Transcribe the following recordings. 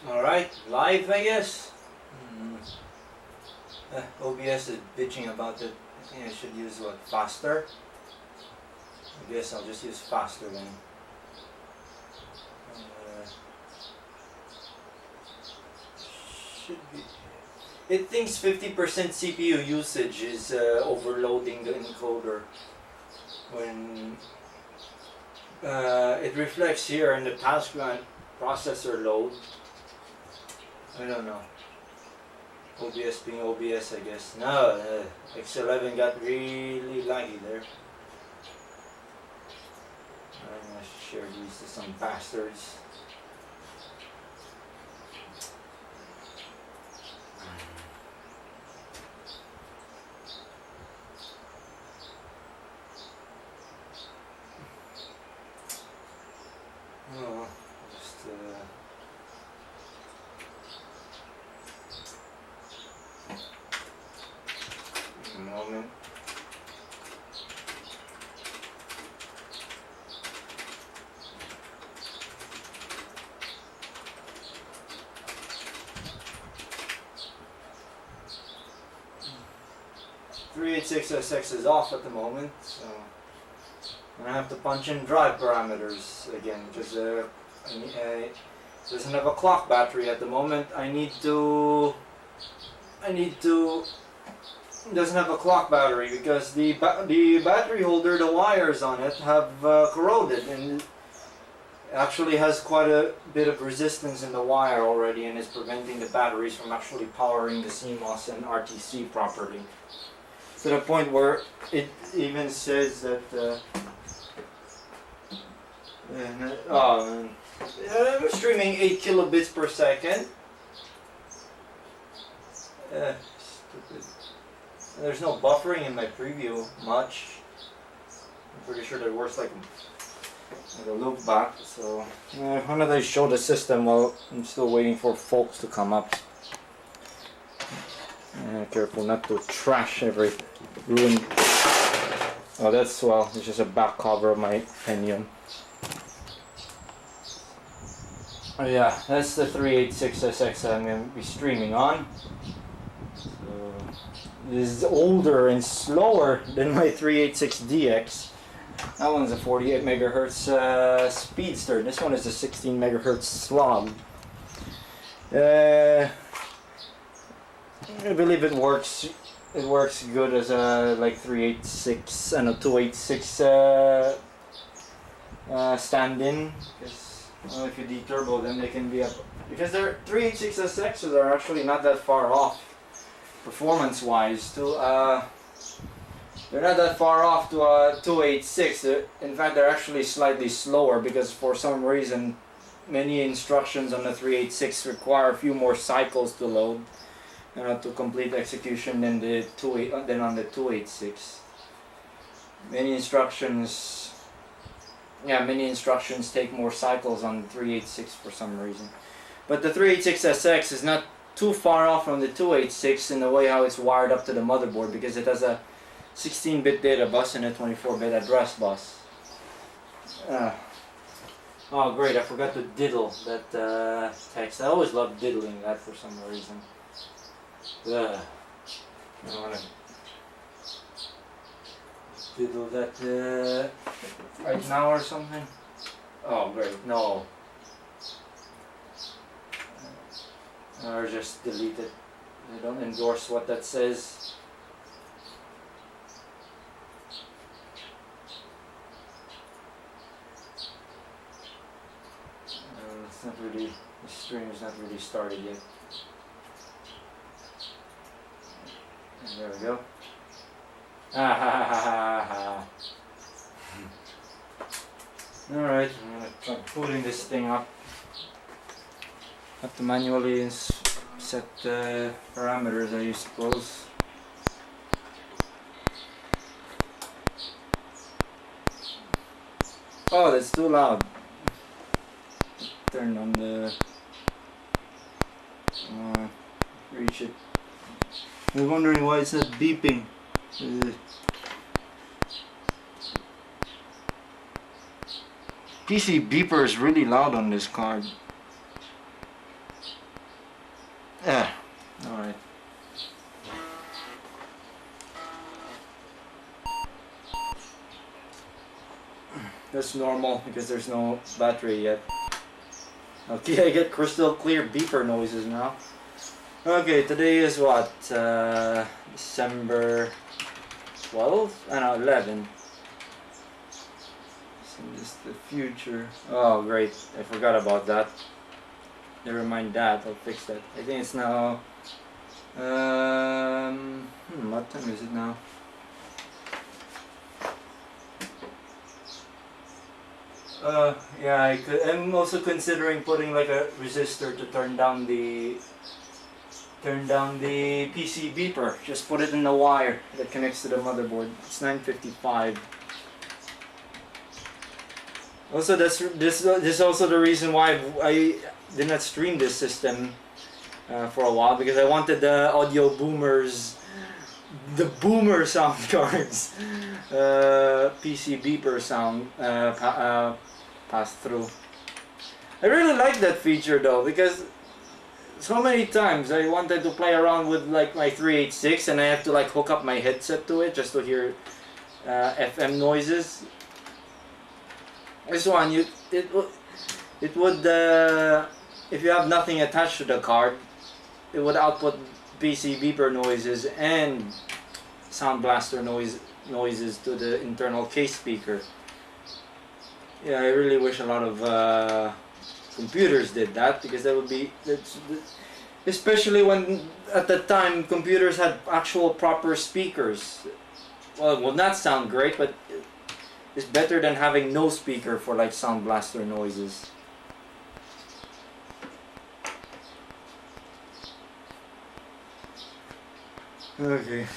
Alright, live I guess. OBS is bitching about it. I think I should use what? Faster? I guess I'll just use faster then. Should be. It thinks 50% CPU usage is overloading the encoder. When it reflects here in the task processor load. I don't know. OBS being OBS, I guess. No, X11 got really laggy there. I'm gonna share these to some bastards. Oh, just a moment. 386SX is off at the moment, so I'm gonna have to punch in drive parameters again because it doesn't have a clock battery at the moment. It doesn't have a clock battery because the battery holder, the wires on it have corroded, and it actually has quite a bit of resistance in the wire already, and is preventing the batteries from actually powering the CMOS and RTC properly. To the point where it even says that I'm streaming 8 kilobits per second. Stupid. There's no buffering in my preview much. I'm pretty sure there works like a loop back. So one of these show the system while I'm still waiting for folks to come up. Careful not to trash every ruin. Oh, that's, well, it's just a back cover of my Pentium. Oh yeah, that's the 386SX I'm going to be streaming on. So, this is older and slower than my 386DX. That one's a 48 megahertz speedster. This one is a 16 megahertz slog. I believe it works. It works good as a like 386 and a 286 stand-in. Because if you deturbo them, they can be up because their 386SXs are actually not that far off performance-wise. They're not that far off to a 286. In fact, they're actually slightly slower because for some reason, many instructions on the 386 require a few more cycles to load. To complete execution than on the 286. Many instructions take more cycles on the 386 for some reason. But the 386SX is not too far off from the 286 in the way how it's wired up to the motherboard because it has a 16-bit data bus and a 24-bit address bus. Oh great, I forgot to diddle that text. I always love diddling that for some reason. I want to diddle that right now or something. Oh great, no. Or just delete it. I don't endorse what that says. It's not really, the stream is not really started yet. There we go. Alright, I'm going to try pulling this thing up. Have to manually set parameters, I suppose. Oh, that's too loud. Turn on the... reach it. I was wondering why it's not beeping. PC beeper is really loud on this card. Alright. That's normal because there's no battery yet. Okay, I get crystal clear beeper noises now. Okay, today is what? December 12th? I know, 11. So this is the future. Oh, great. I forgot about that. Never mind that. I'll fix that. I think it's now... what time is it now? Yeah, I'm also considering putting like a resistor to turn down the PC beeper. Just put it in the wire that connects to the motherboard. It's 955. Also, this is also the reason why I did not stream this system for a while, because I wanted the audio boomers, the boomer sound cards, PC beeper sound pass through. I really like that feature though, because so many times I wanted to play around with like my 386 and I have to like hook up my headset to it just to hear FM noises. This one, it would if you have nothing attached to the card, it would output PC beeper noises and sound blaster noises to the internal case speaker. Yeah, I really wish a lot of computers did that, because that would be, especially when at the time computers had actual proper speakers. Well, it would not sound great, but it's better than having no speaker for like sound blaster noises. Okay.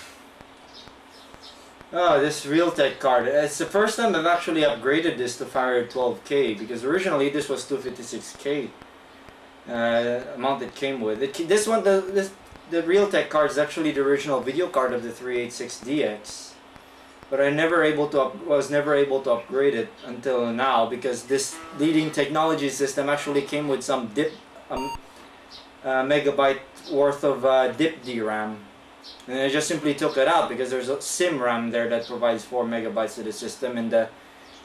Oh, this Realtek card. It's the first time I've actually upgraded this to Faraday 12K, because originally this was 256K amount it came with. This one, the Realtek card is actually the original video card of the 386DX, but I was never able to upgrade it until now, because this leading technology system actually came with some megabyte worth of DIP DRAM. And I just simply took it out because there's a SIM RAM there that provides 4 megabytes to the system, and the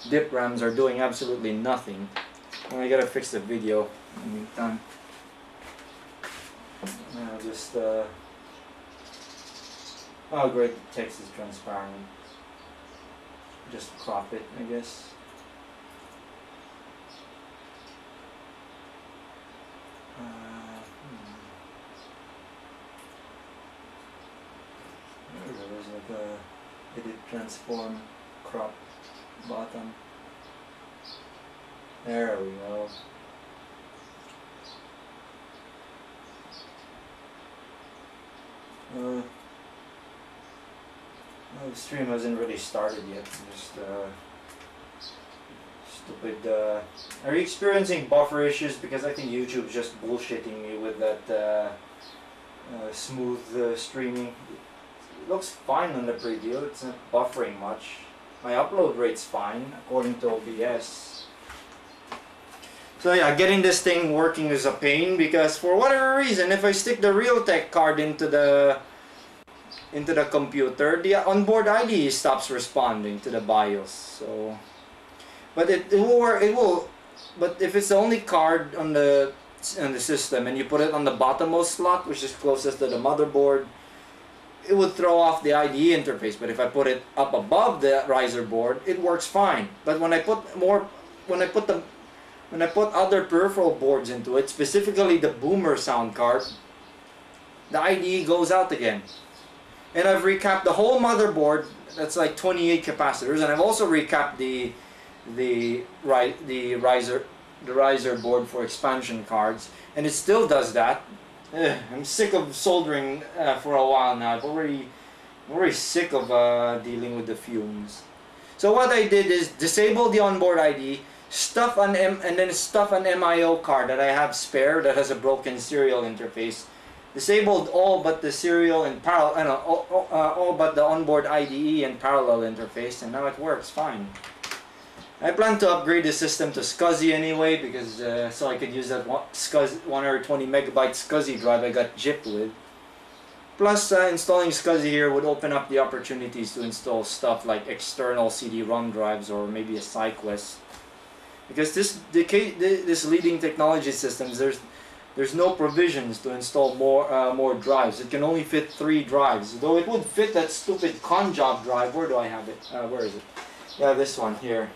DIP RAMs are doing absolutely nothing. And I gotta fix the video in the meantime. I'll just oh great, the text is transparent. Just crop it, I guess. There's like a edit, transform, crop, bottom. There we go. Well, the stream hasn't really started yet. Just stupid. Are you experiencing buffer issues? Because I think YouTube's just bullshitting me with that smooth streaming. It looks fine on the preview. It's not buffering much. My upload rate's fine according to OBS. So yeah, getting this thing working is a pain, because for whatever reason, if I stick the Realtek card into the computer, the onboard IDE stops responding to the BIOS. So, but it will. But if it's the only card on the system and you put it on the bottommost slot, which is closest to the motherboard, it would throw off the IDE interface. But if I put it up above the riser board, it works fine. But when I put other peripheral boards into it, specifically the boomer sound card, the IDE goes out again. And I've recapped the whole motherboard. That's like 28 capacitors, and I've also recapped the riser board for expansion cards, and it still does that. I'm sick of soldering for a while now. I'm already sick of dealing with the fumes. So what I did is disable the onboard ID, stuff an MIO card that I have spare that has a broken serial interface. Disabled all but the serial and all but the onboard IDE and parallel interface, and now it works fine. I plan to upgrade the system to SCSI anyway, because so I could use that SCSI 120 megabyte SCSI drive I got gypped with. Plus, installing SCSI here would open up the opportunities to install stuff like external CD-ROM drives or maybe a SideQuest. Because this leading technology systems, there's no provisions to install more drives. It can only fit 3 drives. Though it would fit that stupid con job drive. Where do I have it? Where is it? Yeah, this one here.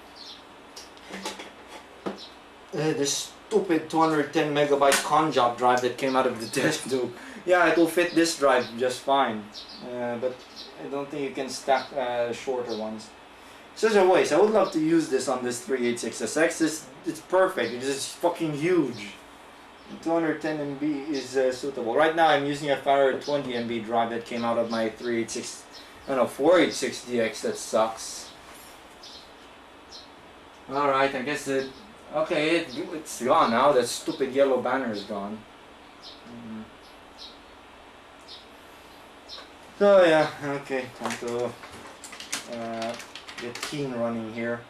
This stupid 210 megabyte con job drive that came out of the disk tube. Yeah, it will fit this drive just fine. But I don't think you can stack shorter ones. Such a waste. I would love to use this on this 386SX. It's perfect. It's fucking huge. 210 MB is suitable. Right now I'm using a 520 MB drive that came out of my 486DX. That sucks. Alright, I guess okay, it's gone now. That stupid yellow banner is gone. So yeah, okay, time to get Keen running here.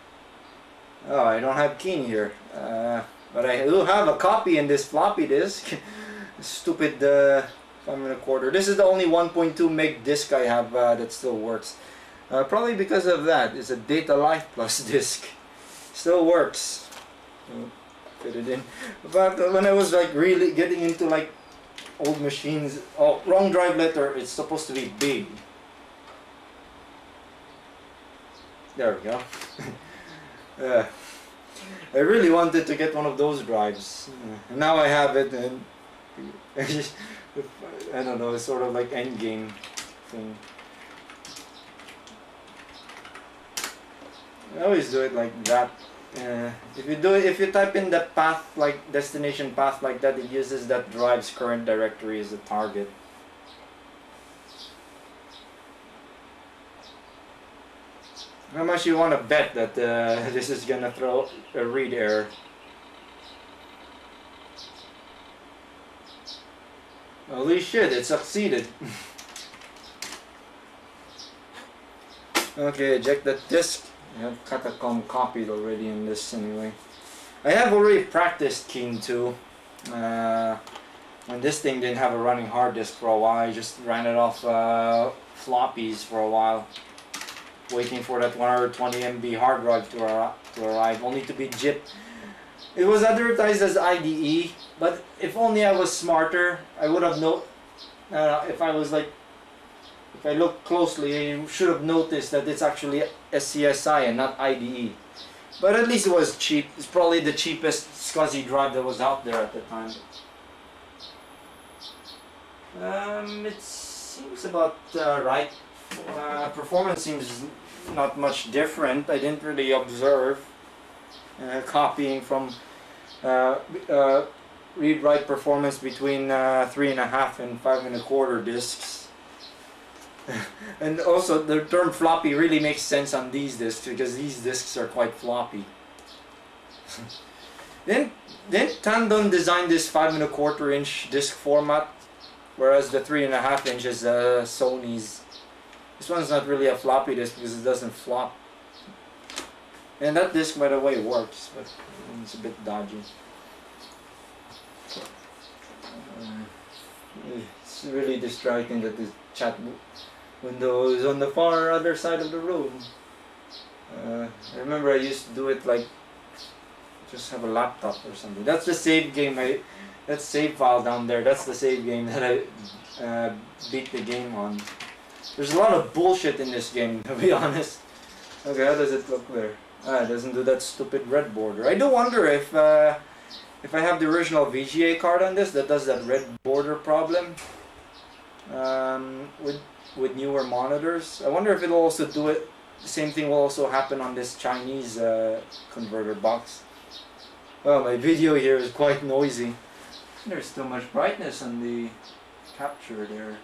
Oh, I don't have Keen here. But I do have a copy in this floppy disk. Stupid 5.25. This is the only 1.2 meg disk I have that still works. Probably because of that. It's a Data Life Plus disk. Still works. Fit it in. But when I was like really getting into like old machines, oh, wrong drive letter. It's supposed to be big. There we go. I really wanted to get one of those drives. Now I have it, and I don't know. It's sort of like endgame thing. I always do it like that. If you type in the path, like destination path like that, it uses that drive's current directory as a target. How much you want to bet that this is gonna throw a read error? Holy shit, it succeeded. Okay, eject that disk. I have Catacomb copied already in this anyway. I have already practiced Keen 2. When this thing didn't have a running hard disk for a while, I just ran it off floppies for a while, waiting for that 120 MB hard drive to arrive, only to be gypped. It was advertised as IDE, but if only I was smarter, I would have if I looked closely, I should have noticed that it's actually SCSI and not IDE. But at least it was cheap. It's probably the cheapest SCSI drive that was out there at the time. It seems about right. Performance seems not much different. I didn't really observe copying from read-write performance between 3.5 and 5.25 discs. And also the term floppy really makes sense on these discs because these discs are quite floppy. Then Tandon designed this 5.25 inch disc format, whereas the 3.5 inch is Sony's. This one's not really a floppy disk because it doesn't flop. And that disc, by the way, works, but it's a bit dodgy. It's really distracting that the chat window is on the far other side of the room. I remember I used to do it like just have a laptop or something. That's the save game. That save file down there. That's the save game that I beat the game on. There's a lot of bullshit in this game, to be honest. Okay, how does it look there? It doesn't do that stupid red border. I do wonder if I have the original VGA card on this that does that red border problem with newer monitors. I wonder if it'll also do it. The same thing will also happen on this Chinese converter box. Well, my video here is quite noisy. There's too much brightness on the capture there.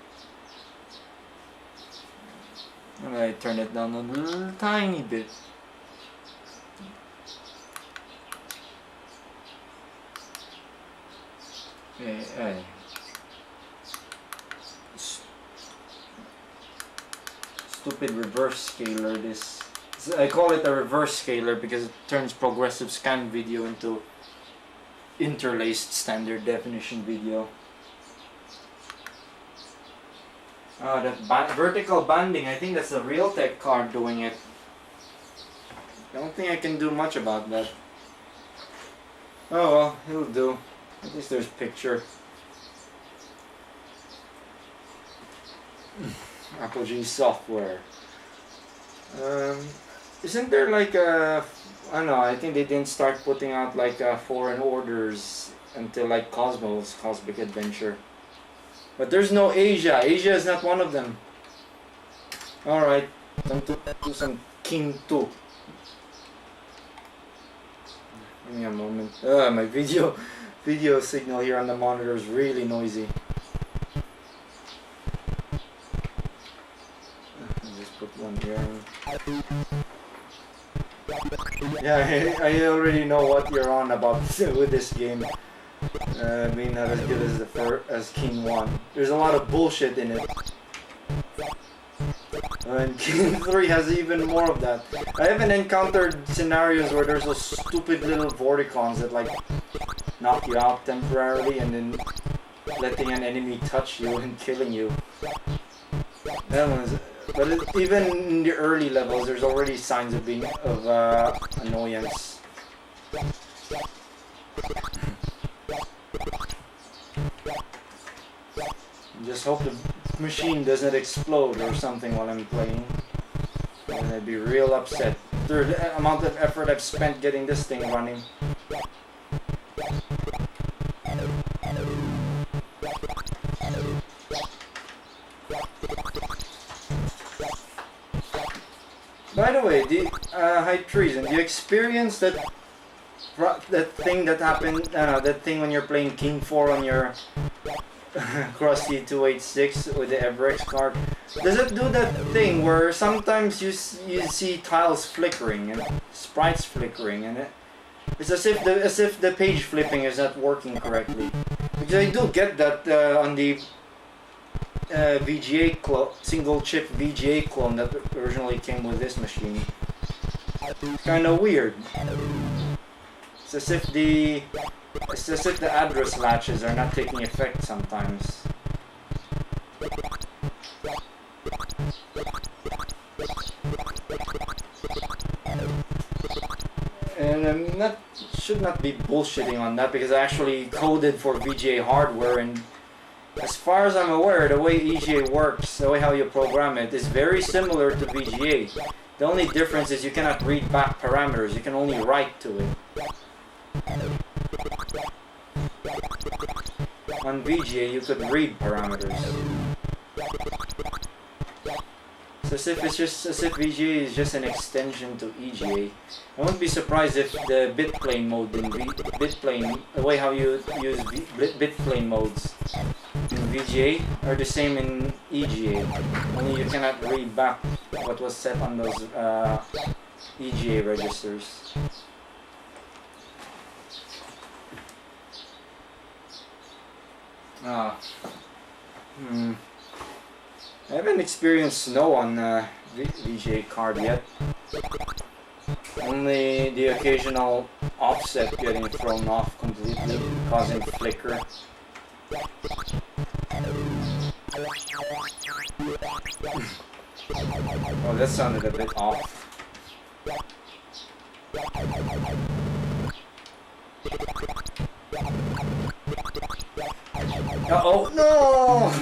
I'm gonna turn it down a little tiny bit. Hey. Stupid reverse scaler this. I call it a reverse scaler because it turns progressive scan video into interlaced standard definition video. That vertical banding, I think that's a Realtek card doing it. I don't think I can do much about that. Oh well, it'll do. At least there's picture. Apogee software. Isn't there like a... I don't know, I think they didn't start putting out like foreign orders until like Cosmos, Cosmic Adventure. But there's no Asia. Asia is not one of them. Alright, time to do some King 2. Give me a moment. My video signal here on the monitor is really noisy. I'll just put one here. Yeah, I already know what you're on about with this game. I mean, not as good as King 1. There's a lot of bullshit in it. And King 3 has even more of that. I haven't encountered scenarios where there's those stupid little vorticons that like knock you out temporarily and then letting an enemy touch you and killing you. That one's... But even in the early levels, there's already signs of annoyance. Just hope the machine doesn't explode or something while I'm playing. And I'd be real upset. The amount of effort I've spent getting this thing running. By the way, High Treason, do you experience that thing that happened, that thing when you're playing King 4 on your Crusty 286 with the Everex card? Does it do that thing where sometimes you see tiles flickering and sprites flickering, and it's as if the page flipping is not working correctly? Because I do get that on the VGA single chip VGA clone that originally came with this machine. It's kind of weird. It's as if the address latches are not taking effect sometimes. And I should not be bullshitting on that because I actually coded for VGA hardware, and as far as I'm aware, the way EGA works, the way how you program it, is very similar to VGA. The only difference is you cannot read back parameters, you can only write to it. On VGA, you could read parameters. It's as if VGA is just an extension to EGA. I wouldn't be surprised if the bitplane mode in the way how you use bitplane modes in VGA are the same in EGA. Only you cannot read back what was set on those EGA registers. I haven't experienced snow on VGA card yet. Only the occasional offset getting thrown off completely, causing flicker. Oh, that sounded a bit off. Uh-oh, no!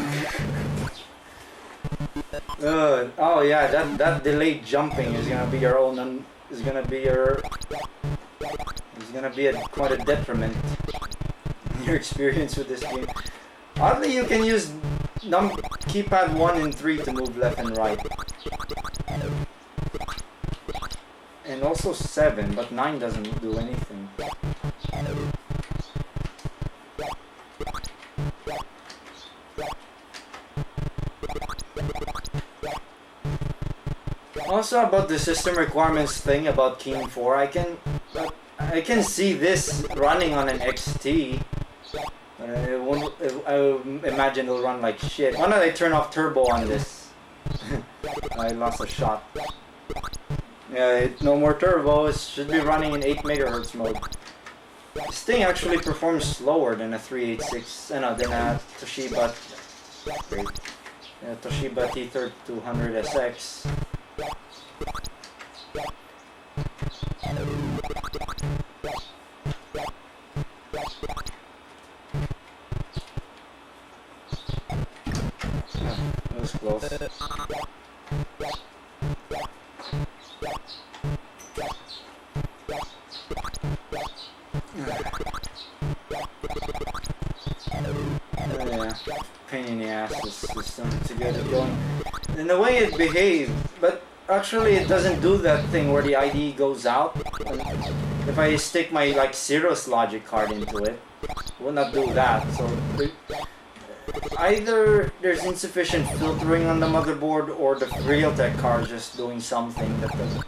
Oh yeah, that delayed jumping is gonna be your own. Is gonna be quite a detriment in your experience with this game. Oddly, you can use keypad 1 and 3 to move left and right, and also 7, but 9 doesn't do anything. Also about the system requirements thing about King 4, I can see this running on an XT. I imagine it'll run like shit. Why don't I turn off turbo on this? I lost a shot. No more turbo. It should be running in 8 megahertz mode. This thing actually performs slower than a 386. No, than a Toshiba. Wait, Toshiba T3200SX. That was close. Yeah, pain in the ass this system to get it going. And the way it behaved, but actually it doesn't do that thing where the IDE goes out. And if I stick my like Cirrus logic card into it, it will not do that. So either there's insufficient filtering on the motherboard, or the Realtek card is just doing something that the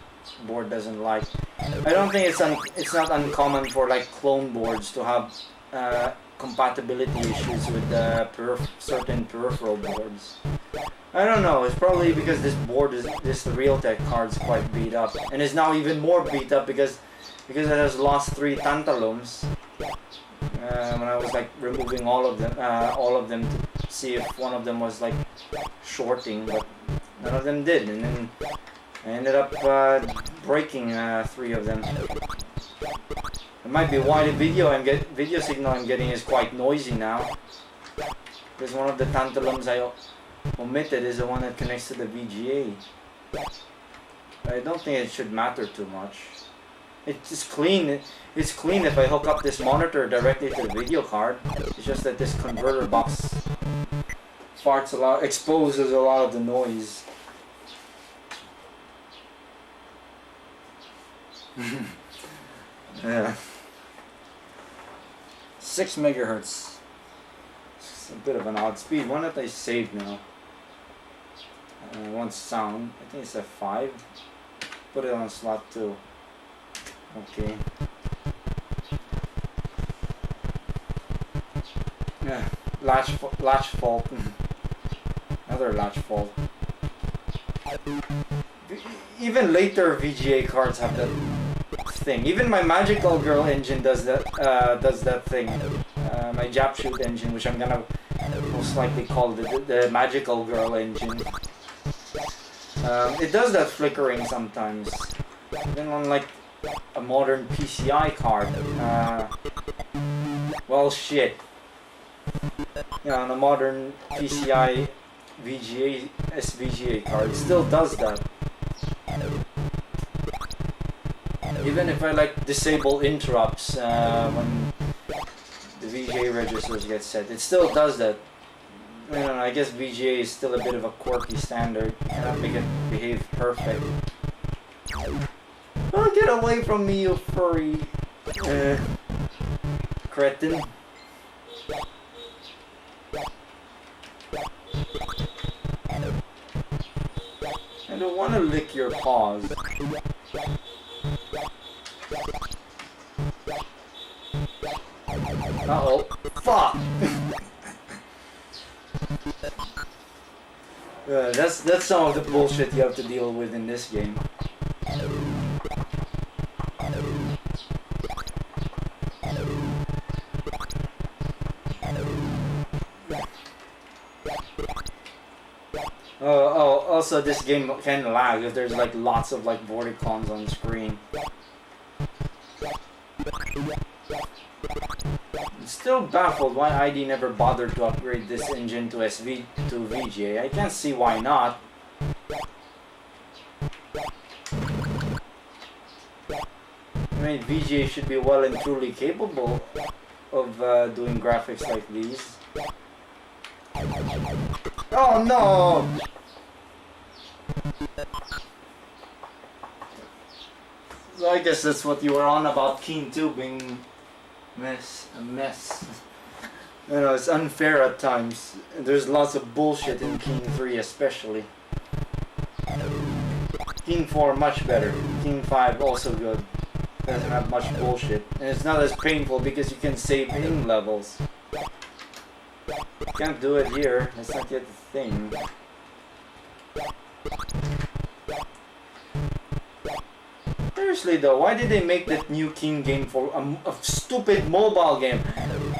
board doesn't like. I don't think it's not uncommon for like clone boards to have compatibility issues with certain peripheral boards. I don't know. It's probably because this Realtek card is quite beat up, and is now even more beat up because it has lost 3 tantalums. When I was like removing all of them to see if one of them was like shorting, but none of them did, and then I ended up breaking 3 of them. It might be why the video signal I'm getting is quite noisy now, because one of the tantalums I omitted is the one that connects to the VGA. I don't think it should matter too much. It's clean. It's clean if I hook up this monitor directly to the video card. It's just that this converter box exposes a lot of the noise. Yeah. 6 megahertz. It's a bit of an odd speed. Why don't I save now? One sound. I think it's a 5. Put it on slot 2. Okay. Yeah. Latch fault. Another latch fault. Even later VGA cards have that thing. Even my Magical Girl engine does that thing. My Japshoot engine, which I'm gonna most likely call the Magical Girl engine. It does that flickering sometimes. Even on like a modern PCI card. Well, shit. Yeah, on a modern PCI VGA SVGA card, it still does that. Even if I like disable interrupts when the VGA registers get set, it still does that. I don't know, I guess VGA is still a bit of a quirky standard. You cannot make it behave perfect. Oh, get away from me, you furry cretin. I don't want to lick your paws. Uh-oh. Fuck! That's some of the bullshit you have to deal with in this game. Also this game can lag if there's like lots of like Vorticons on screen. I'm still baffled why ID never bothered to upgrade this engine to VGA. I can't see why not. I mean, VGA should be well and truly capable of doing graphics like these. Oh no! So I guess that's what you were on about Keen 2 being a mess. You know, it's unfair at times. There's lots of bullshit in Keen 3 especially. Keen 4 much better. Keen 5 also good. Doesn't have much bullshit. And it's not as painful because you can save in levels. Can't do it here. That's not yet the thing. Seriously though, why did they make that new King game for a stupid mobile game?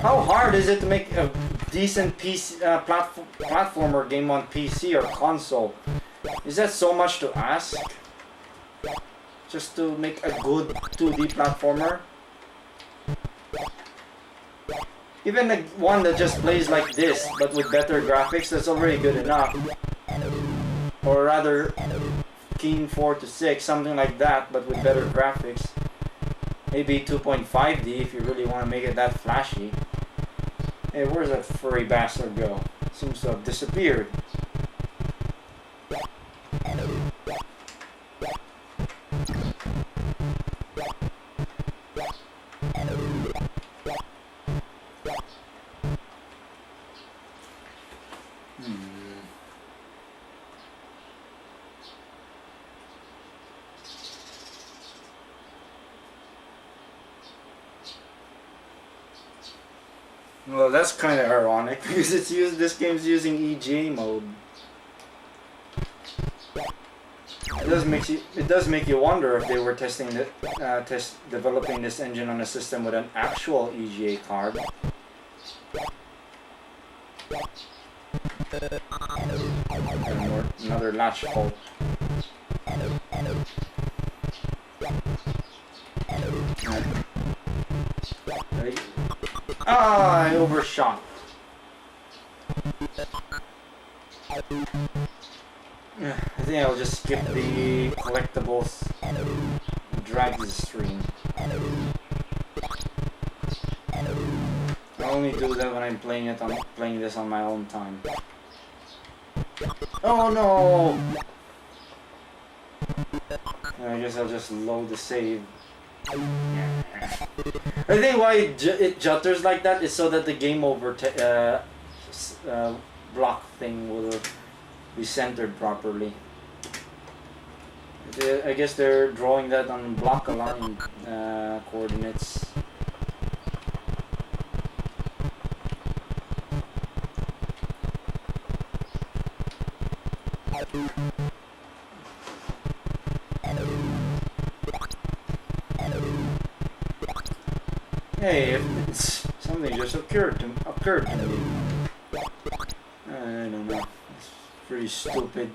How hard is it to make a decent PC platformer game on PC or console? Is that so much to ask? Just to make a good 2D platformer? Even one that just plays like this, but with better graphics, that's already good enough. Or rather, Keen 4 to 6, something like that, but with better graphics. Maybe 2.5D if you really want to make it that flashy. Hey, where's that furry bastard go? Seems to have disappeared. Well, that's kind of ironic because this game's using EGA mode. It does make you wonder if they were developing this engine on a system with an actual EGA card. And another latch fault. Ah, I overshot. I think I'll just skip the collectibles and drag the stream. I only do that when I'm playing this on my own time. Oh no! I guess I'll just load the save. I think why it jutters like that is so that the game over block thing will be centered properly. I guess they're drawing that on block aligned coordinates. Hey, something just occurred to me. I don't know. It's pretty stupid.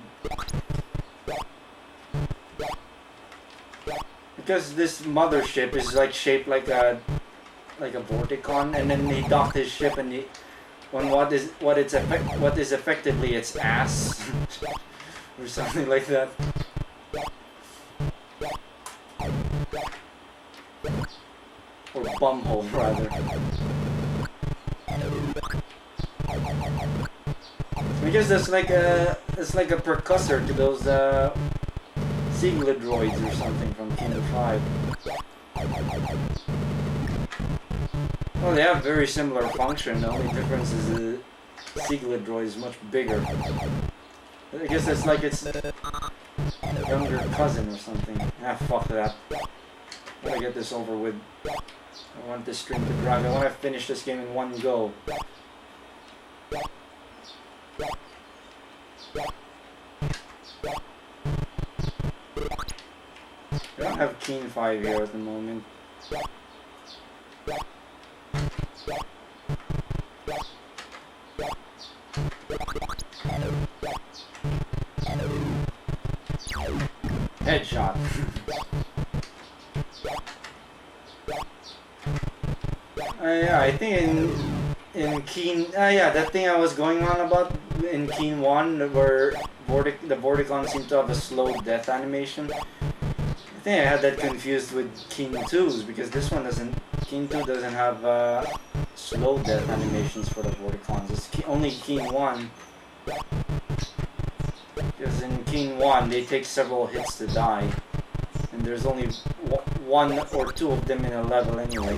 Because this mothership is like shaped like a vorticon, and then he docked his ship and what is effectively its ass or something like that. Or bumhole, rather. I guess that's it's like a percussor to those Siegler droids or something from Kingdom 5. Well, they have very similar function. The only difference is the Siegler droid is much bigger. I guess it's like its younger cousin or something. Ah, fuck that. Gotta get this over with. I want this stream to drag. I want to finish this game in one go. I don't have Keen 5 here at the moment. Headshot. Yeah, I think in Keen, that thing I was going on about in Keen 1, where the Vorticon seemed to have a slow death animation. I think I had that confused with Keen 2's, because this one doesn't. Keen 2 doesn't have slow death animations for the Vorticons. It's only Keen 1. Because in Keen 1 they take several hits to die, and there's only one or two of them in a level anyway.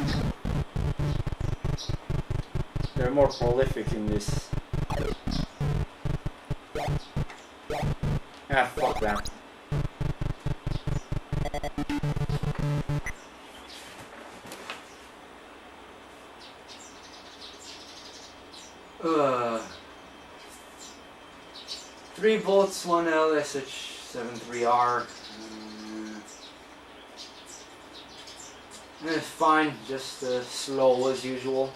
They're more prolific in this. Ah, fuck that. Uh, 3 volts, 1 LSH73R. It's fine, just slow as usual.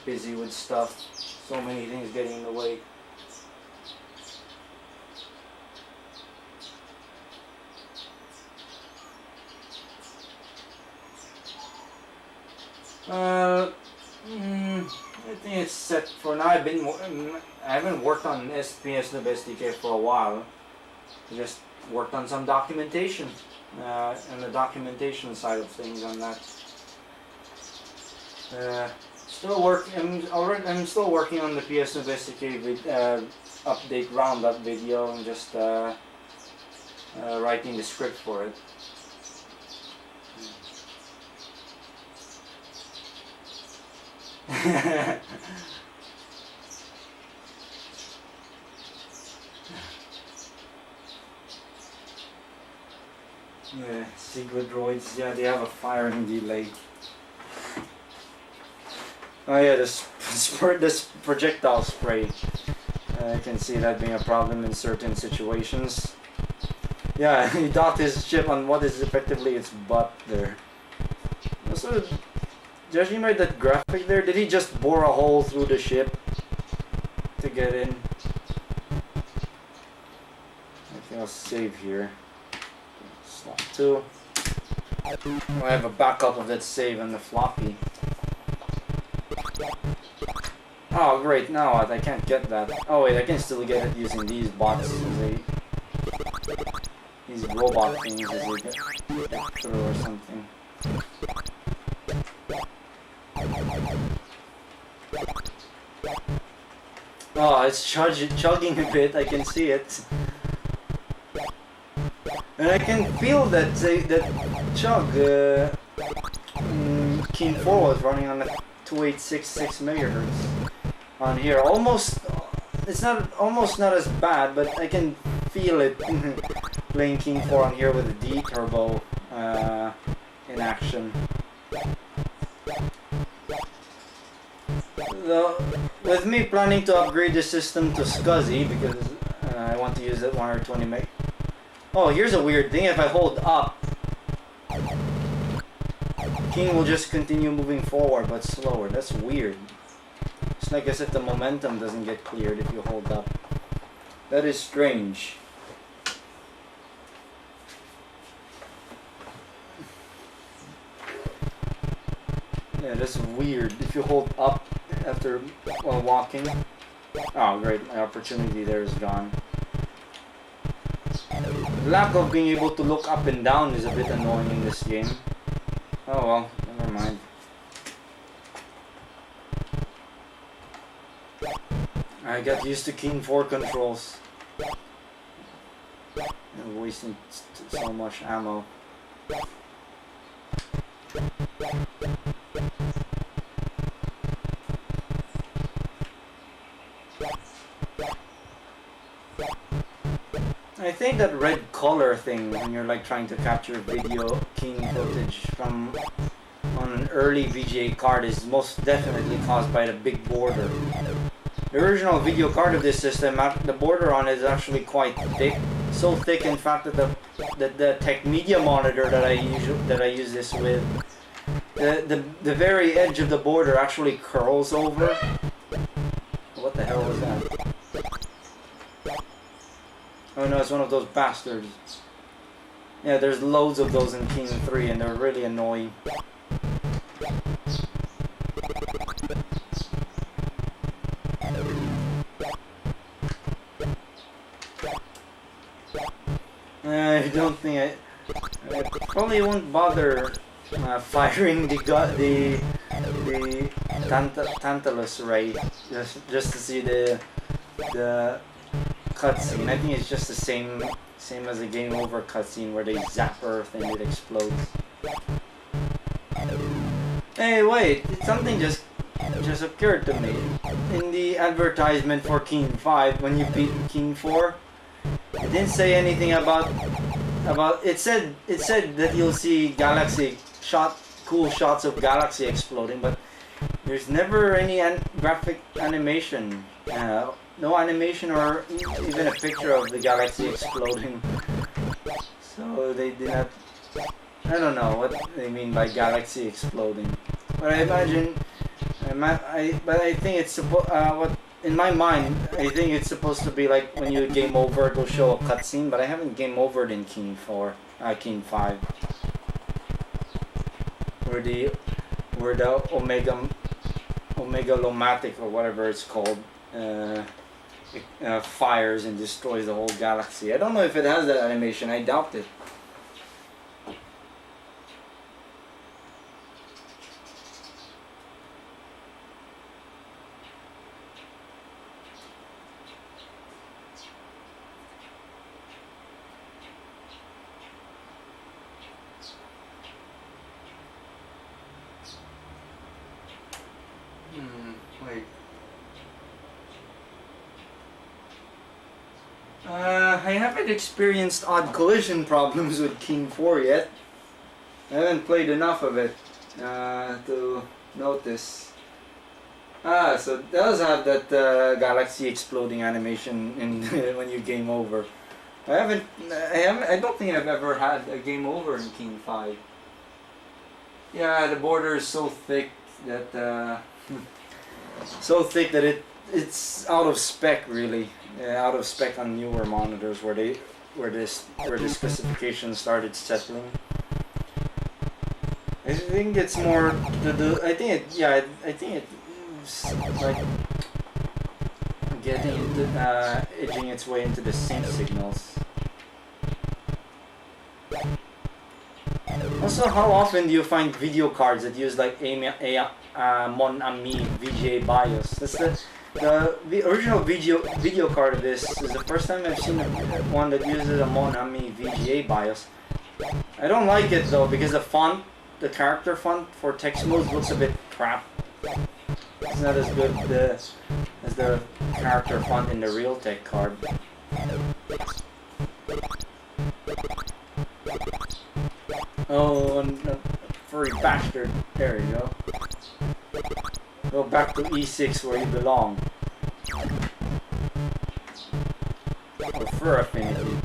Busy with stuff. So many things getting in the way. I think it's set for now. I haven't worked on SPS Noob SDK for a while. I just worked on some documentation, and the documentation side of things on that. I'm still working on the PS Noob SDK update roundup video and just writing the script for it. Yeah, Sigma droids, yeah, they have a firing delay. Oh yeah, this projectile spray. I can see that being a problem in certain situations. Yeah, he docked his ship on what is effectively its butt there. Also, judging by that graphic there, did he just bore a hole through the ship to get in? I think I'll save here. Slot 2. I have a backup of that save on the floppy. Oh great, now what? I can't get that. Oh wait, I can still get it using these bots as these robot things as they get through or something. Oh, it's chugging a bit, I can see it. And I can feel that chug. Keen 4 was running on the 2866 megahertz on here. It's almost not as bad, but I can feel it playing King 4 on here with the D turbo in action. With me planning to upgrade the system to SCSI because I want to use that 120 meg. Oh, here's a weird thing. If I hold up, King will just continue moving forward, but slower. That's weird. It's like as if the momentum doesn't get cleared if you hold up. That is strange. Yeah, that's weird. If you hold up while walking. Oh, great. My opportunity there is gone. The lack of being able to look up and down is a bit annoying in this game. Oh well, never mind. I got used to King 4 controls. I'm wasting so much ammo. I think that red color thing when you're like trying to capture video King footage from on an early VGA card is most definitely caused by the big border. The original video card of this system, the border on it is actually quite thick. So thick, in fact, that the Tech Media monitor that I use this with, the very edge of the border actually curls over. What the hell was that? Oh no, it's one of those bastards. Yeah, there's loads of those in King 3 and they're really annoying. I don't think I probably won't bother firing the Tantalus ray just to see the cutscene. I think it's just the same as a game over cutscene where they zap Earth and it explodes. Hey, wait! Something just occurred to me. In the advertisement for King 5, when you beat King 4, it didn't say anything about. It said that you'll see cool shots of galaxy exploding, but there's never any graphic animation. No animation or even a picture of the galaxy exploding. So they did not I don't know what they mean by galaxy exploding, but I imagine, but I think it's what in my mind I think it's supposed to be like when you game over, it'll show a cutscene. But I haven't game overed in King 5, where the Omegalomatic or whatever it's called fires and destroys the whole galaxy. I don't know if it has that animation. I doubt it. Wait. I haven't experienced odd collision problems with King 4 yet. I haven't played enough of it to notice. So it does have that galaxy exploding animation in when you game over. I don't think I've ever had a game over in King 5. Yeah, the border is so thick that it's out of spec really. Out of spec on newer monitors where the specifications started settling. I think it's more to do. I think it's like getting into edging its way into the sync signals. Also, how often do you find video cards that use like Mon Ami VGA BIOS? That's the original video card of this is the first time I've seen one that uses a Mon Ami VGA BIOS. I don't like it though because the character font for text modes looks a bit crap. It's not as good as the character font in the Realtek card. Oh, furry bastard. There you go. Go back to E6 where you belong. Oh, fur affinity.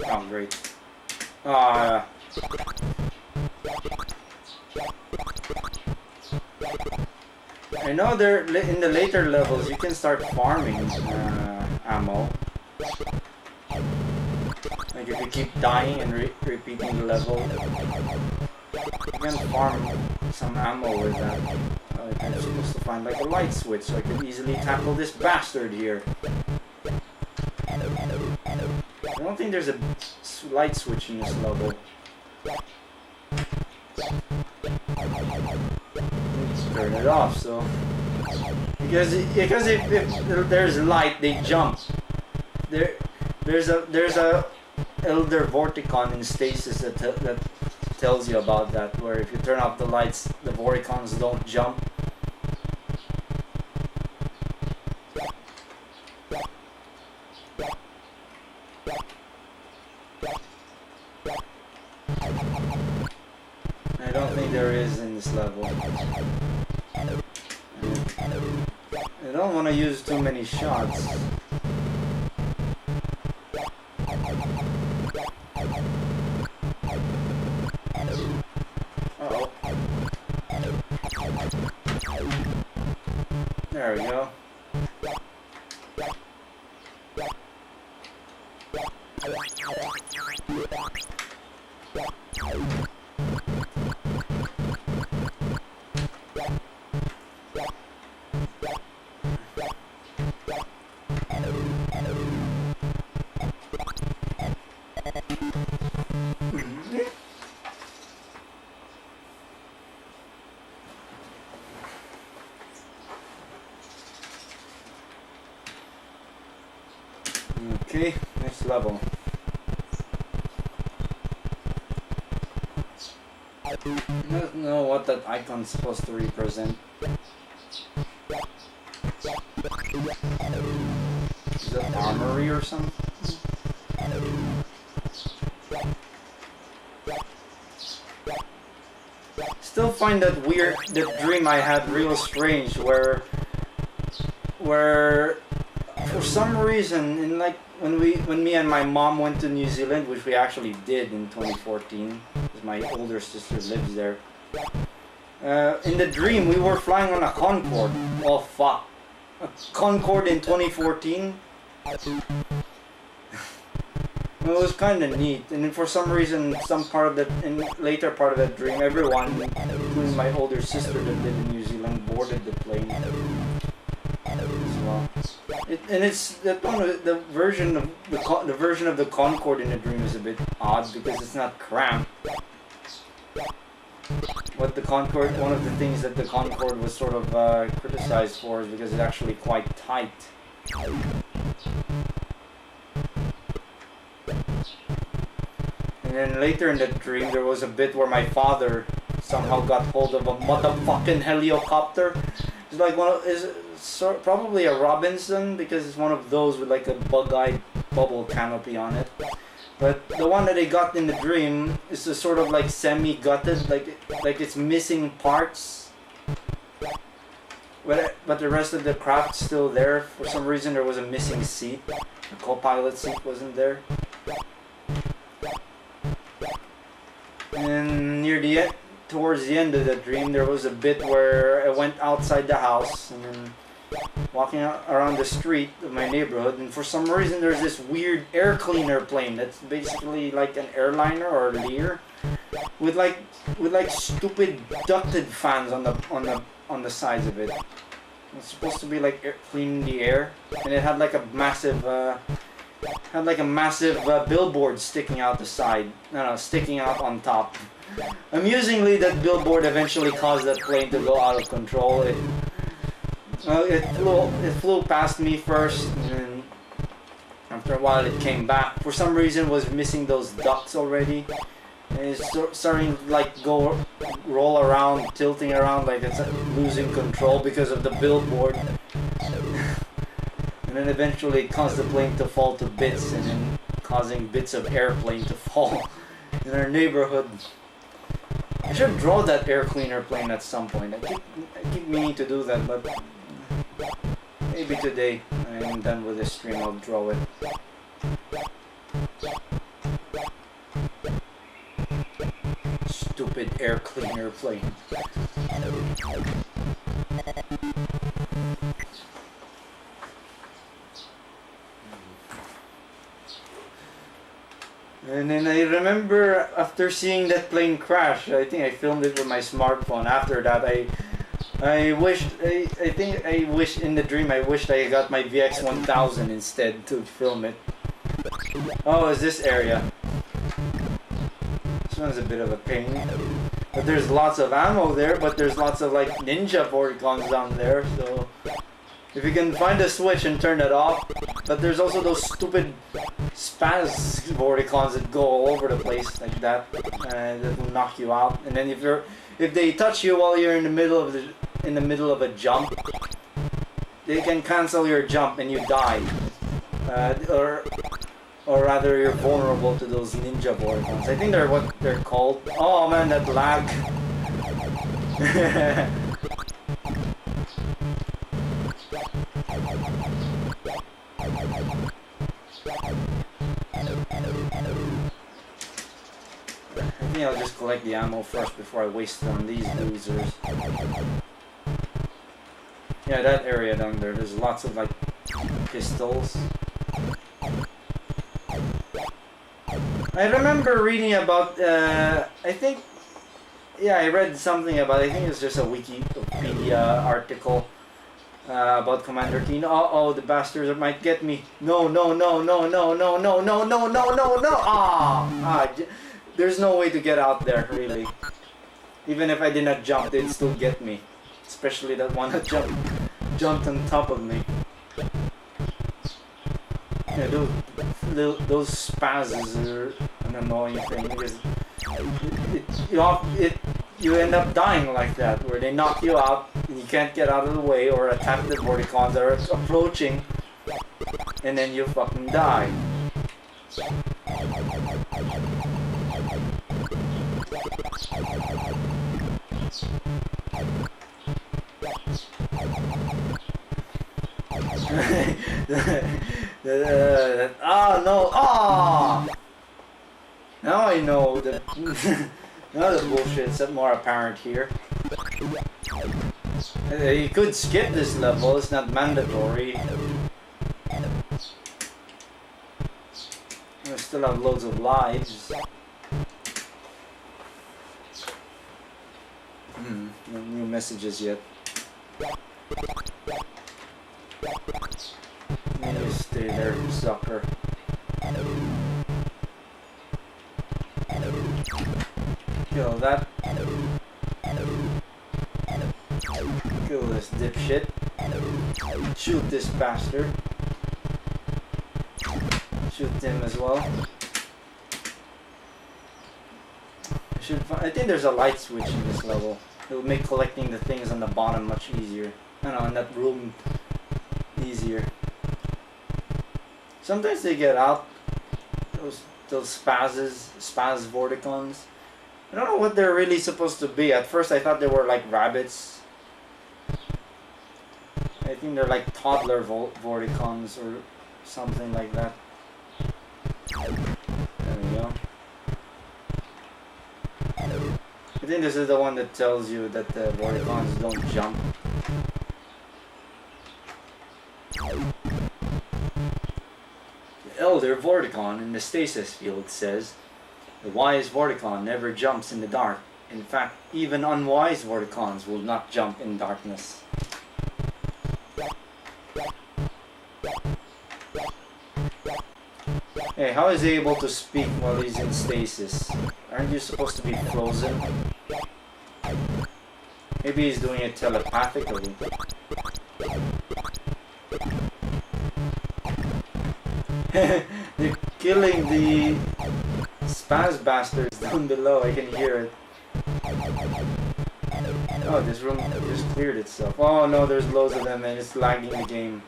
Oh, great. I know in the later levels you can start farming ammo. Like if you keep dying and repeating the level, you can farm some ammo with that. I'm supposed to find like a light switch so I can easily tackle this bastard here. I don't think there's a light switch in this level. Let's turn it off, so because if there's light, they jump. There's a Elder Vorticon in stasis that tells you about that, where if you turn off the lights, the Vorticons don't jump. I don't think there is in this level. I don't want to use too many shots. Uh-oh. There we go. Okay, next level. I don't know what that icon's supposed to represent. Is that armory or something? Still still find that dream I had real strange, where for some reason, in like when me and my mom went to New Zealand, which we actually did in 2014, because my older sister lives there. In the dream, we were flying on a Concorde. Oh fuck, a Concorde in 2014. It was kind of neat, and then for some reason, later part of that dream, everyone, including my older sister that lived in New Zealand, boarded the plane as well. It's the version of the Concorde in the dream is a bit odd because it's not cramped. What the Concorde, one of the things that the Concorde was sort of criticized for is because it's actually quite tight. And then later in the dream, there was a bit where my father somehow got hold of a motherfucking helicopter. It's like probably a Robinson, because it's one of those with like a bug-eyed bubble canopy on it. But the one that I got in the dream is a sort of like semi-gutted, like it's missing parts. But the rest of the craft's still there. For some reason, there was a missing seat. The co-pilot seat wasn't there. And towards the end of the dream, there was a bit where I went outside the house and then walking around the street of my neighborhood, and for some reason there's this weird air cleaner plane that's basically like an airliner or a Lear with like stupid ducted fans on the sides of it. It's supposed to be like cleaning the air, and it had like a massive billboard sticking out the side. Sticking out on top. Amusingly, that billboard eventually caused that plane to go out of control. It flew past me first, and then after a while it came back. For some reason, it was missing those ducts already, and it's starting to like roll around, tilting around like it's losing control because of the billboard. And then eventually it caused the plane to fall to bits, and then causing bits of airplane to fall in our neighborhood. I should draw that air cleaner plane at some point. I keep meaning to do that, but maybe today I'm done with this stream, I'll draw it. Stupid air cleaner plane. And then I remember after seeing that plane crash, I think I filmed it with my smartphone. After that, I wished in the dream I wished I got my VX1000 instead to film it. Oh, is this area? This one's a bit of a pain. But there's lots of ammo there, but there's lots of like ninja Vorticons down there, so if you can find a switch and turn it off. But there's also those stupid spaz Vorticons that go all over the place like that, that will knock you out. And then if they touch you while you're in the middle of a jump, they can cancel your jump and you die. Or rather, you're vulnerable to those ninja Vorticons. I think they're what they're called. Oh man, that lag. I think I'll just collect the ammo first before I waste it on these losers. Yeah, that area down there, there's lots of like pistols. I remember reading about, I read something about, I think it's just a Wikipedia article about Commander Keen. Oh, the bastards might get me. No. There's no way to get out there, really. Even if I did not jump, they'd still get me. Especially that one that jumped on top of me. Yeah, those spazzes are an annoying thing because you end up dying like that, where they knock you out and you can't get out of the way or attack the Vorticons that are approaching, and then you fucking die. Oh no! Ah! Now I know that. Now the bullshit's more apparent here. You could skip this level. It's not mandatory. I still have loads of lives. No new messages yet. You stay there, sucker. Kill that. Kill this dipshit. Shoot this bastard. Shoot him as well. I think there's a light switch in this level. It will make collecting the things on the bottom much easier. I don't know, in that room easier. Sometimes they get out, those spaz vorticons. I don't know what they're really supposed to be. At first I thought they were like rabbits. I think they're like toddler vorticons or something like that. There we go. I think this is the one that tells you that the vorticons don't jump. The elder vorticon in the stasis field says, the wise vorticon never jumps in the dark. In fact, even unwise vorticons will not jump in darkness. Hey, how is he able to speak while he's in stasis? Aren't you supposed to be frozen? Maybe he's doing it telepathically. They're killing the spaz bastards down below. I can hear it. Oh, this room just cleared itself. Oh no, there's loads of them and it's lagging the game.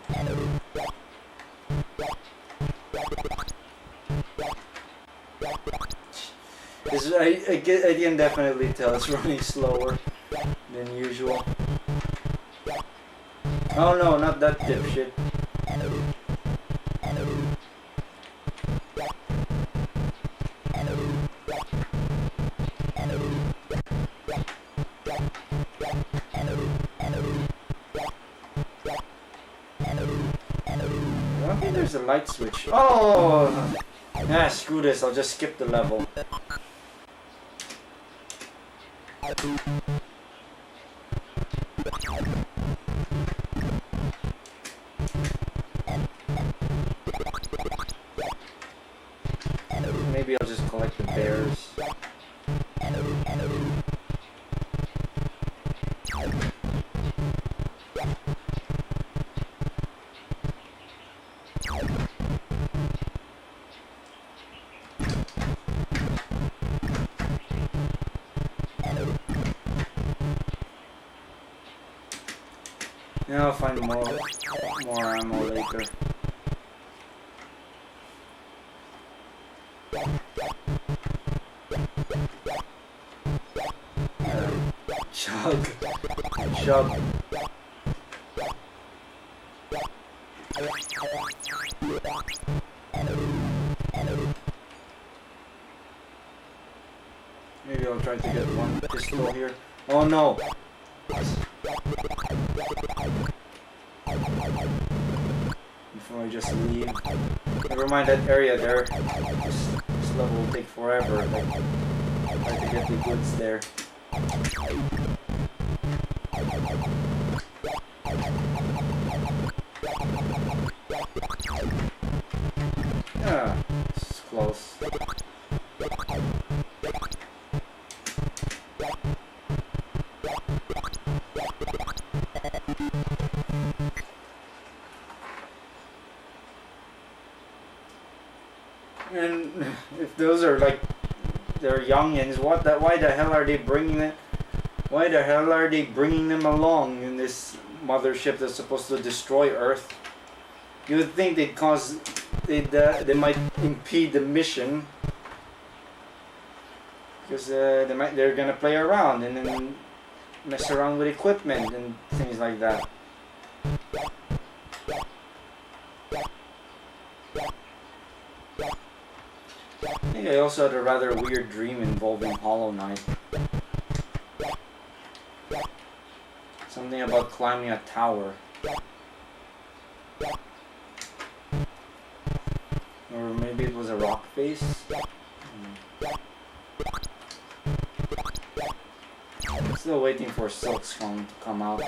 I can definitely tell it's running slower than usual. Oh no, not that dipshit. I don't think there's a light switch. Oh! Ah, screw this, I'll just skip the level. Maybe I'll just collect the bears. Yeah, I'll find more ammo later. Chug. Chug. Maybe I'll try to get one pistol here. Oh no! Before I just leave. Never mind that area there. This level will take forever if I try to get the goods there. Ah, this is close. And if those are like they're youngins, why the hell are they bringing it? Why the hell are they bringing them along in this mothership that's supposed to destroy Earth? You would think they might impede the mission because they're gonna play around and then mess around with equipment and things like that. I think I also had a rather weird dream involving Hollow Knight. Something about climbing a tower. Or maybe it was a rock face. I'm still waiting for Silksong to come out.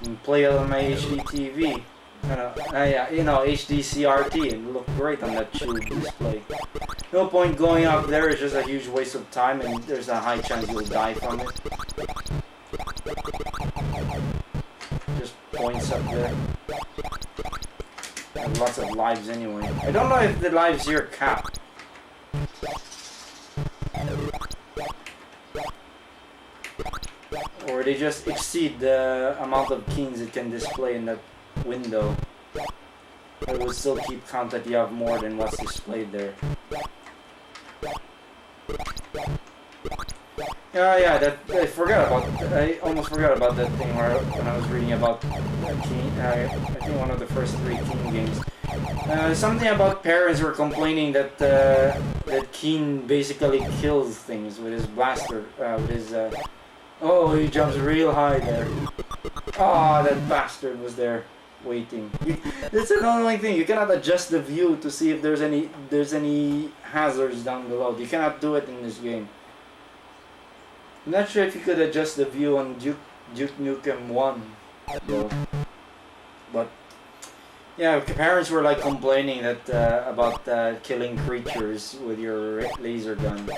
And play it on my HD TV. Yeah, you know, HD CRT, and look great on that tube display. No point going up there, it's just a huge waste of time, and there's a high chance you'll die from it. Just points up there. And lots of lives anyway. I don't know if the lives here cap. Or they just exceed the amount of keys it can display in that window. But it will still keep count that you have more than what's displayed there. Yeah, that I almost forgot about that thing when I was reading about Keen. I think one of the first 3 Keen games. Something about parents were complaining that that Keen basically kills things with his blaster, with his. Oh, he jumps real high there. Ah, that bastard was there waiting. It's an annoying thing. You cannot adjust the view to see if there's any hazards down below. You cannot do it in this game. I'm not sure if you could adjust the view on Duke Nukem 1 though. But yeah, parents were like complaining that about killing creatures with your laser gun.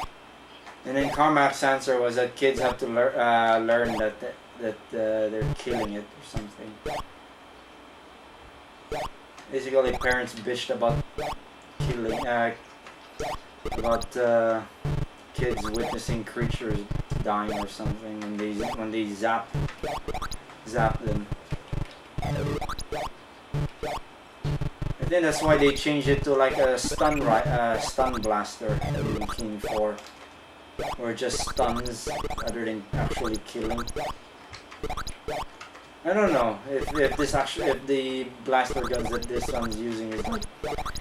And then Carmack's answer was that kids have to learn that they're killing it or something. Basically, parents bitched about killing, about kids witnessing creatures dying or something when they zap them. I think that's why they changed it to like a stun blaster in King 4. Or just stuns rather than actually killing. I don't know if the blaster guns that this one's using is like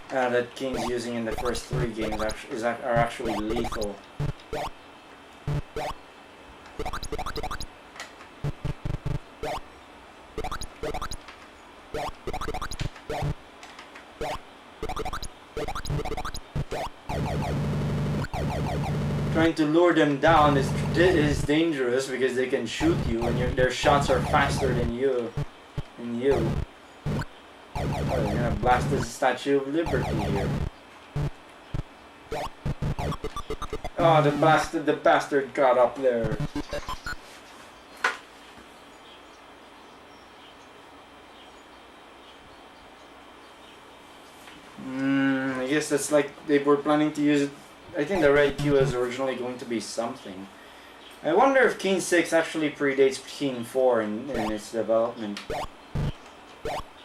that King's using in the first 3 games are actually lethal. Trying to lure them down is dangerous because they can shoot you and their shots are faster than you. Oh, you're gonna blast the Statue of Liberty here. Oh, the bastard got up there. I guess that's like they were planning to use it. I think the red Q was originally going to be something. I wonder if Keen 6 actually predates Keen 4 in its development.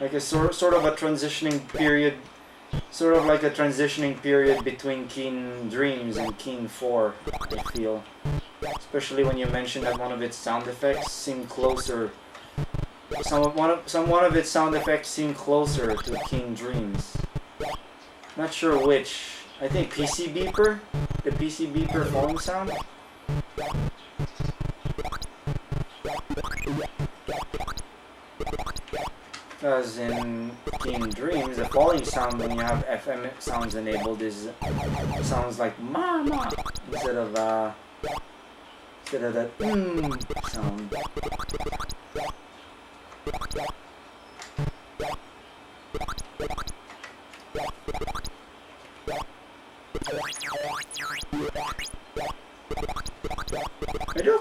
Like a sort of a transitioning period, sort of like a transitioning period between Keen Dreams and Keen 4, I feel. Especially when you mentioned that one of its sound effects seemed closer. One of its sound effects seemed closer to Keen Dreams. Not sure which. I think PC beeper? The PC beeper falling sound? Because in King Dreams, the falling sound when you have FM sounds enabled sounds like mama instead of that sound.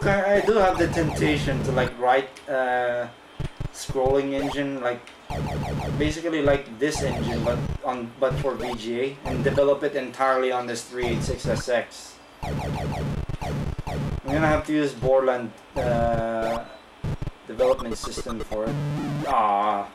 I do have the temptation to like write scrolling engine like basically like this engine but for VGA and develop it entirely on this 386SX. I'm gonna have to use Borland development system for it. Ah.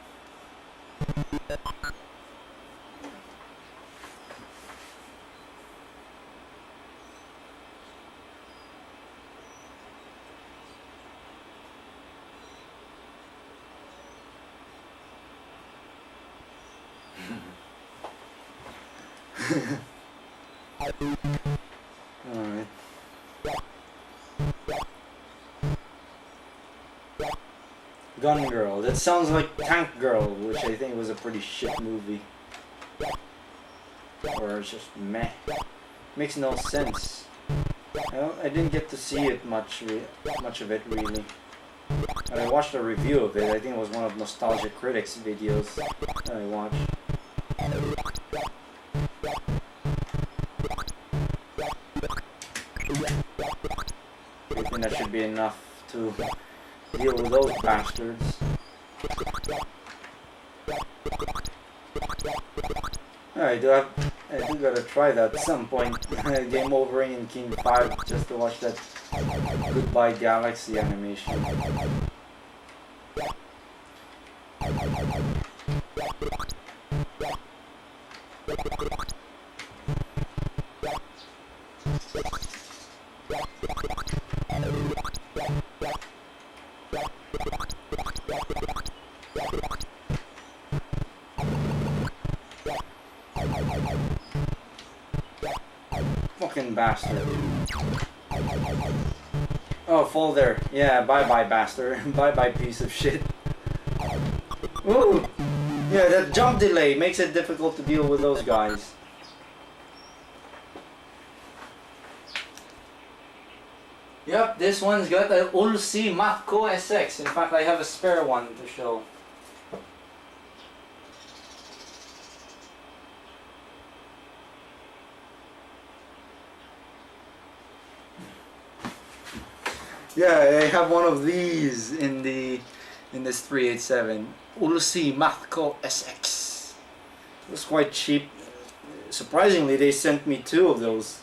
Alright. Gun Girl. That sounds like Tank Girl, which I think was a pretty shit movie. Or it's just meh. Makes no sense. I didn't get to see it much of it really. But I watched a review of it. I think it was one of Nostalgia Critics' videos that I watched. I think that should be enough to deal with those bastards. Alright, I do gotta try that at some point. Game over in King 5 just to watch that Goodbye Galaxy animation. Fucking bastard. Oh, fall there. Yeah, bye-bye, bastard. Bye-bye, piece of shit. Ooh! Yeah, that jump delay makes it difficult to deal with those guys. Yep, this one's got a Ulsi Matco SX. In fact, I have a spare one to show. Yeah, I have one of these in this 387 Ulsi Matco SX. It was quite cheap. Surprisingly, they sent me 2 of those.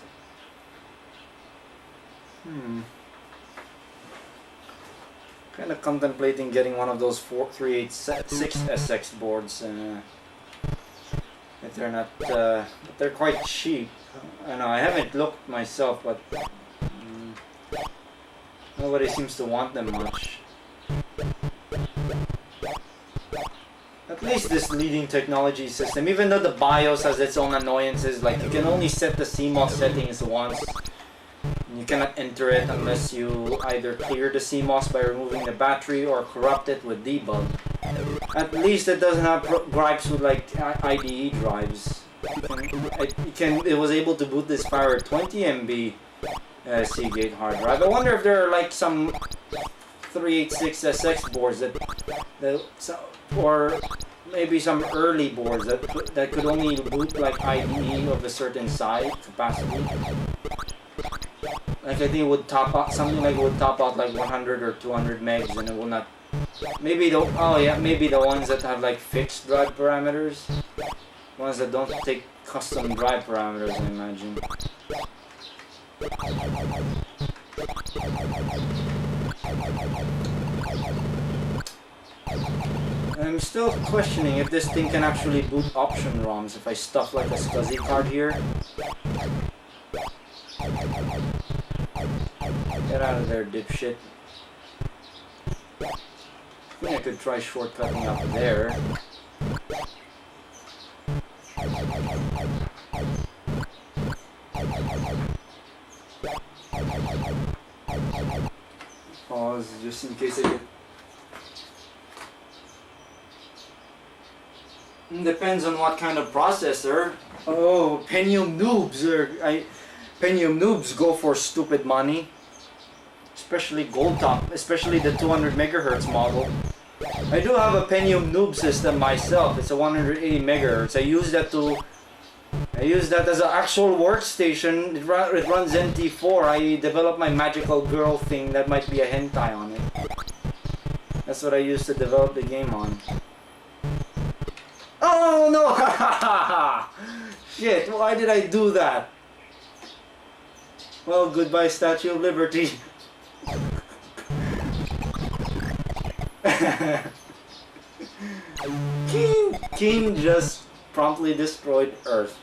Kind of contemplating getting one of those 386 SX boards. If they're not, but they're quite cheap. I know I haven't looked myself, but nobody seems to want them much. At least this leading technology system, even though the BIOS has its own annoyances, like you can only set the CMOS settings once. You cannot enter it unless you either clear the CMOS by removing the battery or corrupt it with debug. At least it doesn't have gripes with like IDE drives. It was able to boot this power 20 MB Seagate hard drive. I wonder if there are like some 386 SX boards or maybe some early boards that could only boot like IDE of a certain size capacity. Like I think it would top out something like it would top out like 100 or 200 megs, and it will not. Maybe maybe the ones that have like fixed drive parameters, ones that don't take custom drive parameters, I imagine. I'm still questioning if this thing can actually boot option ROMs if I stuff like a SCSI card here. Get out of there, dipshit. I think I could try shortcutting up there. Pause just in case I get. Depends on what kind of processor. Oh, Pentium noobs Pentium noobs go for stupid money. Especially Gold Top, especially the 200 megahertz model. I do have a Pentium noob system myself. It's a 180 megahertz. I use that as an actual workstation. It runs NT4. I developed my magical girl thing that might be a hentai on it. That's what I used to develop the game on. Oh no! Shit, why did I do that? Well, goodbye Statue of Liberty. King just promptly destroyed Earth.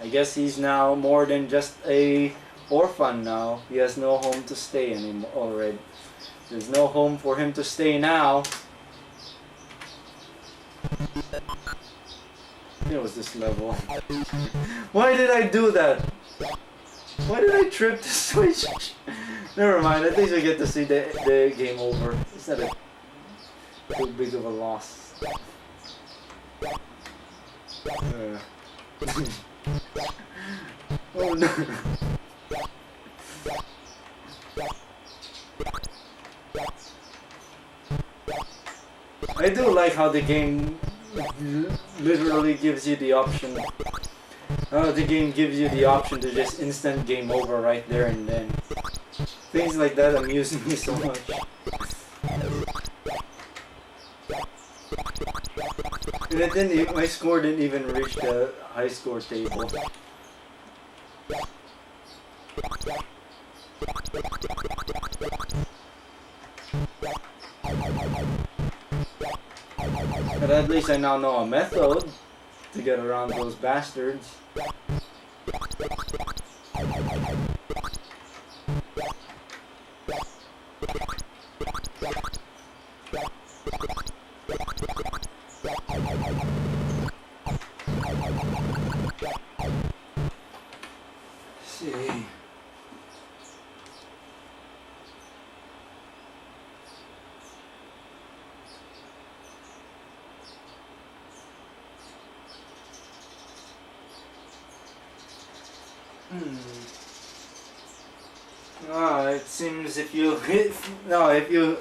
I guess he's now more than just a orphan now. He has no home to stay anymore already. There's no home for him to stay now. It was this level. Why did I do that? Why did I trip the switch? Never mind, at least we get to see the game over. It's not too big of a loss. Oh no. I do like how the game literally gives you the option. The game gives you the option to just instant game over right there and then. Things like that amuse me so much. And it didn't, my score didn't even reach the high score table. But at least I now know a method to get around those bastards. See. It seems if you if you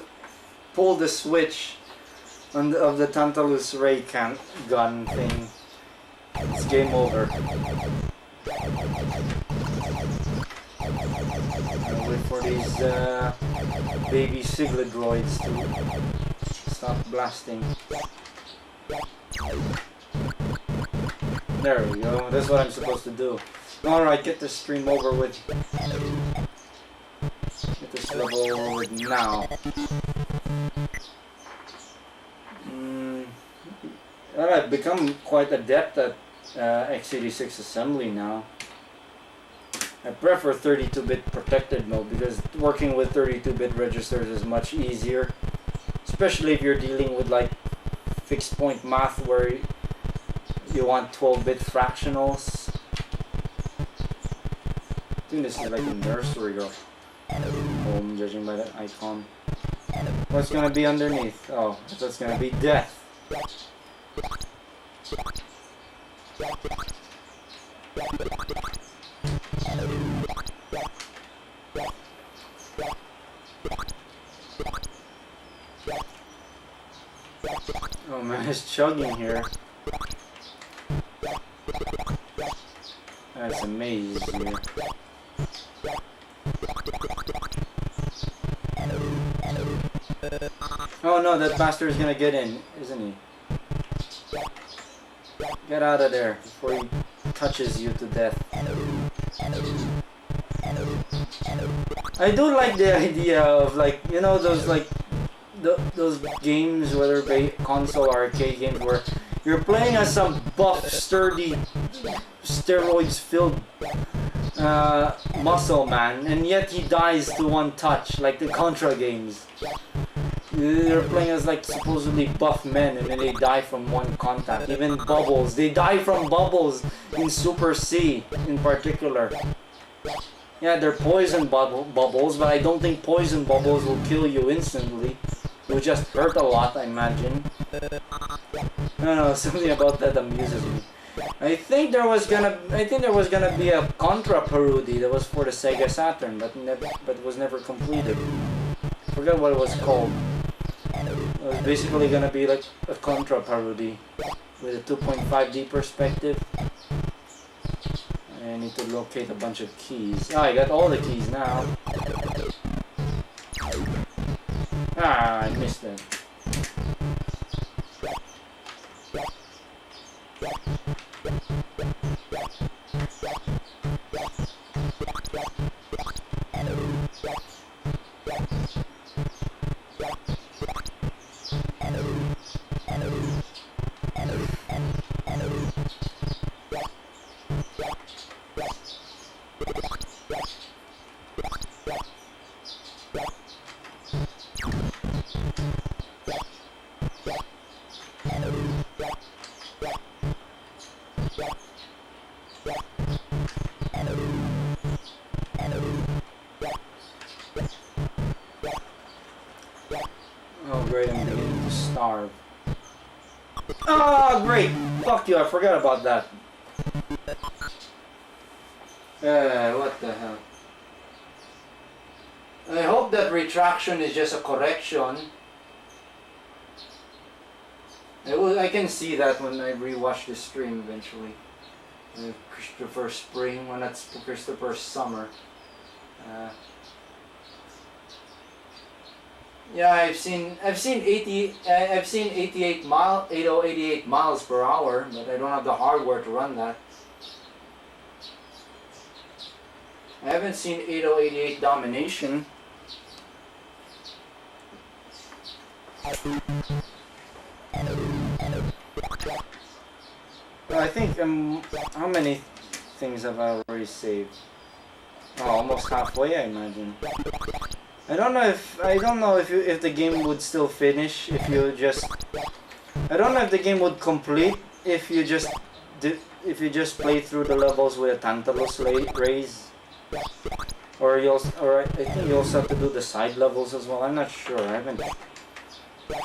pull the switch on of the Tantalus ray gun thing, it's game over. I'll wait for these baby Siglidroids to stop blasting. There we go. That's what I'm supposed to do. Alright, get this stream over with. Get this level over with now. I've become quite adept at x86 assembly now. I prefer 32-bit protected mode because working with 32-bit registers is much easier. Especially if you're dealing with like fixed point math where you want 12-bit fractionals. I think this is like a nursery or home, judging by that icon. What's gonna be underneath? Oh, that's gonna be death. Oh man, it's chugging here. That's a maze here. Oh no, that bastard is gonna get in, isn't he? Get out of there before he touches you to death. I do like the idea of like, you know, those like those games, whether they console or arcade games, where you're playing as some buff, sturdy, steroids-filled muscle man, and yet he dies to one touch, like the Contra games. They're playing as like supposedly buff men, and then they die from one contact. Even Bubbles, they die from Bubbles in Super C in particular. Yeah, they're poison bubbles, but I don't think poison bubbles will kill you instantly. It will just hurt a lot, I imagine. I don't know, something about that amuses me. I think there was gonna be a Contra parody that was for the Sega Saturn, but it was never completed. Forgot what it was called. It was basically gonna be like a Contra parody with a 2.5D perspective. I need to locate a bunch of keys. Ah, I got all the keys now. Ah, I missed that. fuck you, I forgot about that. What the hell? I hope that retraction is just a correction. I can see that when I rewatch the stream eventually. Christopher Spring, when that's Christopher Summer. Yeah, I've seen 88 miles per hour, but I don't have the hardware to run that. I haven't seen 8088 Domination. I think how many things have I already saved? Oh, almost halfway, I imagine. I don't know if the game would still finish if you just. I don't know if the game would complete if you just play through the levels with a Tantalus raise, or I think you also have to do the side levels as well. I'm not sure. I haven't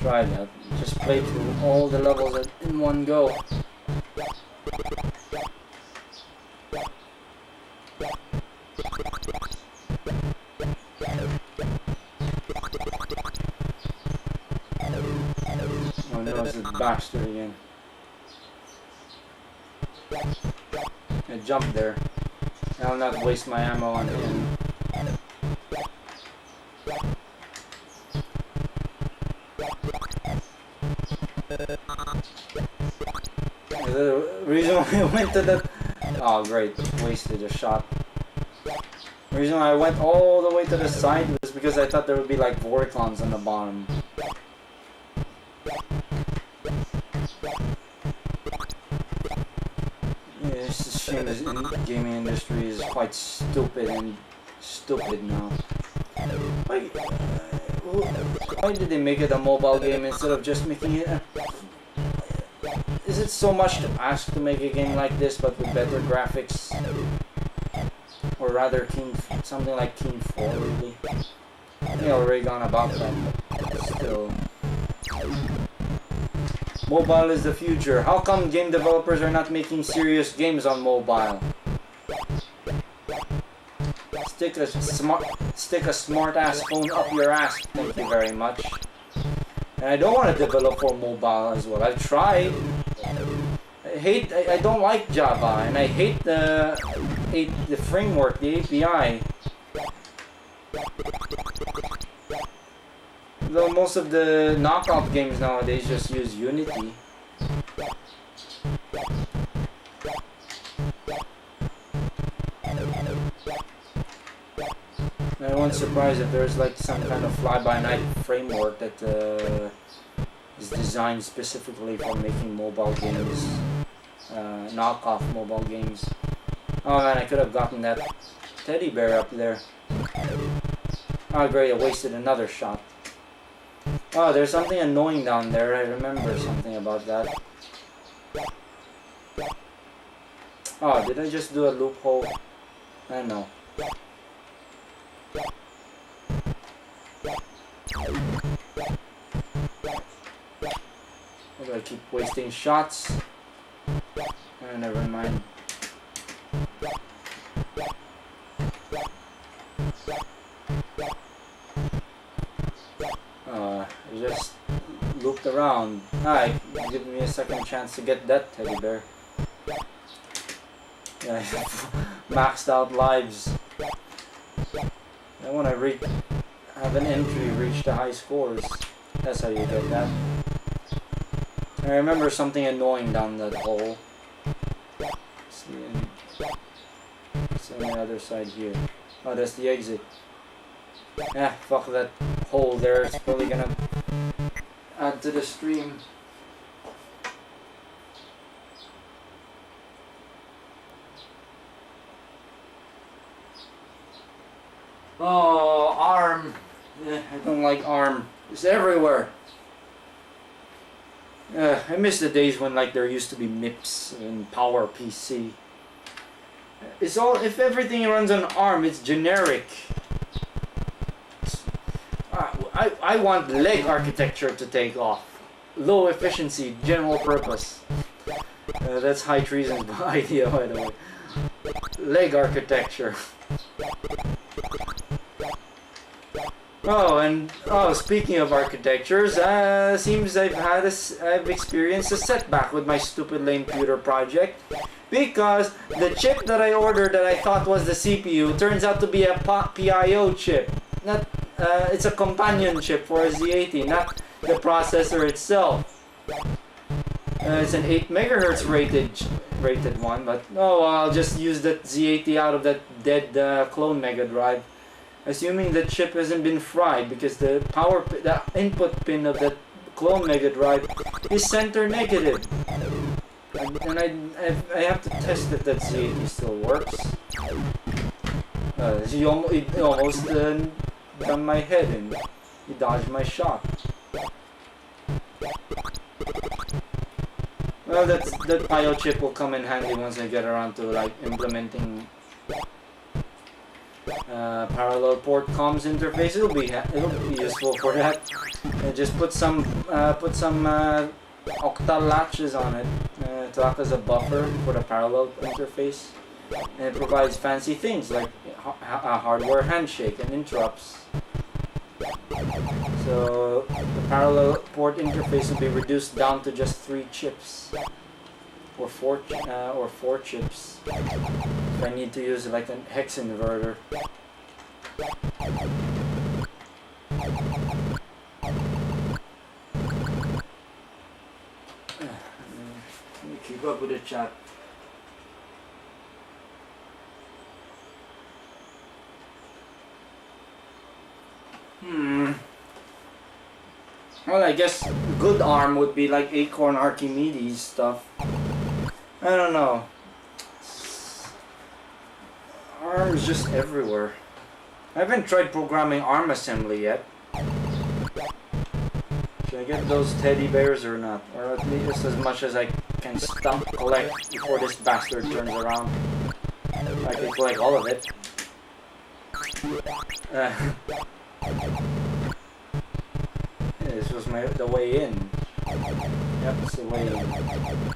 tried that. Just play through all the levels in one go. Oh no, it's a bastard again. I jumped there. I'll not waste my ammo on him. The reason why I went to the... Oh great, wasted a shot. The reason why I went all the way to the side was because I thought there would be like Voricons on the bottom. Yeah, it's a shame the gaming industry is quite stupid now. Why did they make it a mobile game instead of just making it a... Is it so much to ask to make a game like this but with better graphics? Or rather something like Team 4 really? I think I've already gone about that, but still. Mobile is the future. How come game developers are not making serious games on mobile? Stick a smart ass phone up your ass, thank you very much. And I don't want to develop for mobile as well. I've tried. I don't like Java, and I hate the framework, the API. Though most of the knockoff games nowadays just use Unity. I won't surprise if there's like some kind of fly-by-night framework that is designed specifically for making mobile games, knockoff mobile games. Oh man, I could have gotten that teddy bear up there. Oh great, I wasted another shot. Oh, there's something annoying down there. I remember something about that. Oh, did I just do a loophole? I don't know. Why do I keep wasting shots? Oh, never mind. I just looped around. Ah, give me a second chance to get that teddy bear. Yeah, maxed out lives. I want to have an entry reach the high scores. That's how you get that. I remember something annoying down that hole. See, it's on the other side here. Oh, that's the exit. Yeah, fuck that hole there. It's probably gonna add to the stream. Oh, ARM. I don't like ARM. It's everywhere. I miss the days when like there used to be MIPS and Power PC. It's all, if everything runs on ARM, it's generic. I want leg architecture to take off. Low efficiency, general purpose. That's high treason idea, by the way. Leg architecture. Speaking of architectures, seems I've experienced a setback with my stupid lame computer project, because the chip that I ordered that I thought was the CPU turns out to be a PIO chip. Not, it's a companion chip for a Z80, not the processor itself. It's an 8 megahertz rated one, but I'll just use that Z80 out of that dead clone Mega Drive, assuming the chip hasn't been fried, because the input pin of that clone Mega Drive is center negative, and I have to test that Z80 still works. It almost done my head in. He dodged my shot. Well, that PIO chip will come in handy once I get around to like implementing parallel port comms interface. It'll be useful for that. Just put some octal latches on it to act as a buffer for the parallel interface, and it provides fancy things like a hardware handshake and interrupts. So the parallel port interface will be reduced down to just 3 chips, or 4 chips. If I need to use like a hex inverter. Let me keep up with the chat. Well, I guess good ARM would be like Acorn Archimedes stuff. I don't know. ARM's just everywhere. I haven't tried programming ARM assembly yet. Should I get those teddy bears or not? Or at least as much as I can stump collect before this bastard turns around. I can collect all of it. This was the way in. Yep, it's the way in.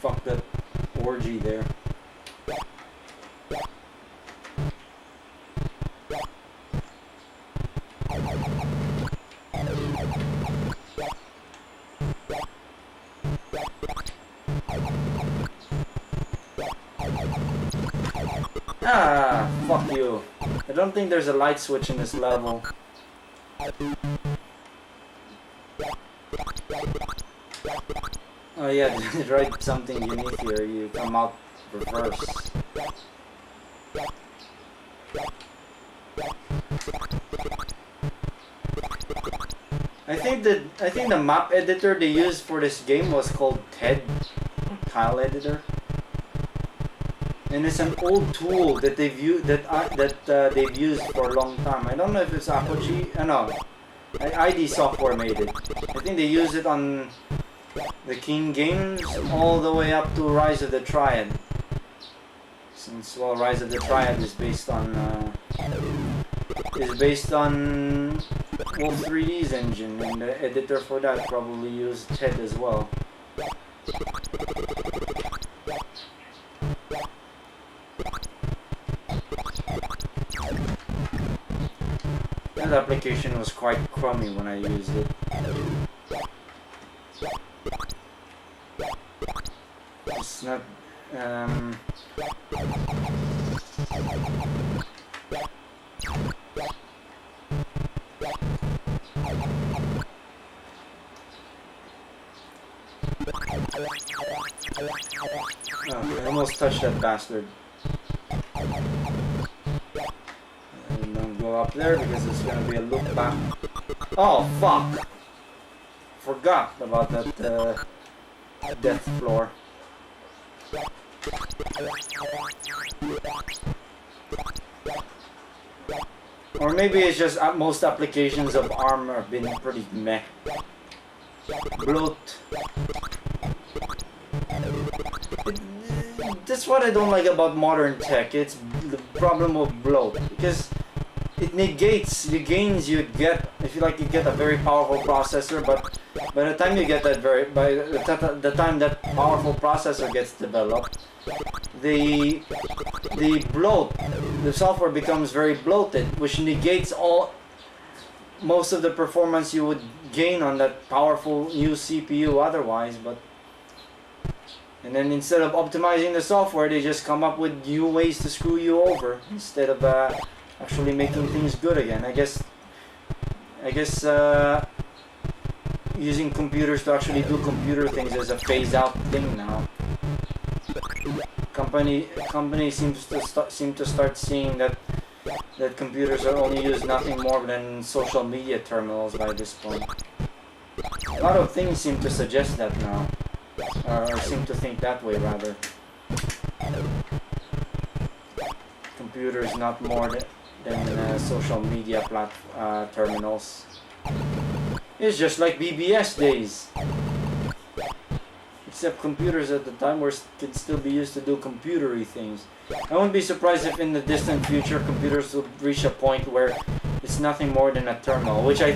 Fuck that orgy there. Ah, fuck you. I don't think there's a light switch in this level. Oh yeah, right, something unique here. You come out reverse. I think the map editor they used for this game was called Tile Editor. And it's an old tool that they've used they've used for a long time. I don't know if it's Apogee. No, ID Software made it. I think they used it on the King games all the way up to Rise of the Triad. Since Rise of the Triad is based on Wolf 3D's engine, and the editor for that probably used TED as well. That application was quite crummy when I used it. It's not I almost touched that bastard. And don't go up there because it's gonna be a loop back. Oh fuck! Forgot about that death floor. Or maybe it's just most applications of ARM have been pretty meh. Bloat. That's what I don't like about modern tech. It's the problem of bloat, because it negates the gains you'd get if feel like you get a very powerful processor, but by the time you get that the time that powerful processor gets developed, the software becomes very bloated, which negates most of the performance you would gain on that powerful new CPU otherwise. And then instead of optimizing the software, they just come up with new ways to screw you over instead of actually making things good again. I guess using computers to actually do computer things is a phased out thing now. Companies seem to start seeing that computers are only used nothing more than social media terminals by this point. A lot of things seem to suggest that now, or seem to think that way rather. Computers not more than social media terminals. It's just like BBS days. Except computers at the time could still be used to do computery things. I wouldn't be surprised if in the distant future computers will reach a point where it's nothing more than a terminal, which I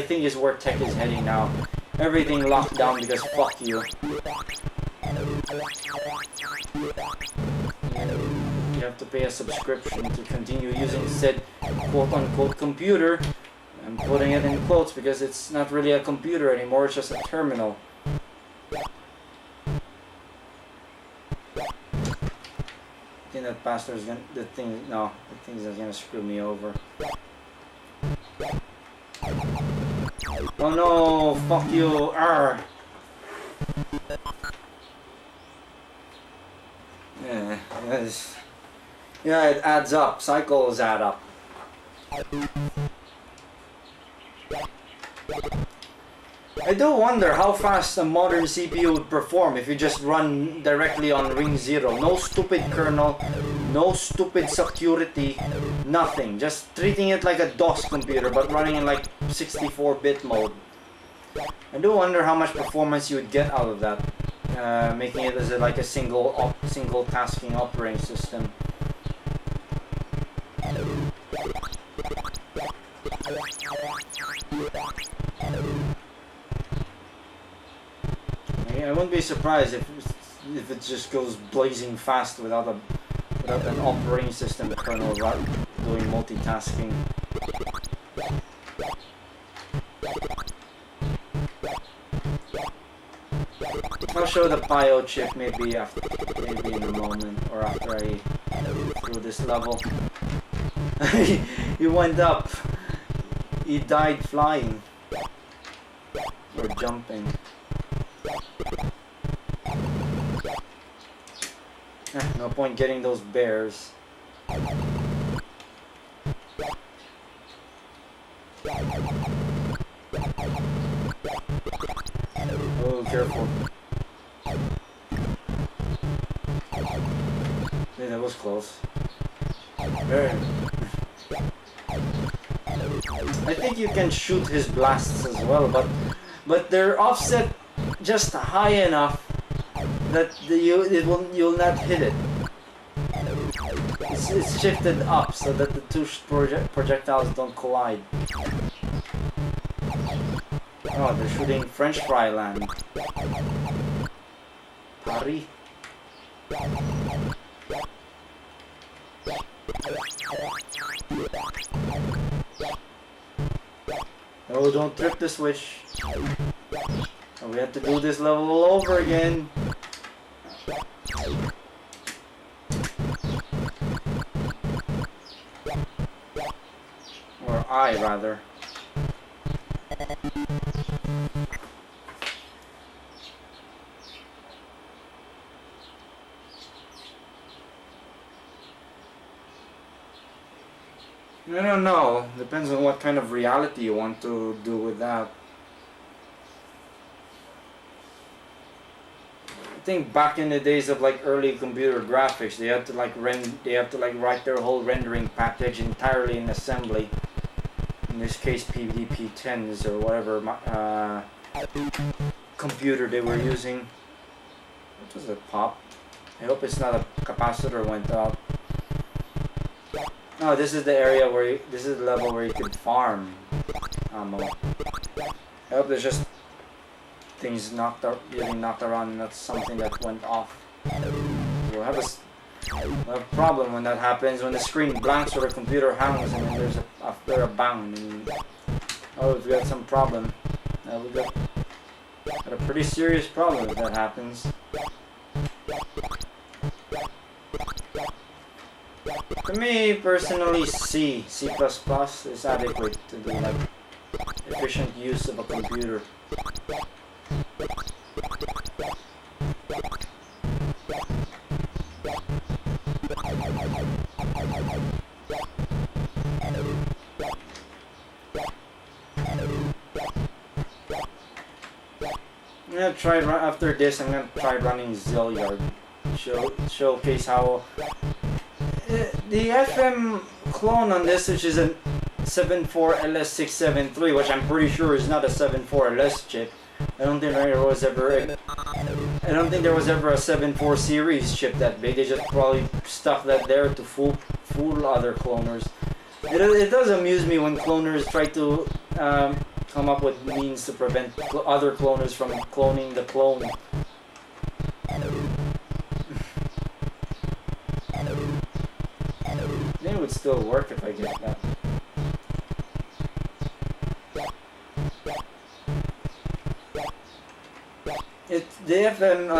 think is where tech is heading now. Everything locked down because fuck you. You have to pay a subscription to continue using said quote-unquote computer. I'm putting it in quotes because it's not really a computer anymore, it's just a terminal. I think that pastor's gonna, the thing's gonna screw me over. Oh no, fuck you, arr! Yeah, it adds up, cycles add up. I do wonder how fast a modern CPU would perform if you just run directly on ring 0. No stupid kernel, no stupid security, nothing. Just treating it like a DOS computer but running in like 64-bit mode. I do wonder how much performance you would get out of that, making it as like a single tasking operating system. I wouldn't be surprised if it just goes blazing fast without an operating system kernel doing multitasking. I'll show the PIO chip maybe in a moment or after I through this level. He went up. He died flying or jumping. No point getting those bears. Oh, careful. Yeah, that was close. There. I think you can shoot his blasts as well, but they're offset just high enough that you'll not hit it. It's shifted up so that the two projectiles don't collide. Oh, they're shooting French fry land. Paris. Oh, don't trip the switch. Oh, we have to do this level all over again. Or I, rather. I don't know. Depends on what kind of reality you want to do with that. I think back in the days of like early computer graphics, they had to like write their whole rendering package entirely in assembly. In this case, PDP-10s or whatever computer they were using. What was it? Pop? I hope it's not a capacitor went up. No, this is the area where this is the level where you could farm. ammo. I hope there's just things getting knocked around and that's something that went off. You'll have a problem when that happens, when the screen blanks or the computer hangs and then there's after a bang. And, oh, we've got some problem. We've got a pretty serious problem if that happens. To me, personally, C++ is adequate to do like efficient use of a computer. I'm gonna try after this. I'm gonna try running Zilliard. Showcase how the FM clone on this, which is a 74LS673, which I'm pretty sure is not a 74LS chip. I don't think there was ever a 74 series chip that big. They just probably stuck that there to fool other cloners. It does amuse me when cloners try to come up with means to prevent other cloners from cloning the clone. It would still work if I get that. The FM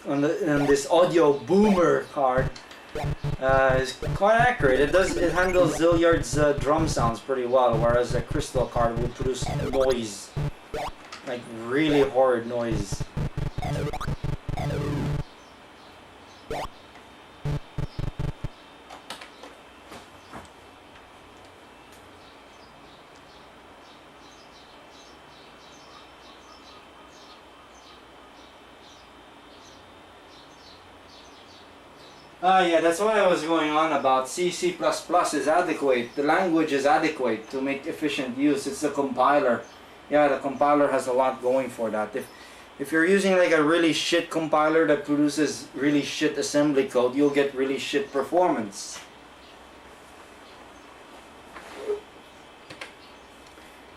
on this audio boomer card is quite accurate. It handles Zilliard's drum sounds pretty well, whereas the crystal card would produce noise, like really horrid noise. Yeah, that's what I was going on about. C++ is adequate. The language is adequate to make efficient use. It's the compiler. Yeah, the compiler has a lot going for that. If you're using like a really shit compiler that produces really shit assembly code, you'll get really shit performance.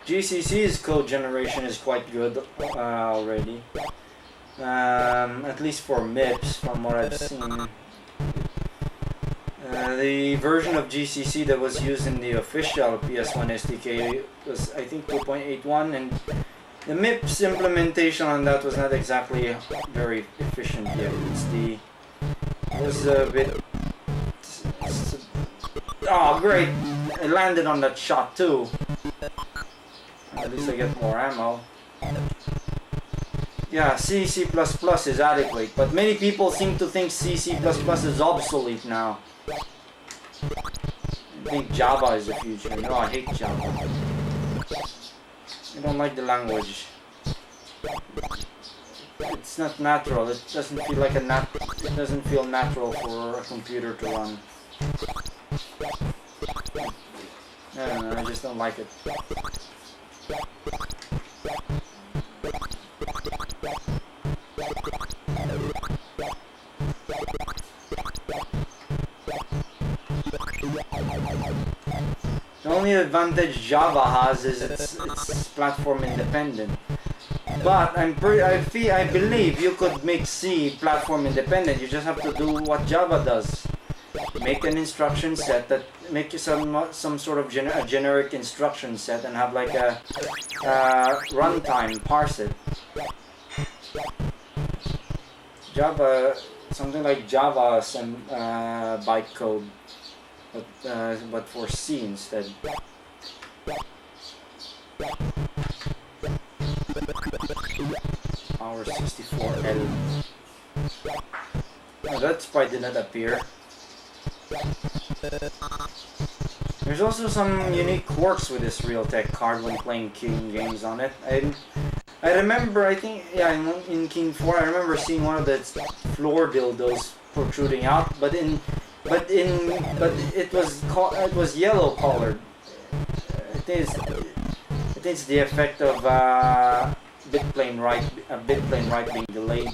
GCC's code generation is quite good already. At least for MIPS, from what I've seen. The version of GCC that was used in the official PS1 SDK was, I think, 2.81, and the MIPS implementation on that was not exactly very efficient yet. It was a bit... Oh, great! I landed on that shot too. At least I get more ammo. Yeah, C++ is adequate, but many people seem to think C++ is obsolete now. I think Java is the future. No, I hate Java. I don't like the language. It's not natural. It doesn't feel like it doesn't feel natural for a computer to run. I don't know, I just don't like it. The only advantage Java has is it's platform independent. But I believe you could make C platform independent. You just have to do what Java does. Make an instruction set that make you some sort of generic instruction set and have like a runtime parse it. Java, something like Java bytecode. But for C instead. Power 64L. Oh, that sprite did not appear. There's also some unique quirks with this Realtek card when playing King games on it. I remember, I think, yeah, in King 4, I remember seeing one of the floor dildos protruding out, but it was yellow colored. I think it's the effect of bitplane write being delayed.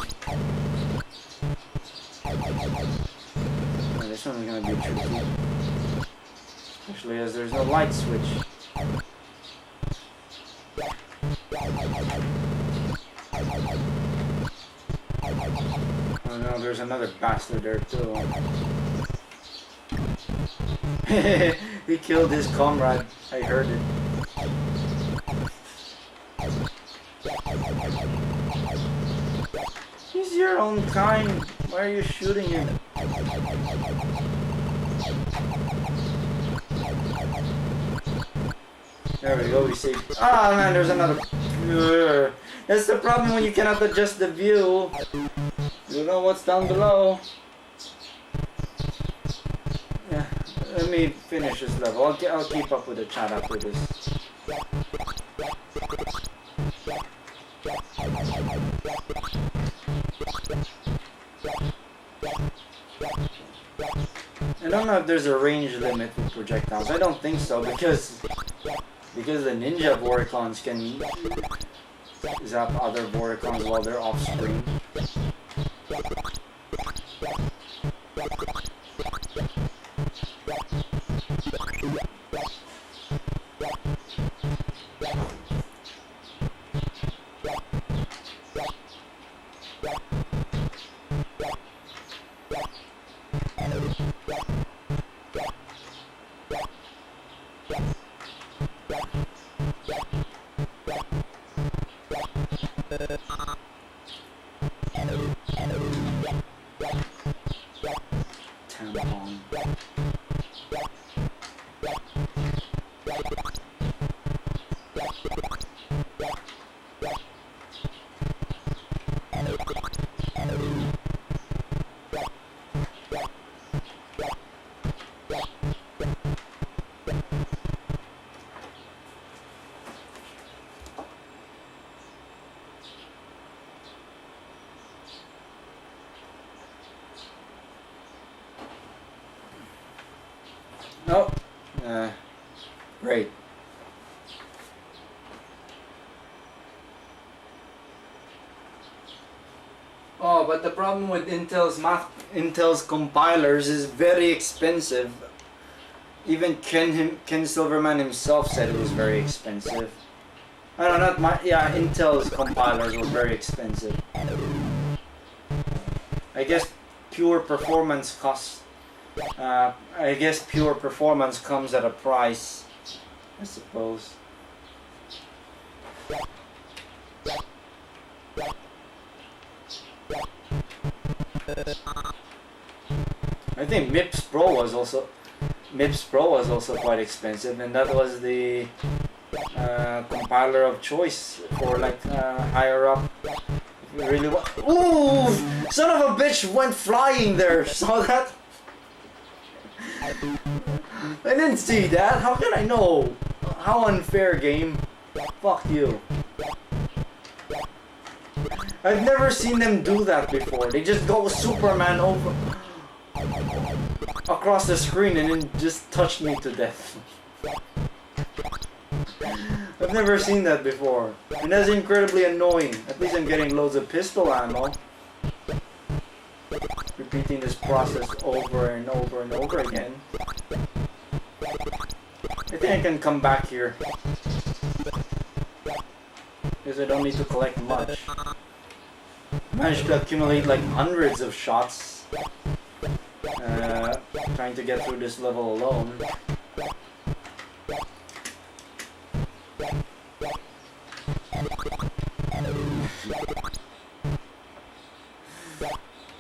And this one's gonna be tricky, especially as there's no light switch. No, there's another bastard there too. He killed his comrade. I heard it. He's your own kind. Why are you shooting him? There we go, we saved. Ah man, there's another. That's the problem when you cannot adjust the view. You know what's down below. Yeah, let me finish this level. I'll keep up with the chat after this. I don't know if there's a range limit with projectiles. I don't think so because the ninja Voricons can zap other Voricons while they're off screen. Tampon. Oh, great. Oh, but the problem with Intel's compilers is very expensive. Even Ken Silverman himself said it was very expensive. I don't know, not my, yeah, Intel's compilers were very expensive. I guess pure performance costs. I guess pure performance comes at a price, I suppose. I think MIPS Pro was also quite expensive, and that was the compiler of choice for like higher up. If you really want. Ooh! Son of a bitch went flying there. Saw that? I didn't see that. How can I know? How unfair, game. Fuck you. I've never seen them do that before. They just go Superman over across the screen and then just touch me to death. I've never seen that before. And that's incredibly annoying. At least I'm getting loads of pistol ammo. Repeating this process over and over and over again. I think I can come back here. Because I don't need to collect much. Managed to accumulate like hundreds of shots. Trying to get through this level alone.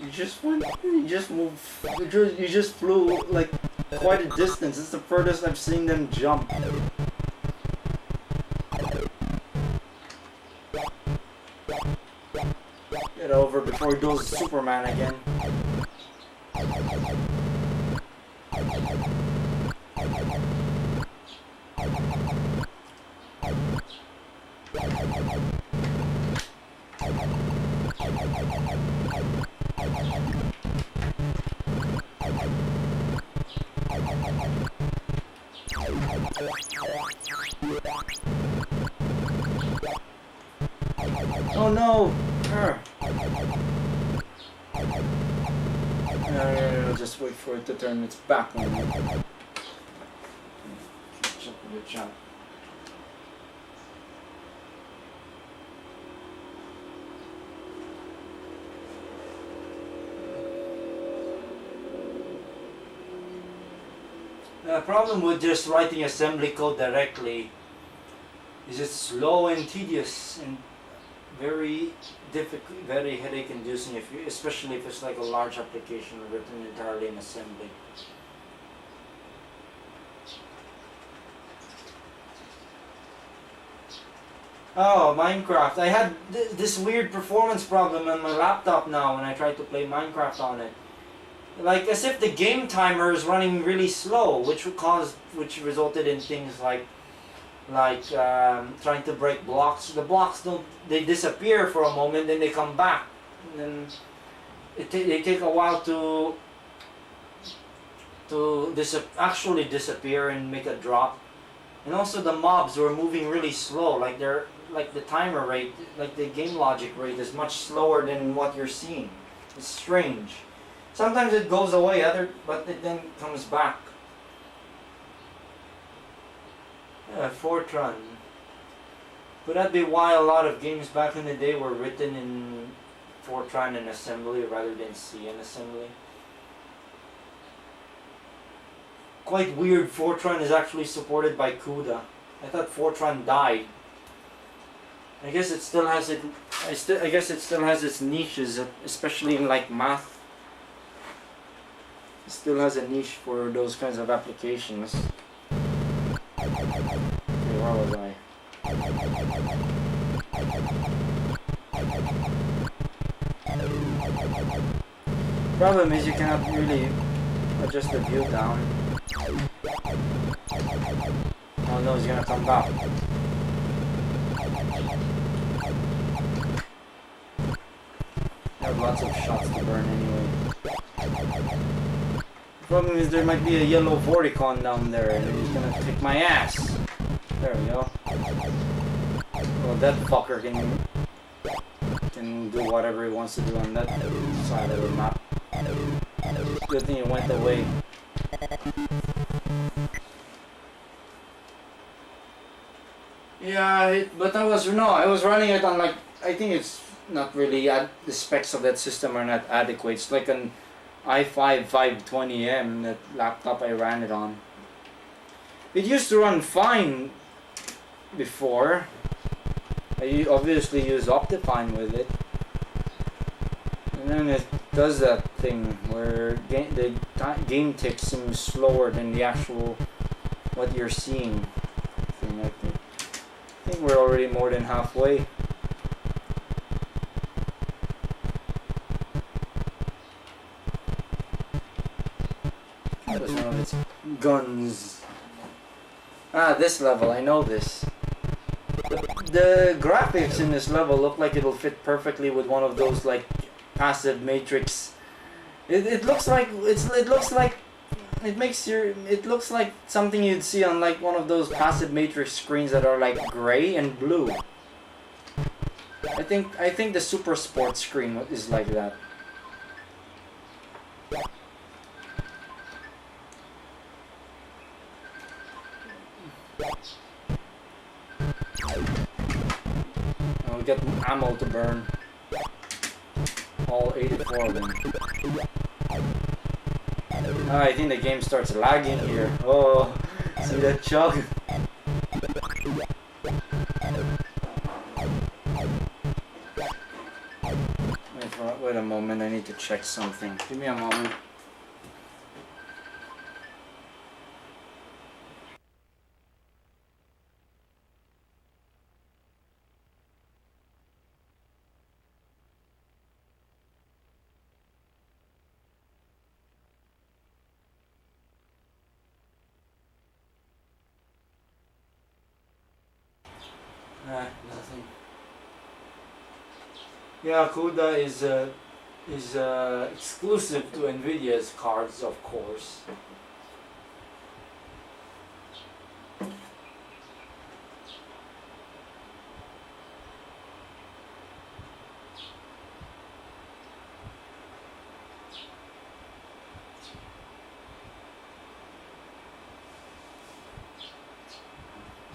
You just flew like quite a distance. It's the furthest I've seen them jump. Get over before he goes Superman again. Oh no! I'll just wait for it to turn its back on me. Check the chat. The problem with just writing assembly code directly is it's slow and tedious and very difficult, very headache inducing, if you, especially if it's like a large application written entirely in assembly. Oh, Minecraft. I had this weird performance problem on my laptop now when I tried to play Minecraft on it. Like as if the game timer is running really slow, which resulted in things like trying to break blocks. The blocks they disappear for a moment, then they come back, and then they take a while to actually disappear and make a drop. And also the mobs were moving really slow, like the timer rate, like the game logic rate is much slower than what you're seeing. It's strange. Sometimes it goes away, but it then comes back. Yeah, Fortran. Could that be why a lot of games back in the day were written in Fortran and assembly rather than C and assembly? Quite weird, Fortran is actually supported by CUDA. I thought Fortran died. I guess it still has its niches, especially in like math. It still has a niche for those kinds of applications. Okay, where was I? Problem is you cannot really adjust the view down. Oh no, he's gonna come back. I have lots of shots to burn anyway. The problem is there might be a yellow Vorticon down there and he's gonna kick my ass. There we go. Well, that fucker can do whatever he wants to do on that side of the map. Good thing it went away. Yeah, but I was running it on like, I think it's not really, the specs of that system are not adequate. It's like an i5 520M, that laptop I ran it on. It used to run fine before. I obviously use Optifine with it. And then it does that thing where the game tick seems slower than the actual, what you're seeing. I think we're already more than halfway. That was one of its guns. Ah, this level, I know this. The graphics in this level look like it'll fit perfectly with one of those like passive matrix. It looks like it looks like something you'd see on like one of those passive matrix screens that are like gray and blue. I think the Super Sport screen is like that. I'll get ammo to burn. All 84 of them. Oh, I think the game starts lagging here. Oh, see that chug? Wait a moment, I need to check something. Give me a moment. Nothing. Yeah, CUDA is exclusive to NVIDIA's cards, of course.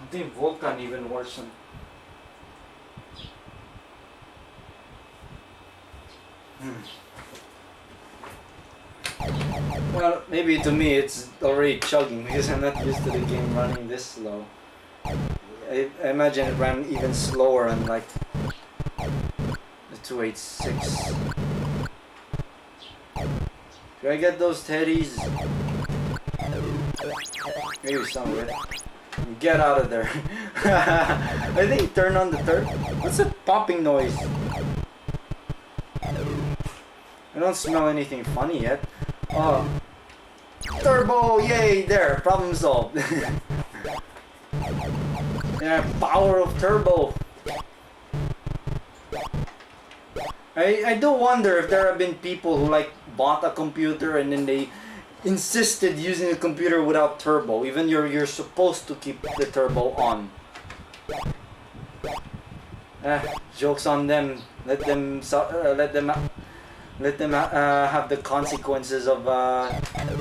I think Vulkan even works on. Well, maybe to me it's already chugging because I'm not used to the game running this slow. I imagine it ran even slower on like the 286. Should I get those teddies? Maybe some of it. Get out of there. I think turn on the third. What's that popping noise? I don't smell anything funny yet. Oh. Turbo! Yay! There! Problem solved. Yeah, power of turbo. I do wonder if there have been people who like bought a computer and then they insisted using a computer without turbo, even you're supposed to keep the turbo on. Jokes on them. Let them have the consequences of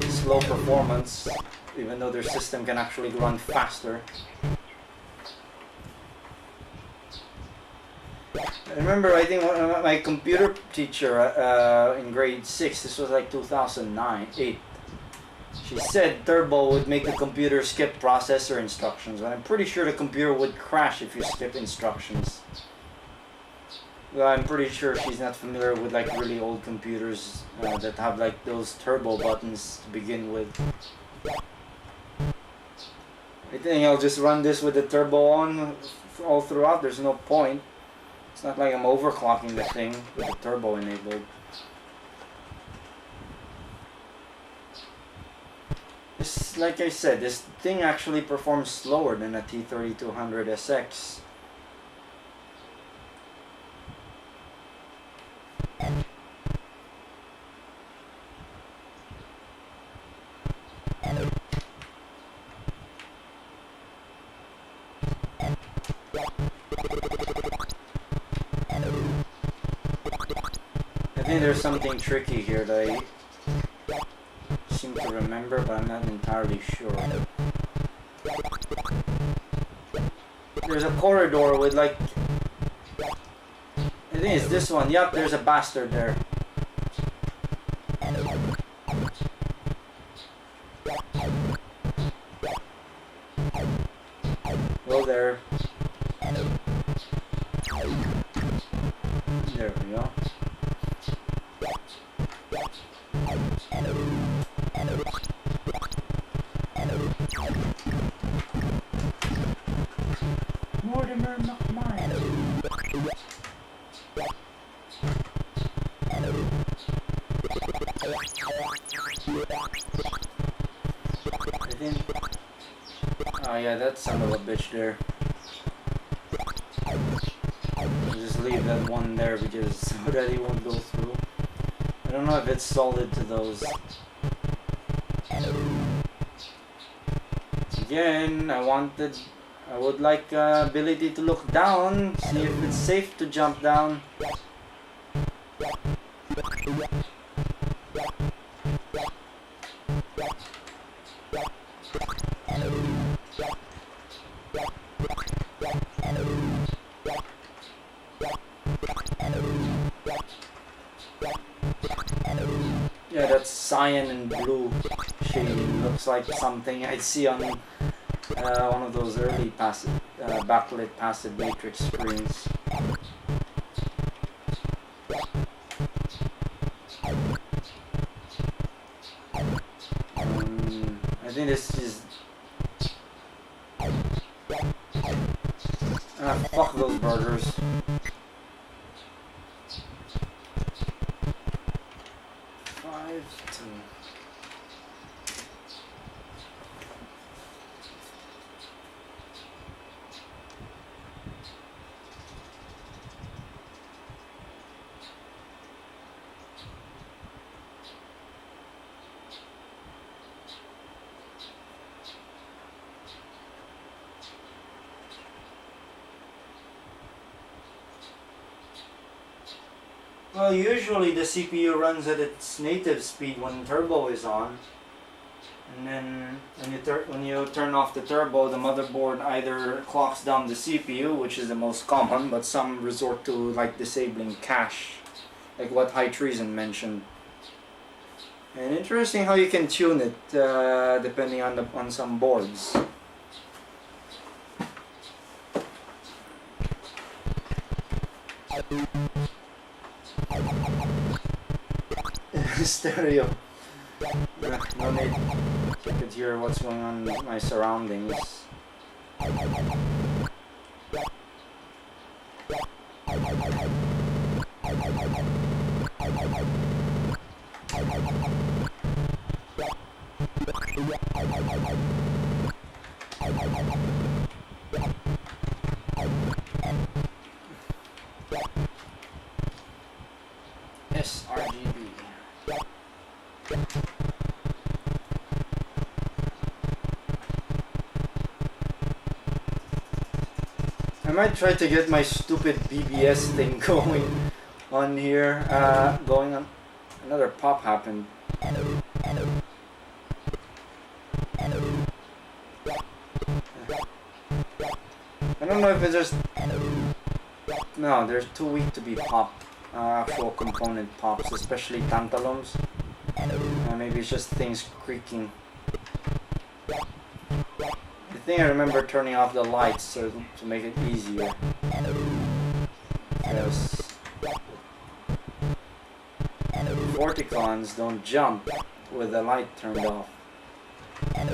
slow performance, even though their system can actually run faster. I remember, I think my computer teacher in grade 6, this was like 2008, she said turbo would make the computer skip processor instructions, but I'm pretty sure the computer would crash if you skip instructions. Well, I'm pretty sure she's not familiar with like really old computers that have like those turbo buttons to begin with. I think I'll just run this with the turbo on all throughout, there's no point. It's not like I'm overclocking the thing with the turbo enabled. This, like I said, this thing actually performs slower than a T3200SX. I think there's something tricky here that I seem to remember, but I'm not entirely sure. There's a corridor with like, I think it's this one. Yup, there's a bastard there. Go there. There we go. Mortimer McMine. I think. Oh yeah, that son of a bitch there. I'll just leave that one there because so that he won't go through. I don't know if it's solid to those. Again, I would like ability to look down, see if it's safe to jump down. Yeah, that's cyan and blue shading. Looks like something I'd see on one of those early backlit passive matrix screens. I think this is... fuck those burgers. Well, usually the CPU runs at its native speed when turbo is on, and then when you turn off the turbo, the motherboard either clocks down the CPU, which is the most common, but some resort to like disabling cache, like what High Treason mentioned. And interesting how you can tune it depending on some boards. Stereo. No need. So I could hear what's going on in my surroundings. sRGB. I might try to get my stupid BBS thing going on here. Going on. Another pop happened. I don't know if it's just... No, they're too weak to be pop. Actual component pops, especially tantalums. Maybe it's just things creaking. I think I remember turning off the lights to make it easier. Because Vorticons don't jump with the light turned off. And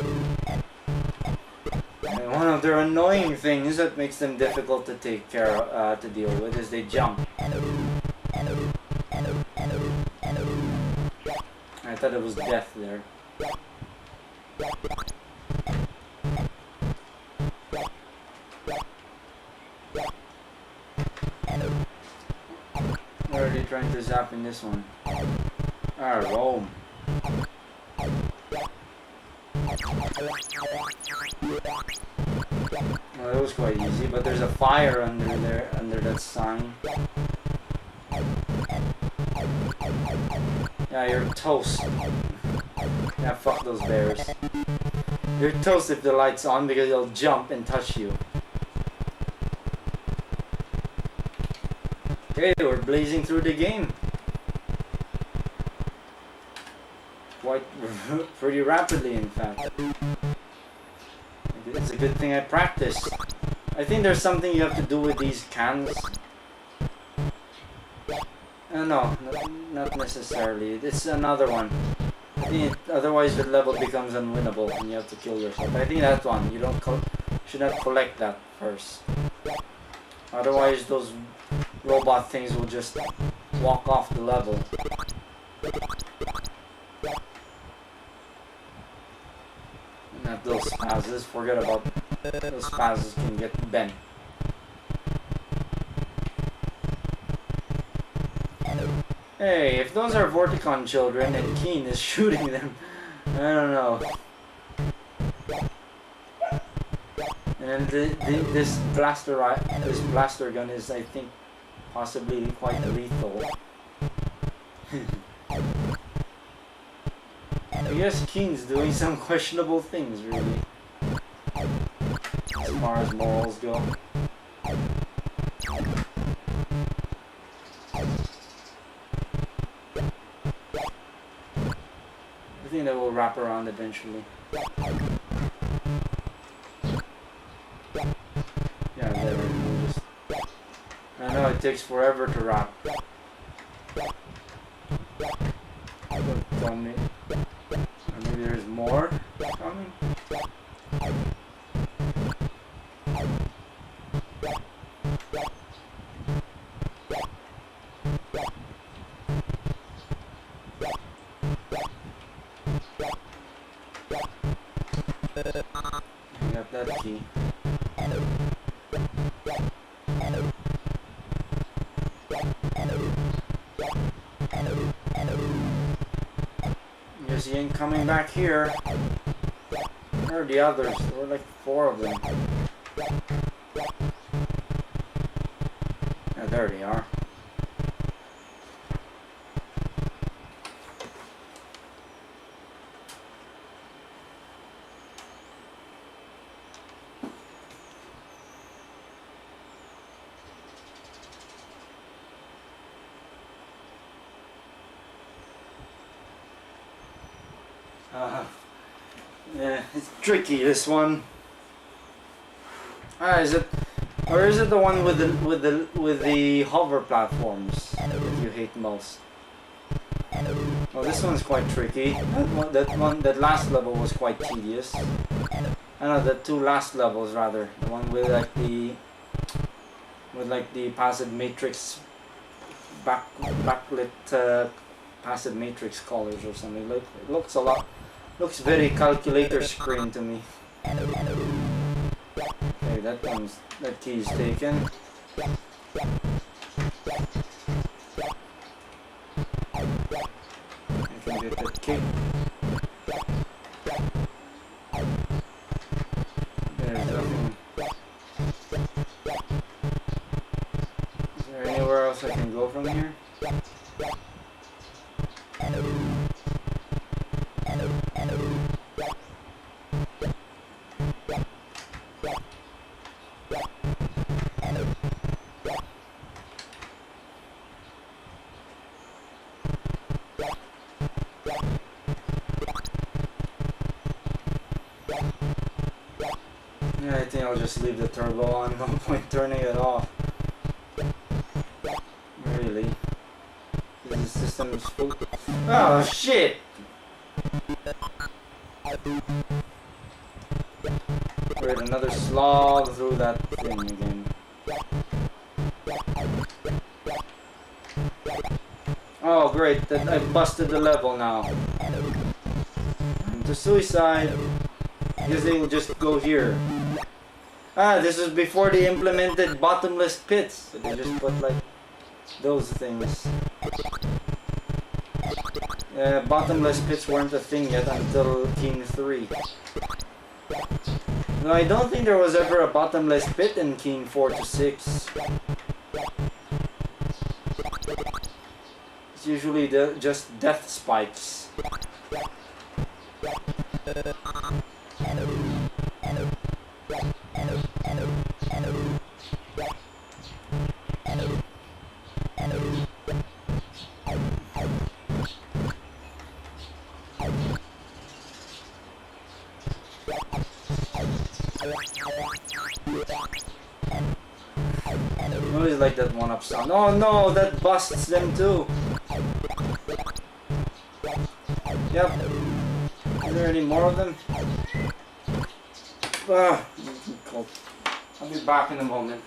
one of their annoying things that makes them difficult to take care of, to deal with, is they jump. I thought it was death there. Where are they trying to zap in this one? Rome. Well, it was quite easy, but there's a fire under there, under that sign. Yeah, you're toast. Yeah, fuck those bears. You're toast if the light's on because they'll jump and touch you. Okay, we're blazing through the game. Quite pretty rapidly, in fact. It's a good thing I practiced. I think there's something you have to do with these cans. No, not necessarily. It's another one. I think otherwise the level becomes unwinnable and you have to kill yourself. I think that one. You don't should not collect that first. Otherwise those robot things will just walk off the level. Not those spazzes. Forget about those spazzes can get bent. Hey, if those are Vorticon children and Keen is shooting them, I don't know. And this blaster gun is, I think, possibly quite lethal. I guess Keen's doing some questionable things, really, as far as morals go. I think that will wrap around eventually. Yeah, there we'll just... I know it takes forever to wrap. Don't tell me. Or maybe there's more coming? I got that key. Guess he ain't coming back here. Where are the others? There were like 4 of them. Yeah, there they are. Uh, yeah, it's tricky, this one. Ah, is it, or is it the one with the hover platforms that you hate most? Well, this one's quite tricky. That last level was quite tedious. I know the two last levels rather. The one with like the passive matrix backlit passive matrix colors or something. Like it looks very calculator screen to me. Okay, that key is taken. I can get that kick. There's nothing. Is there anywhere else I can go from here? Yeah, I think I'll just leave the turbo on. No point turning it off. Really? The system is full. Oh shit! Wait, another slog through that thing again. Oh great, that I busted the level now. To suicide. Because they will just go here. Ah, this was before they implemented bottomless pits. So they just put like those things. Bottomless pits weren't a thing yet until Keen 3. No, I don't think there was ever a bottomless pit in Keen 4 to 6. It's usually just death spikes. I always like that one-up sound. Oh no, that busts them too. Yep. Is there any more of them? Ah, cool. I'll be back in a moment.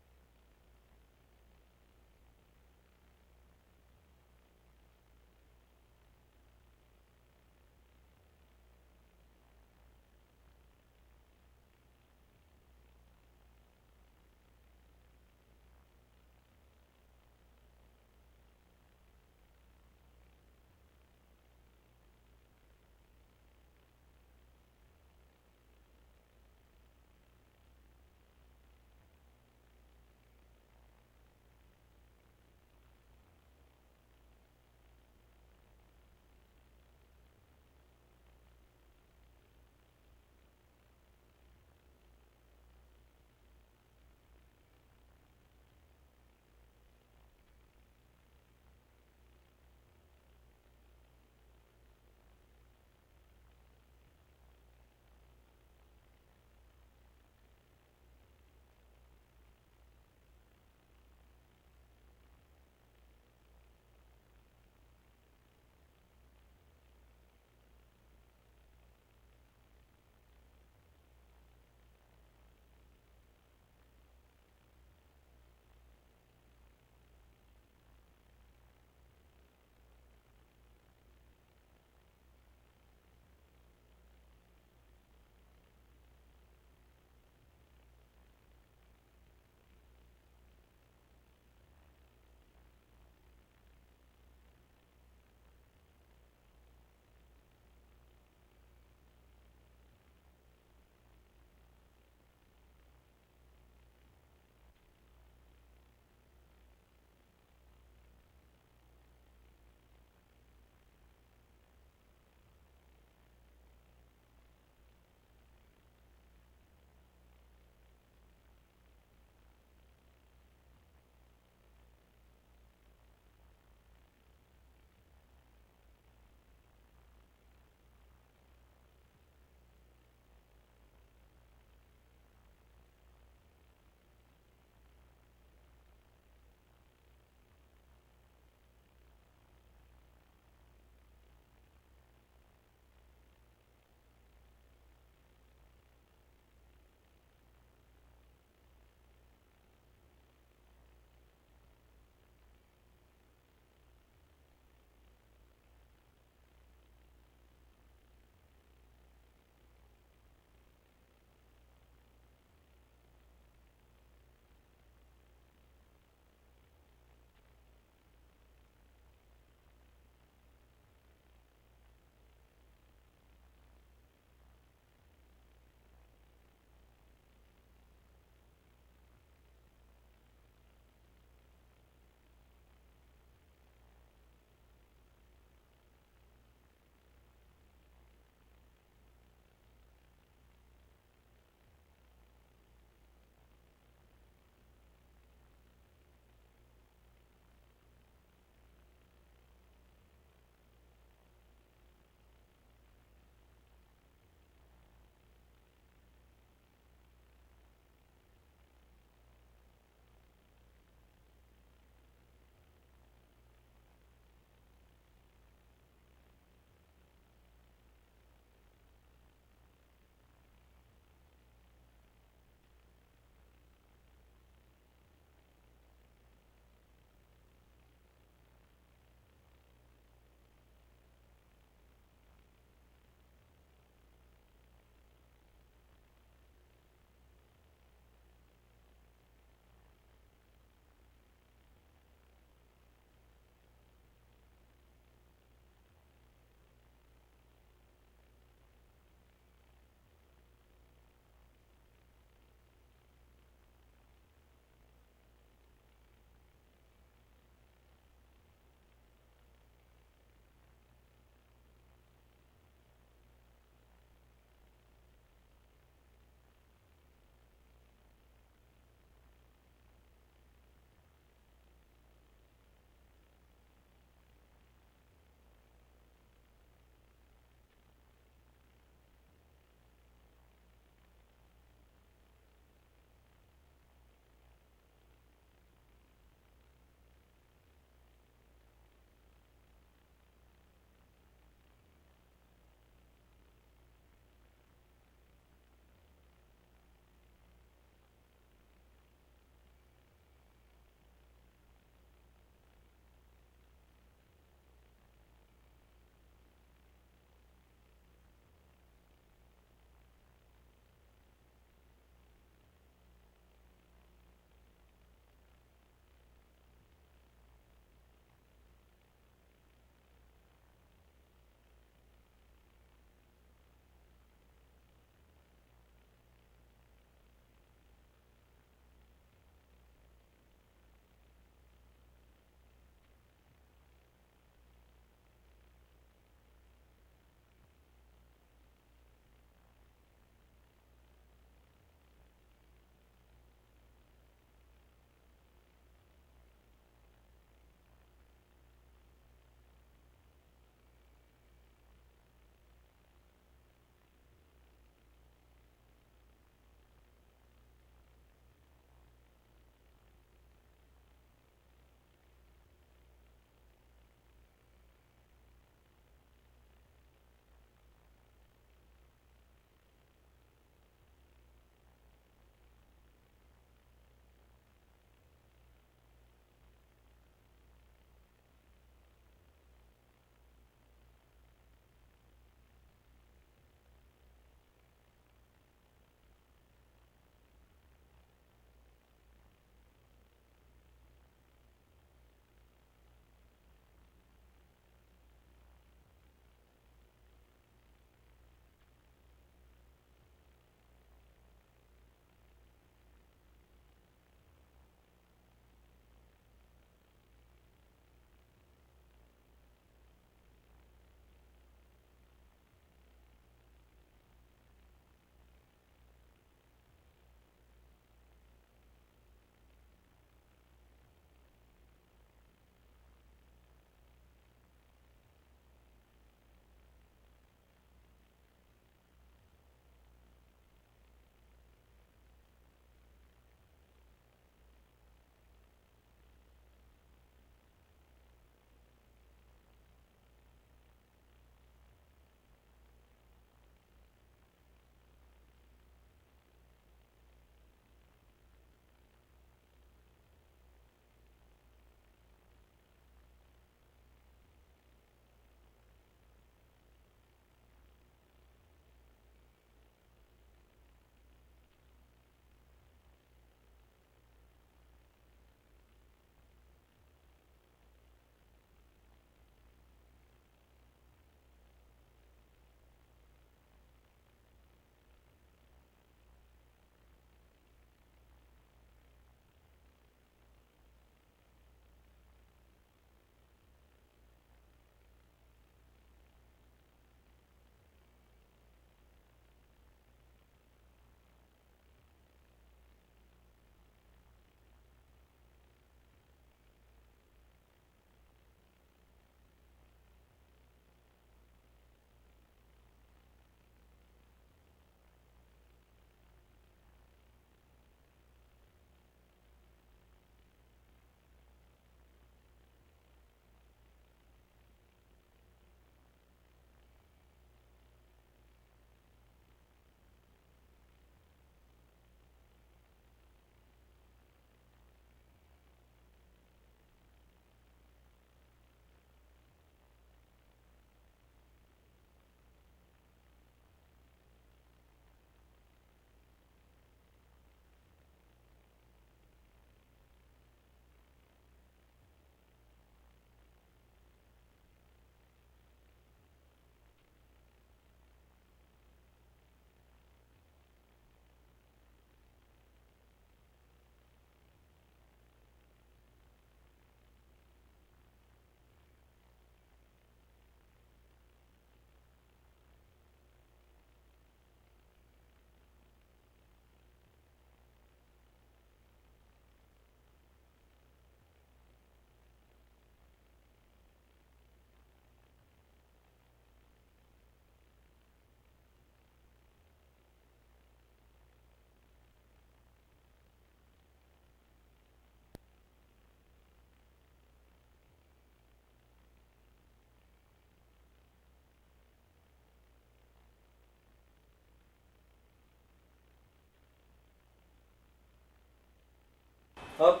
Oh,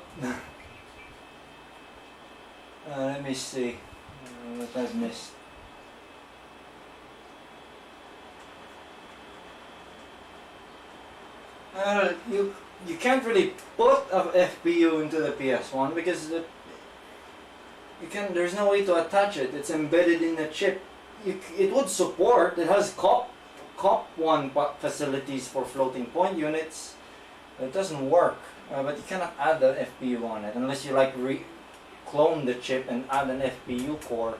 let me see what I've missed. You can't really put a FPU into the PS1 because there's no way to attach it. It's embedded in the chip. It would support. It has COP1 facilities for floating point units. It doesn't work. But you cannot add the FPU on it unless you like clone the chip and add an FPU core.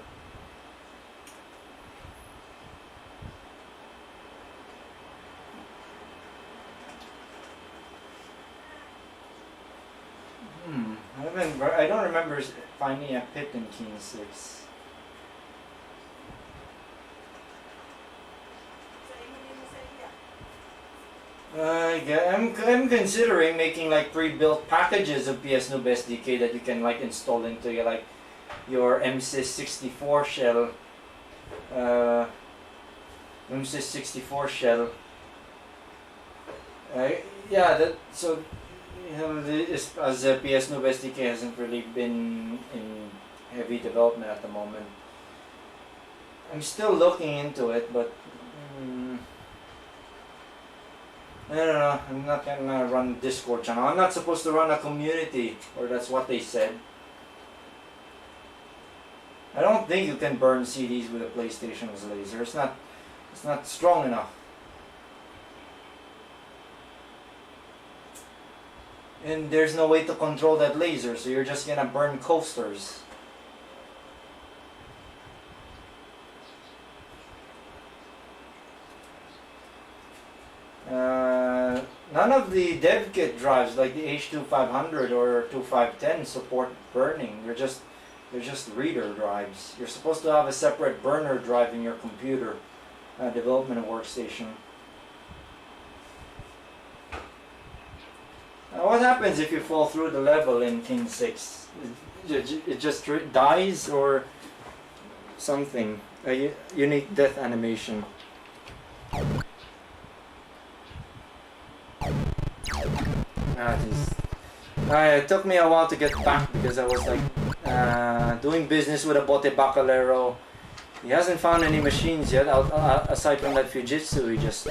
I don't remember finding a pit in King 6. I'm considering making like pre-built packages of PS Noob SDK that you can like install into your MSys64 shell. MSys64 shell. As a PS Noob SDK hasn't really been in heavy development at the moment. I'm still looking into it, but I don't know. I'm not gonna run a Discord channel. I'm not supposed to run a community, or that's what they said. I don't think you can burn CDs with a PlayStation's laser. It's not strong enough. And there's no way to control that laser, so you're just gonna burn coasters. None of the dev kit drives like the H2500 or 2510 support burning. They're just reader drives. You're supposed to have a separate burner drive in your computer development workstation. What happens if you fall through the level in King 6? It just dies or something. A unique death animation. It took me a while to get back because I was doing business with a Bote Bacalero. He hasn't found any machines yet aside from that Fujitsu he just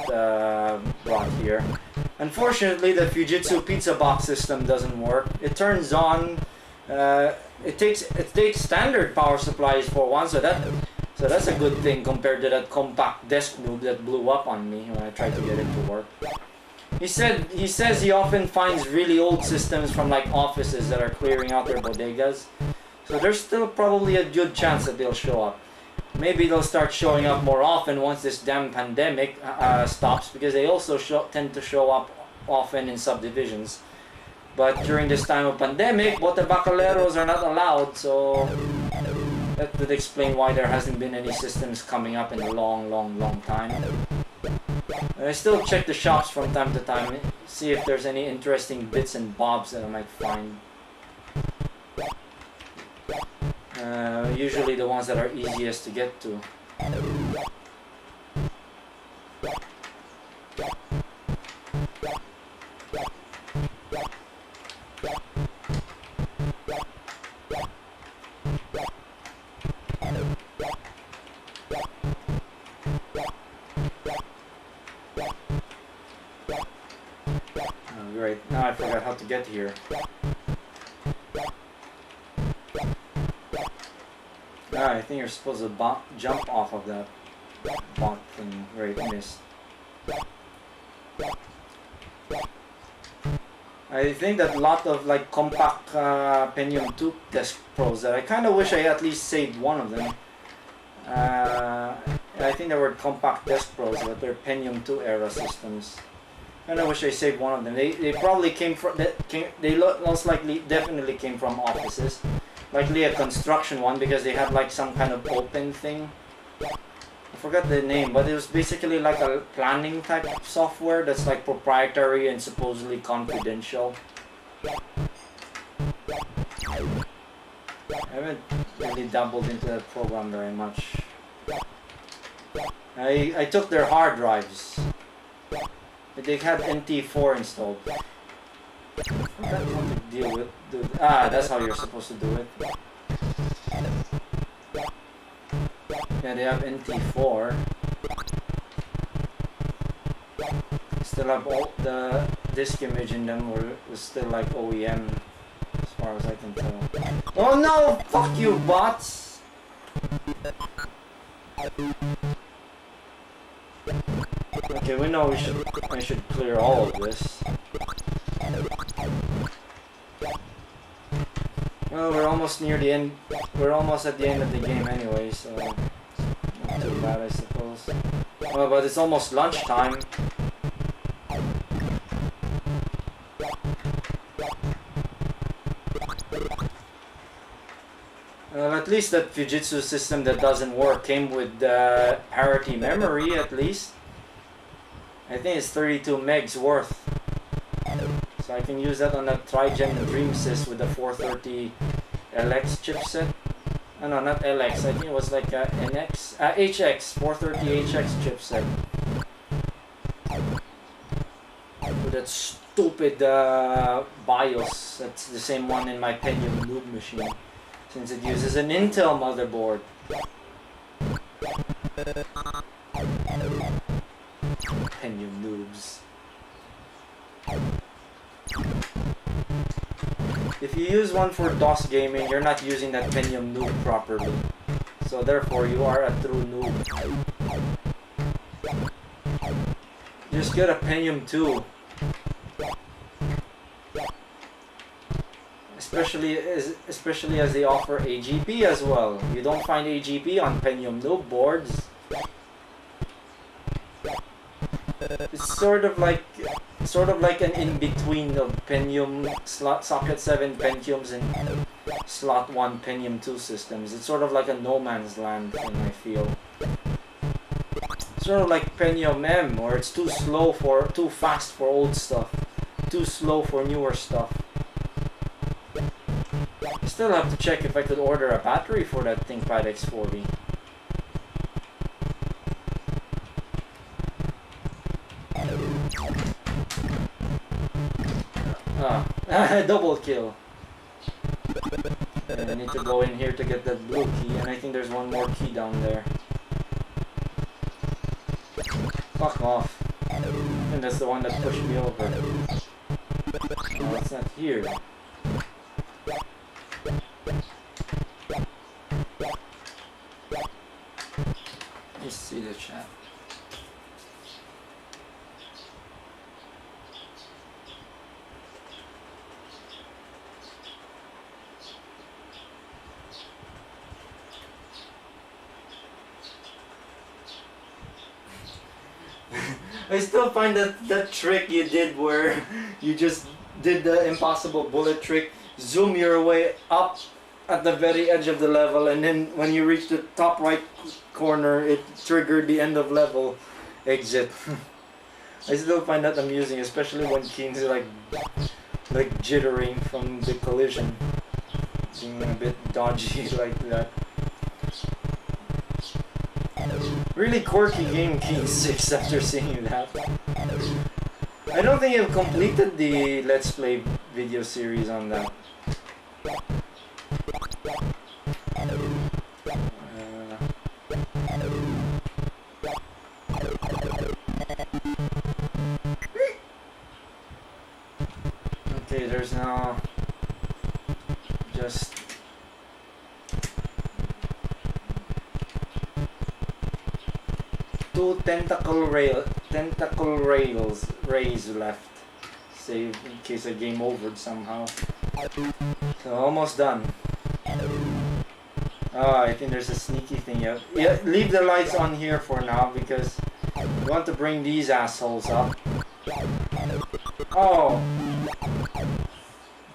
brought here. Unfortunately, the Fujitsu pizza box system doesn't work. It turns on. It takes standard power supplies for one, so that's a good thing compared to that compact desk noob that blew up on me when I tried to get it to work. He says he often finds really old systems from like offices that are clearing out their bodegas. So there's still probably a good chance that they'll show up. Maybe they'll start showing up more often once this damn pandemic stops, because they also tend to show up often in subdivisions. But during this time of pandemic, Bote Bacaleros are not allowed, so that would explain why there hasn't been any systems coming up in a long time. I still check the shops from time to time, see if there's any interesting bits and bobs that I might find. Usually the ones that are easiest to get to. Oh, great, now I forgot how to get here. I think you're supposed to jump off of that bot thing. Great, missed. I think that a lot of like compact Pentium 2 Desk Pros that I kind of wish I at least saved one of them. I think they were compact Desk Pros, but they're Pentium 2 era systems. I wish I saved one of them. They probably came from most likely definitely came from offices. Likely a construction one, because they had like some kind of open thing. I forgot the name, but it was basically like a planning type of software that's like proprietary and supposedly confidential. I haven't really dabbled into that program very much. I took their hard drives. They had NT4 installed. I don't want to deal with. That's how you're supposed to do it. Yeah, they have NT4. Still have all the disk image in them was still like OEM, as far as I can tell. Oh no! Fuck you, bots! Okay, we know I should clear all of this. Well, we're almost near the end. We're almost at the end of the game anyway, so not too bad, I suppose. Well, but it's almost lunchtime. Well, at least that Fujitsu system that doesn't work came with parity memory, at least. I think it's 32 megs worth. So I can use that on that Tri-Gen DreamSys with the 430 LX chipset. Oh, no, not LX. I think it was like a HX, 430 HX chipset. With that stupid BIOS. That's the same one in my Pentium Noob machine, since it uses an Intel motherboard. Pentium noobs. If you use one for DOS gaming, you're not using that Pentium noob properly. So therefore, you are a true noob. Just get a Pentium 2. Especially as they offer AGP as well. You don't find AGP on Pentium noob boards. It's sort of like an in-between of Pentium socket 7 Pentiums and slot 1 Pentium 2 systems. It's sort of like a no man's land thing, I feel. It's sort of like Pentium M, where it's too fast for old stuff, too slow for newer stuff. I still have to check if I could order a battery for that ThinkPad X40. Double kill. And I need to go in here to get that blue key, and I think there's one more key down there. Fuck off. And that's the one that pushed me over. No, it's not here. Let's see the chat. I still find that trick you did where you just did the impossible bullet trick, zoom your way up at the very edge of the level, and then when you reach the top right corner, it triggered the end of level exit. I still find that amusing, especially when King's like jittering from the collision, being a bit dodgy like that. Really quirky game, King 6, after seeing that. I don't think I've completed the Let's Play video series on that. Okay, there's now just two tentacle rays left. Save in case I game overed somehow. So almost done. Oh, I think there's a sneaky thing. Yeah, leave the lights on here for now because we want to bring these assholes up. Oh, I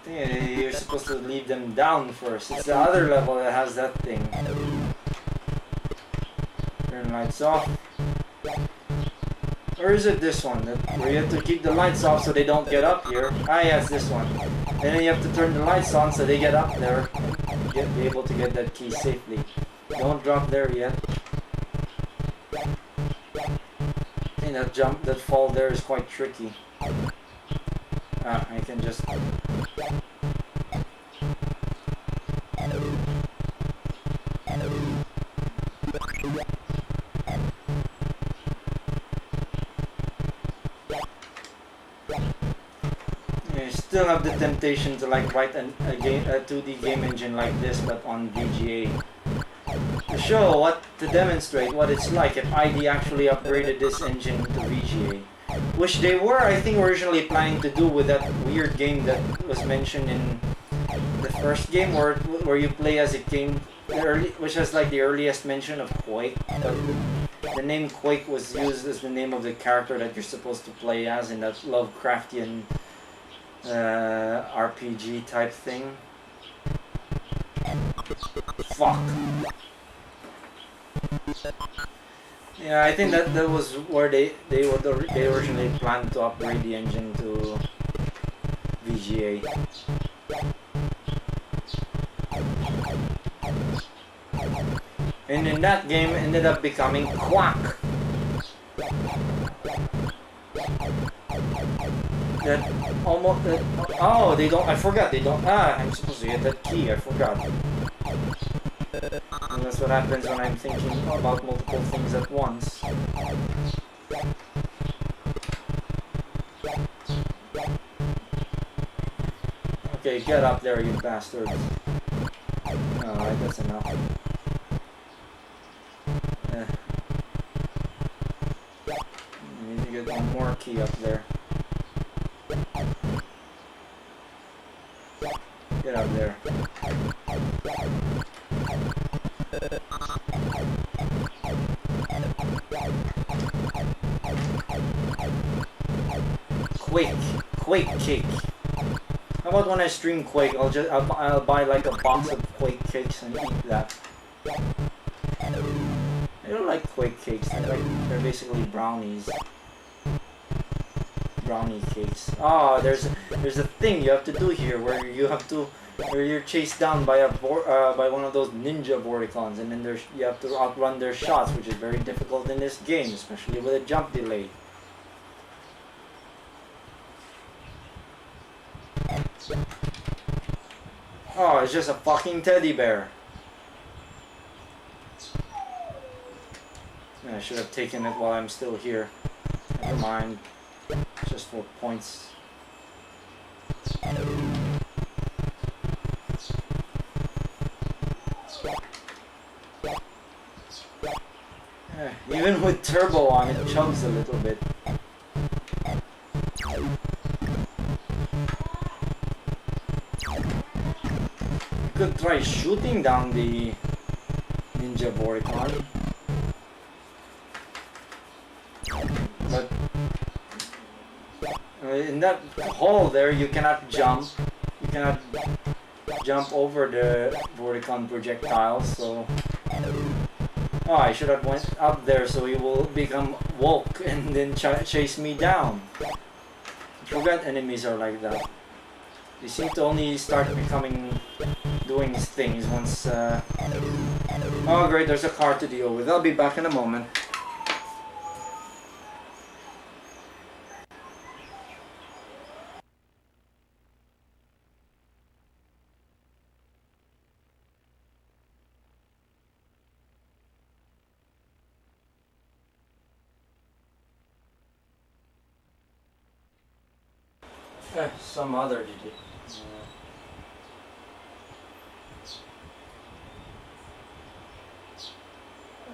think you're supposed to leave them down first. It's the other level that has that thing. Turn lights off. Or is it this one? Where you have to keep the lights off so they don't get up here? Ah, yeah, it's this one. And then you have to turn the lights on so they get up there. Be able to get that key safely. Don't drop there yet. I think that fall there is quite tricky. I can just... You still have the temptation to like write a 2D game engine like this, but on VGA. To demonstrate what it's like if ID actually upgraded this engine to VGA. Which they were, I think, originally planning to do with that weird game that was mentioned in the first game, where you play as a king, which has like the earliest mention of Quake. But the name Quake was used as the name of the character that you're supposed to play as in that Lovecraftian RPG type thing. Fuck. Yeah, I think that was where they originally planned to upgrade the engine to VGA. And in that game ended up becoming Quack. Oh, they don't. I forgot. They don't. I'm supposed to hit that key. I forgot. And that's what happens when I'm thinking about multiple things at once. Okay, get up there, you bastards. Alright, that's enough. You need to get one more key up there. Get up there. Quake cake. How about when I stream Quake, I'll buy like a box of Quake cakes and eat that. I don't like Quake cakes. They're basically brownies. Brownie cakes. Oh, there's a thing you have to do here where you're chased down by by one of those ninja Vorticons, and then you have to outrun their shots, which is very difficult in this game, especially with a jump delay. Oh, it's just a fucking teddy bear. I should have taken it while I'm still here. Never mind. Just for points. Even with turbo on, it chugs a little bit. You could try shooting down the ninja Vorticon. But in that hole there, you cannot jump. You cannot jump over the Vorticon projectiles, so... Oh, I should have went up there so he will become woke and then chase me down. I forgot enemies are like that. They seem to only start doing things once... Oh great, there's a car to deal with. I'll be back in a moment. Some other did it.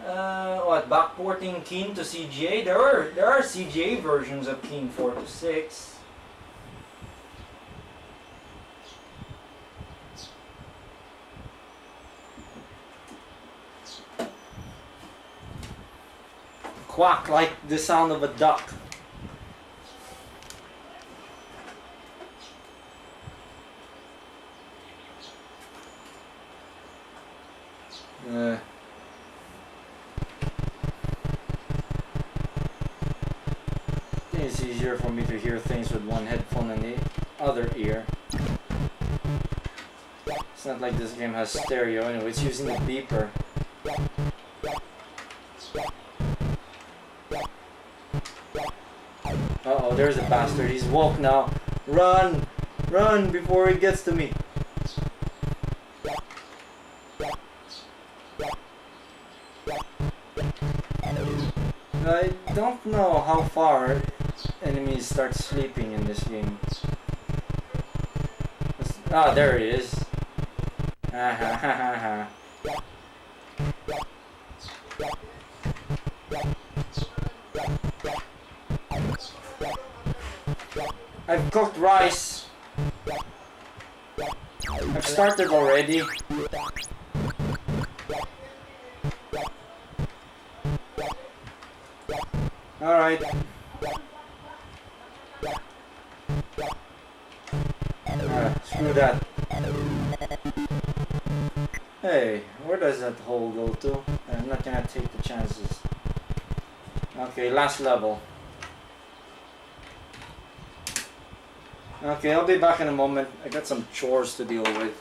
What, backporting Keen to CGA? There are CGA versions of Keen 4 to 6. Quack like the sound of a duck. It's easier for me to hear things with one headphone and the other ear. It's not like this game has stereo anyway, it's using the beeper. Uh-oh, there's a bastard. He's woke now. Run! Run before he gets to me. I don't know how far enemies start sleeping in this game. Ah, there he is. Ha ha ha ha ha. I've cooked rice. I've started already. Alright. Screw that. Hey, where does that hole go to? I'm not gonna take the chances. Okay, last level. Okay, I'll be back in a moment. I got some chores to deal with.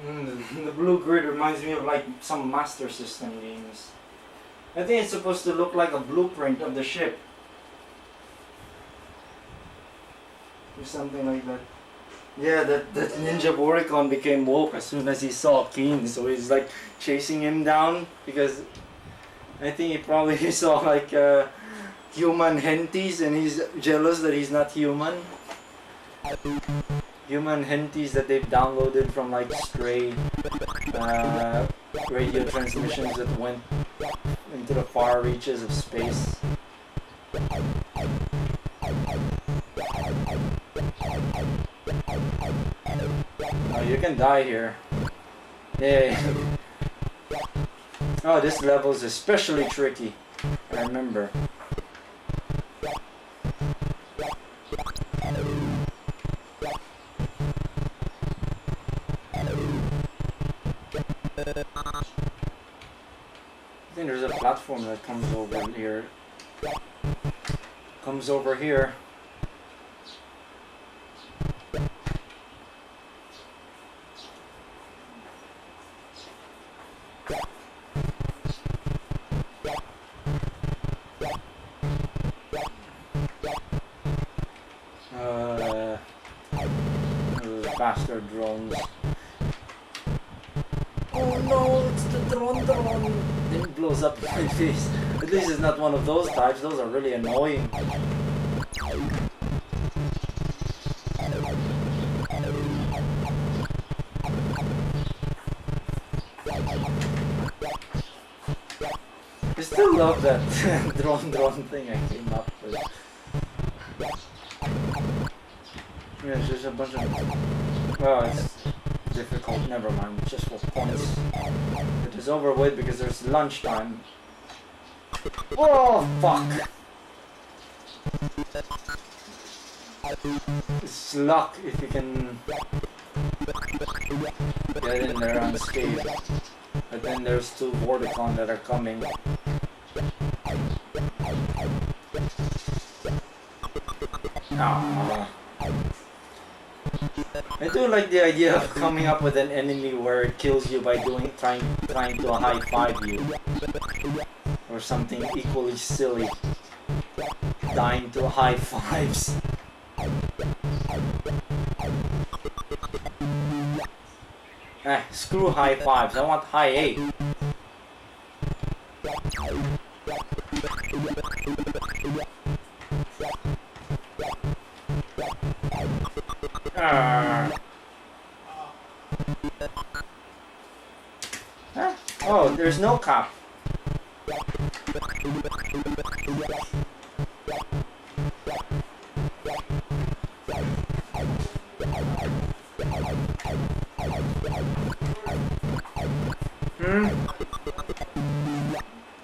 The blue grid reminds me of like some Master System games. I think it's supposed to look like a blueprint of the ship. Or something like that. Yeah, that Ninja Boricon became woke as soon as he saw Keen, so he's like chasing him down because I think he probably saw like human henties and he's jealous that he's not human. human henties that they've downloaded from like stray radio transmissions that went into the far reaches of space. Oh, you can die here. Yay. Oh, this level is especially tricky. I remember. I think there's a platform that comes over here. Comes over here. Faster drones. Oh no, it's the drone. Then it blows up in my face. At least it's not one of those types. Those are really annoying. I still love that drone thing I came up with. Yeah, it's just a bunch of... Well, it's difficult. Never mind. Just for points. It is over with because there's lunchtime. Oh, fuck! It's luck if you can get in there unscathed. But then there's two Vorticon that are coming. Ah. I do like the idea of coming up with an enemy where it kills you by trying to high five you, or something equally silly, dying to high fives. Screw high fives. I want high 8. Huh? Oh, there's no cop.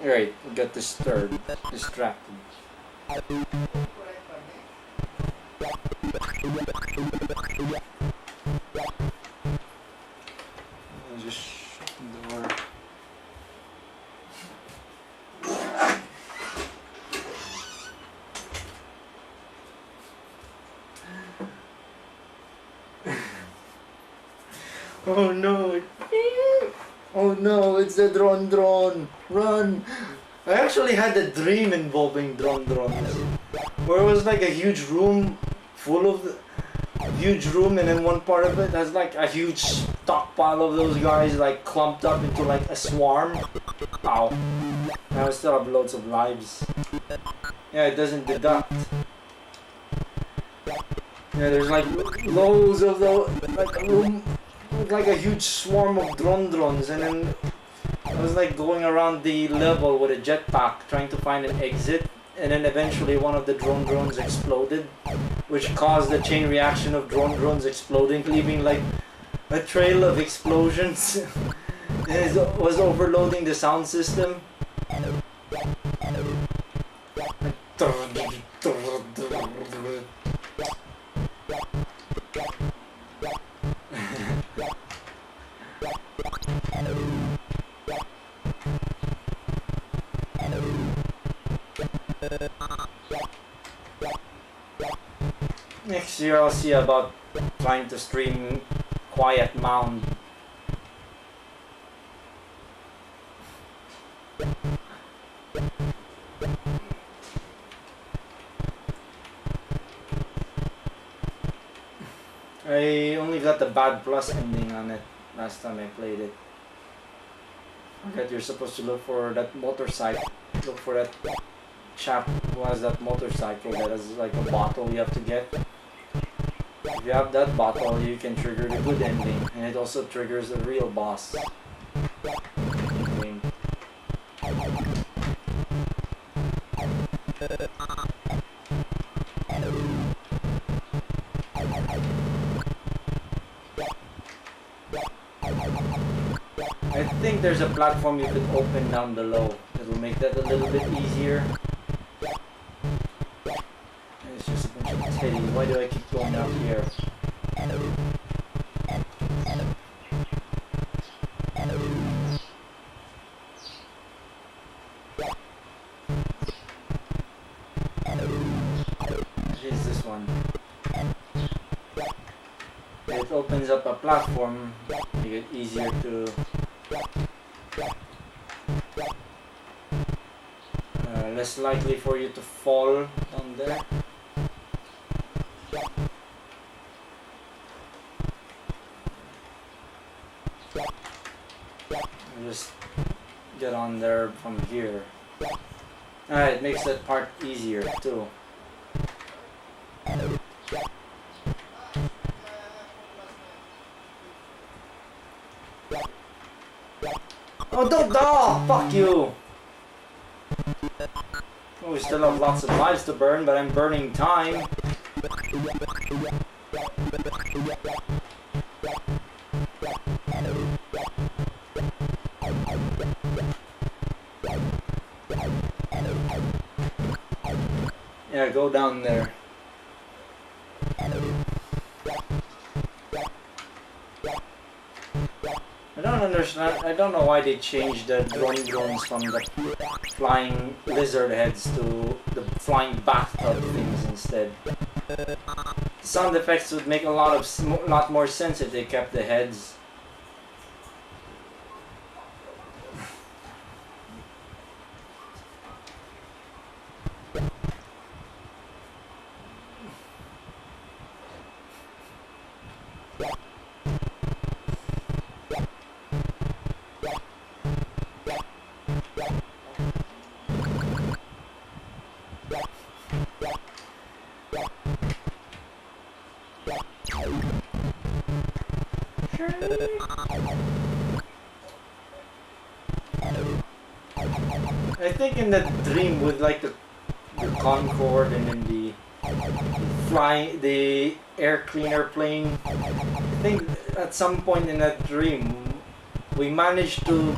Right, we got disturbed, distracted. Just shut the door. Oh no! Oh no, it's the drone! Run! I actually had a dream involving drones. Where it was like a huge room full of... huge room, and then one part of it has like a huge stockpile of those guys like clumped up into like a swarm. Ow. Now I still have loads of lives. Yeah, it doesn't deduct. Yeah, there's like loads of those, like a room with like a huge swarm of drones, and then I was like going around the level with a jetpack trying to find an exit, and then eventually one of the drones exploded, which caused the chain reaction of drones exploding, leaving like a trail of explosions. It was overloading the sound system. Next year I'll see about trying to stream Quiet Mound. I only got the bad plus ending on it last time I played it. That you're supposed to look for that motorcycle. Look for that chap who has that motorcycle that has like a bottle you have to get. If you have that bottle, you can trigger the good ending, and it also triggers the real boss. Game. I think there's a platform you could open down below. It'll make that a little bit easier. It's just a bunch of titties. Why do I keep going up here? What is this one? It opens up a platform, make it easier to less likely for you to fall down there. Just get on there from here. It makes that part easier too. Oh, don't die! Fuck you! Oh, we still have lots of lives to burn, but I'm burning time. Yeah, go down there. I don't understand. I don't know why they changed the drones from the flying lizard heads to the flying bathtub things instead. The sound effects would make a lot more sense if they kept the heads. I think in the dream with like the Concorde and then the air cleaner plane, I think at some point in that dream we managed to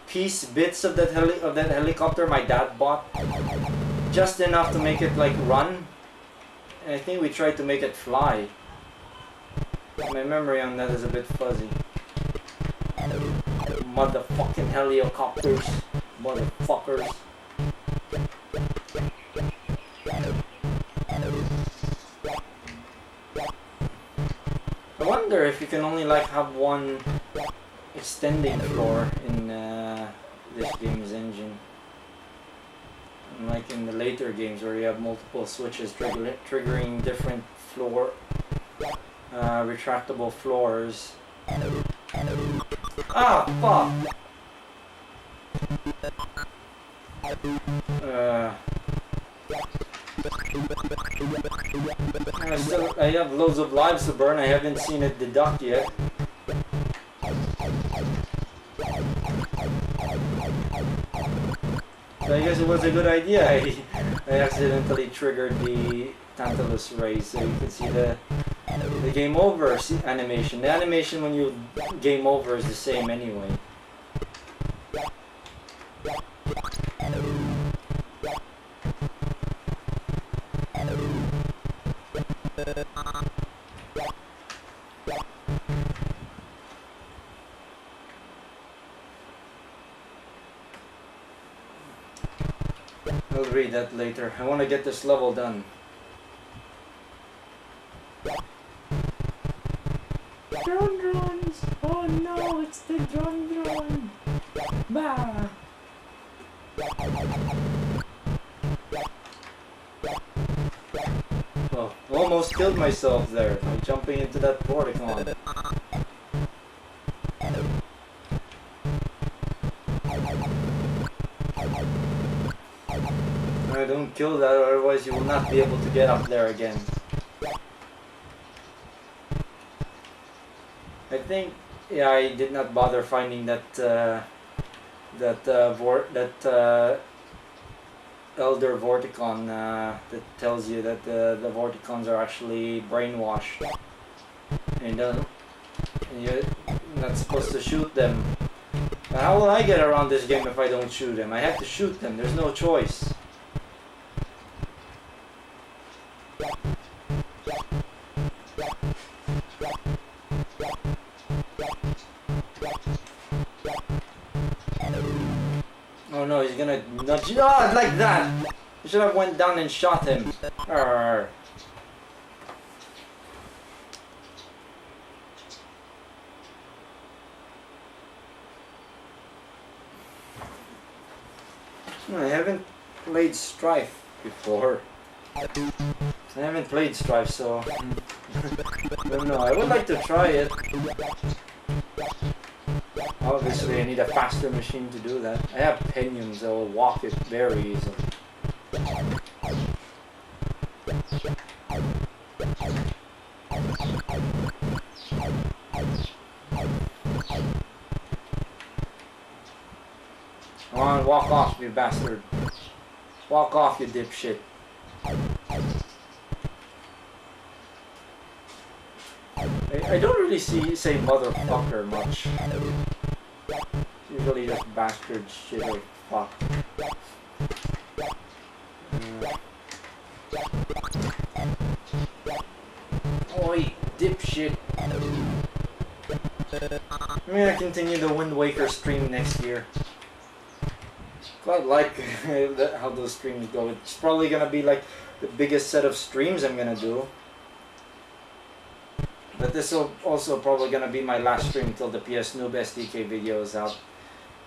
piece bits of that helicopter my dad bought, just enough to make it like run, and I think we tried to make it fly. My memory on that is a bit fuzzy. Motherfucking helicopters. Motherfuckers. I wonder if you can only like have one extending floor in this game's engine. Unlike in the later games where you have multiple switches triggering different floor retractable floors. Ah, fuck! I have loads of lives to burn. I haven't seen it deduct yet. So I guess it was a good idea. I accidentally triggered the Tantalus rays, so you can see the game over animation. The animation when you game over is the same anyway. I'll read that later. I want to get this level done. Drones! Oh no, it's the drone! Bah! Oh, almost killed myself there by jumping into that porticon. Don't kill that, otherwise you will not be able to get up there again. I think, yeah, I did not bother finding that Elder Vorticon that tells you that the Vorticons are actually brainwashed, and you're not supposed to shoot them. But how will I get around this game if I don't shoot them? I have to shoot them. There's no choice. Oh no, he's gonna nudge you. Oh, like that! You should have went down and shot him. Arr. I haven't played Strife before. I haven't played Strife, so I don't know. I would like to try it. Obviously, I need a faster machine to do that. I have pinions that will walk it very easily. Come on, walk off, you bastard. Walk off, you dipshit. I don't really say motherfucker much. Usually just bastard, shit, or fuck. Oi, dipshit. I'm gonna continue the Wind Waker stream next year. Quite like how those streams go. It's probably gonna be like the biggest set of streams I'm gonna do. But this will also probably gonna be my last stream until the PS Noob SDK video is out.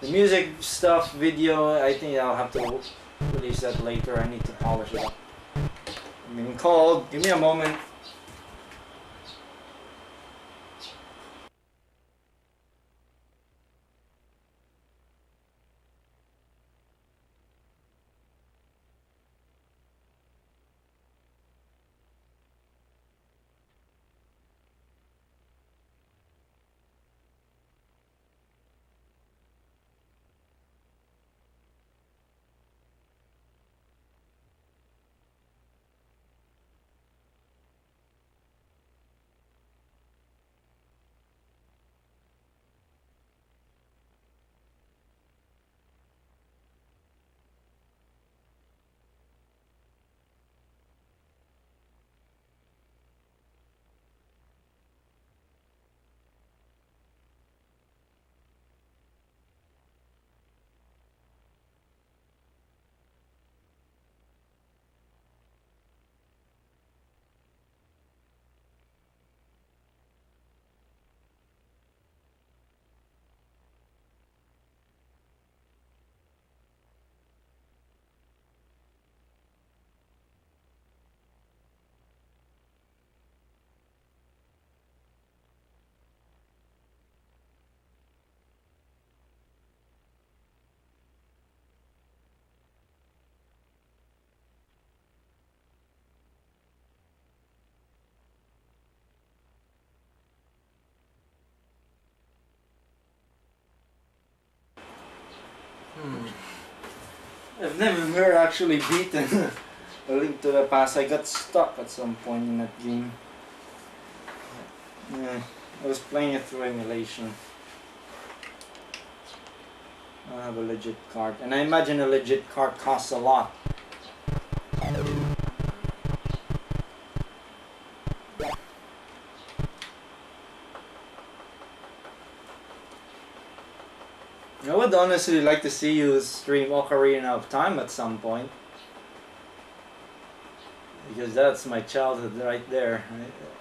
The music stuff video, I think I'll have to release that later. I need to polish it up. I'm being called. Give me a moment. I've never actually beaten A Link to the Past. I got stuck at some point in that game. Yeah, I was playing it through emulation. I have a legit card, and I imagine a legit card costs a lot. I would honestly like to see you stream Ocarina of Time at some point, because that's my childhood right there.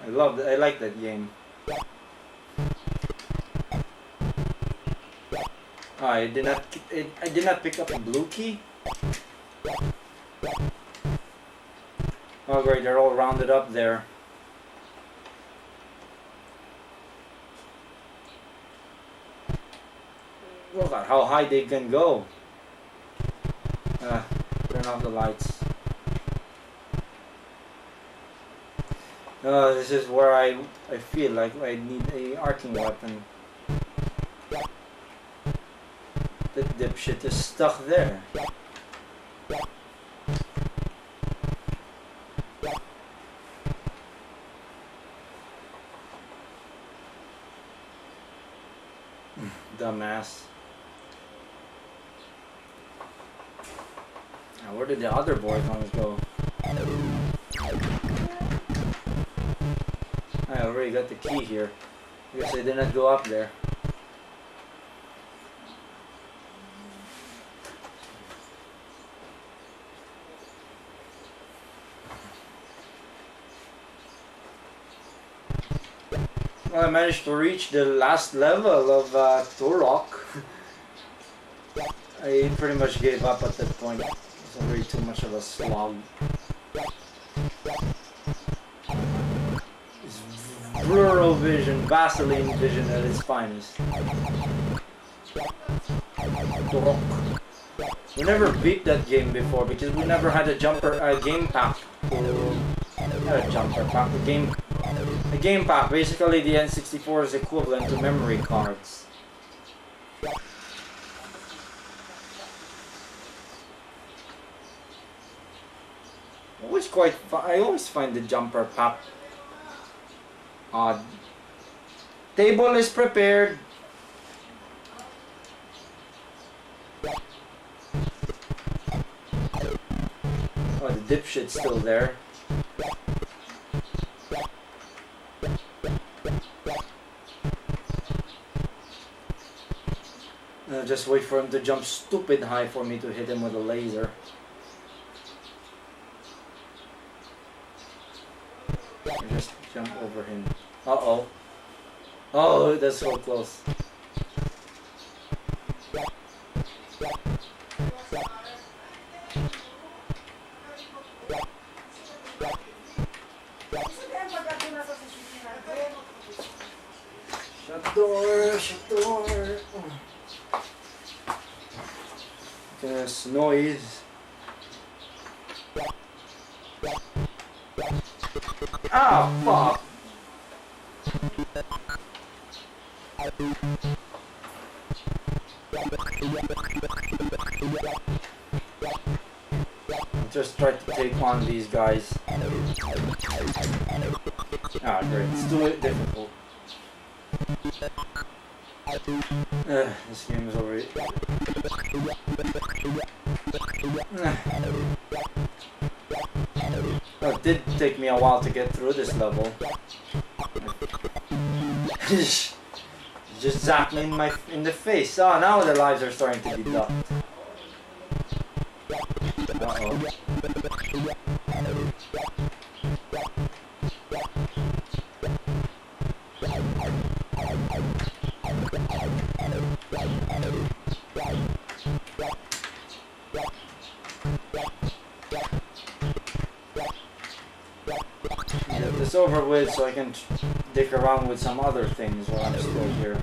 I like that game. Oh, I did not pick up a blue key. Oh great, they're all rounded up there. Look at how high they can go. Turn off the lights. This is where I feel like I need a arcing weapon. The dipshit is stuck there. Dumbass. Now, where did the other boyfriends go? I already got the key here. I guess I didn't go up there. Well, I managed to reach the last level of Turok. I pretty much gave up at that point. It was already too much of a slog. It's rural vision, Vaseline vision at its finest. Turok. We never beat that game before because we never had a game pack. Not a jumper pack, a game pack. Basically, the N64 is equivalent to memory cards. Always quite fun. I always find the jumper pack odd. Table is prepared. Oh, the dipshit's still there. Just wait for him to jump stupid high for me to hit him with a laser. Or just jump over him. Uh-oh. Oh, that's so close. Shut door, shut door. This noise. Ah, fuck. Just try to take on these guys. Ah, great. It's too difficult. This game is already... Well, it did take me a while to get through this level. Just zapped me in the face. Oh, now the lives are starting to deduct. Uh-oh. Get this over with so I can dick around with some other things while I'm still here.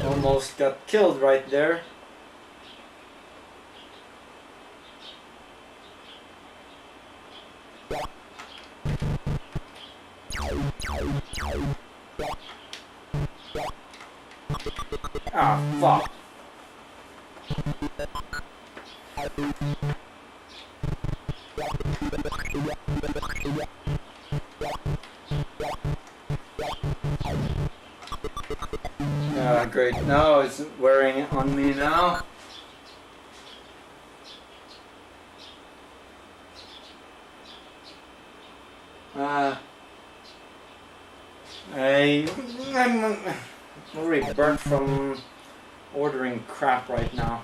Almost got killed right there. Ah, fuck. Ah, great. No, it's wearing it on me now. I'm already burnt from ordering crap right now.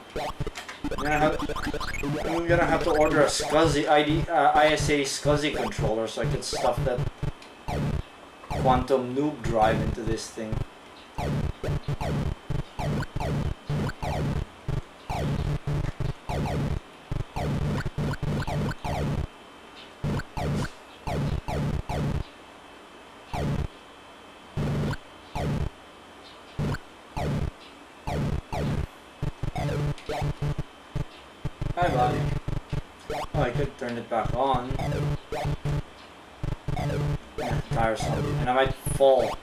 I'm gonna have to order a SCSI ISA SCSI controller so I can stuff that quantum noob drive into this thing. turn it back on. Tiresome. And I might fall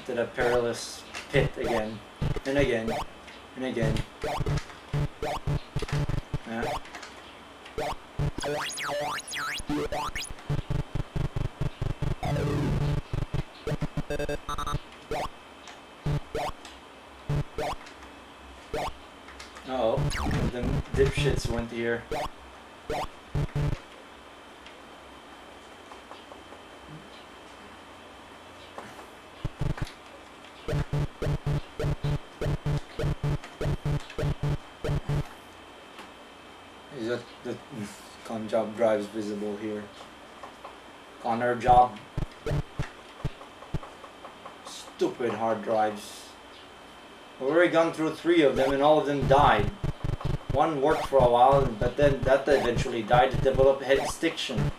to the perilous pit again. And again. And again. Uh-oh. The dipshits went here. Is that the con job drives visible here? Connor job. Stupid hard drives. I've already gone through 3 of them and all of them died. One worked for a while, but then that eventually died. It developed head stiction.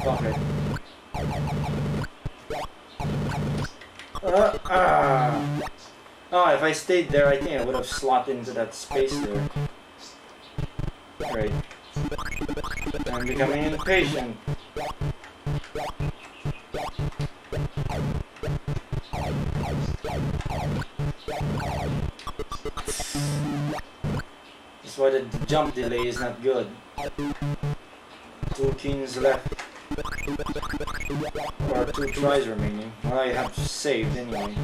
Fuck it. Oh, if I stayed there, I think I would have slotted into that space there. Right. I'm becoming impatient. That's why the jump delay is not good. 2 keys left. Or 2 tries remaining. Well, I have saved anyway.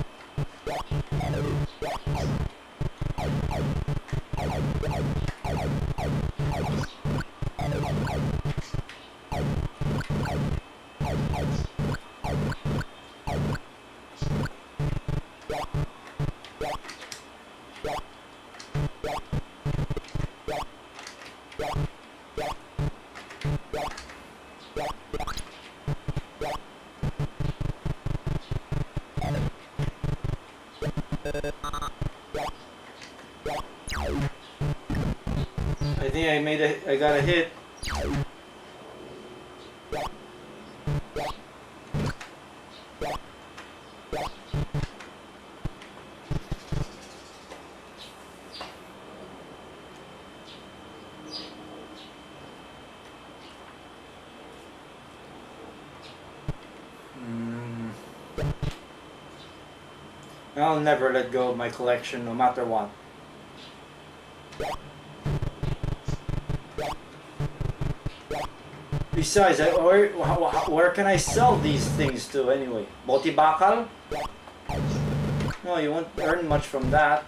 I think I got a hit. I'll never let go of my collection no matter what. Besides, where can I sell these things to anyway? Boti Bakal? No, you won't earn much from that.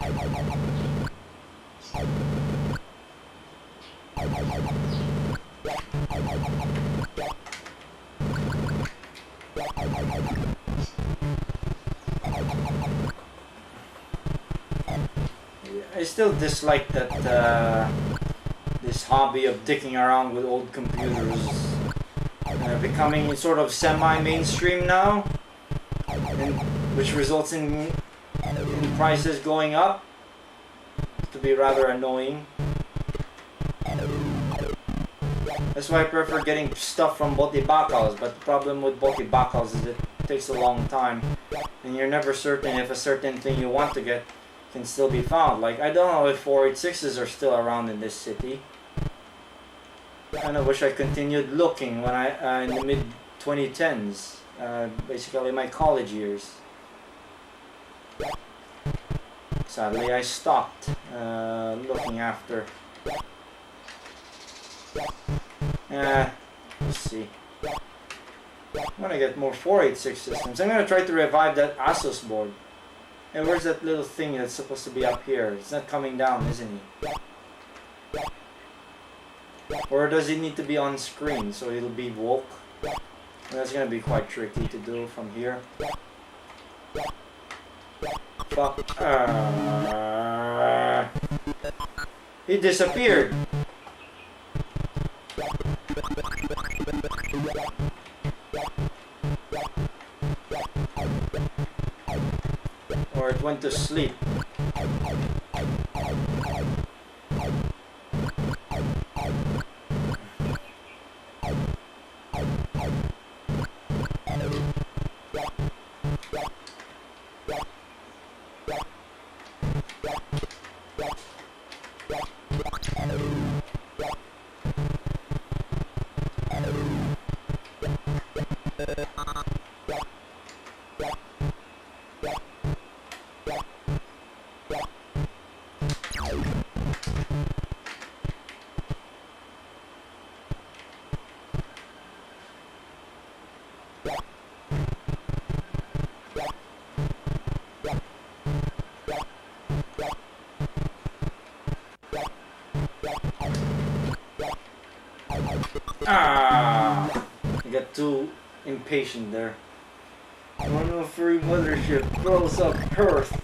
I still dislike that this hobby of dicking around with old computers becoming sort of semi-mainstream now, and which results in prices going up to be rather annoying. That's why I prefer getting stuff from Boti Bakals, but the problem with Boti Bakals is it takes a long time and you're never certain if a certain thing you want to get can still be found. Like, I don't know if 486s are still around in this city. I kind of wish I continued looking when I in the mid 2010s, basically my college years. Sadly, I stopped looking after. Let's see. I'm gonna get more 486 systems. I'm gonna try to revive that Asus board. Hey, where's that little thing that's supposed to be up here? It's not coming down, isn't he? Or does it need to be on screen so it'll be woke? That's gonna be quite tricky to do from here. Fuck. He disappeared. Or it went to sleep. Ah! I got too impatient there. 103 mothership blows up Earth.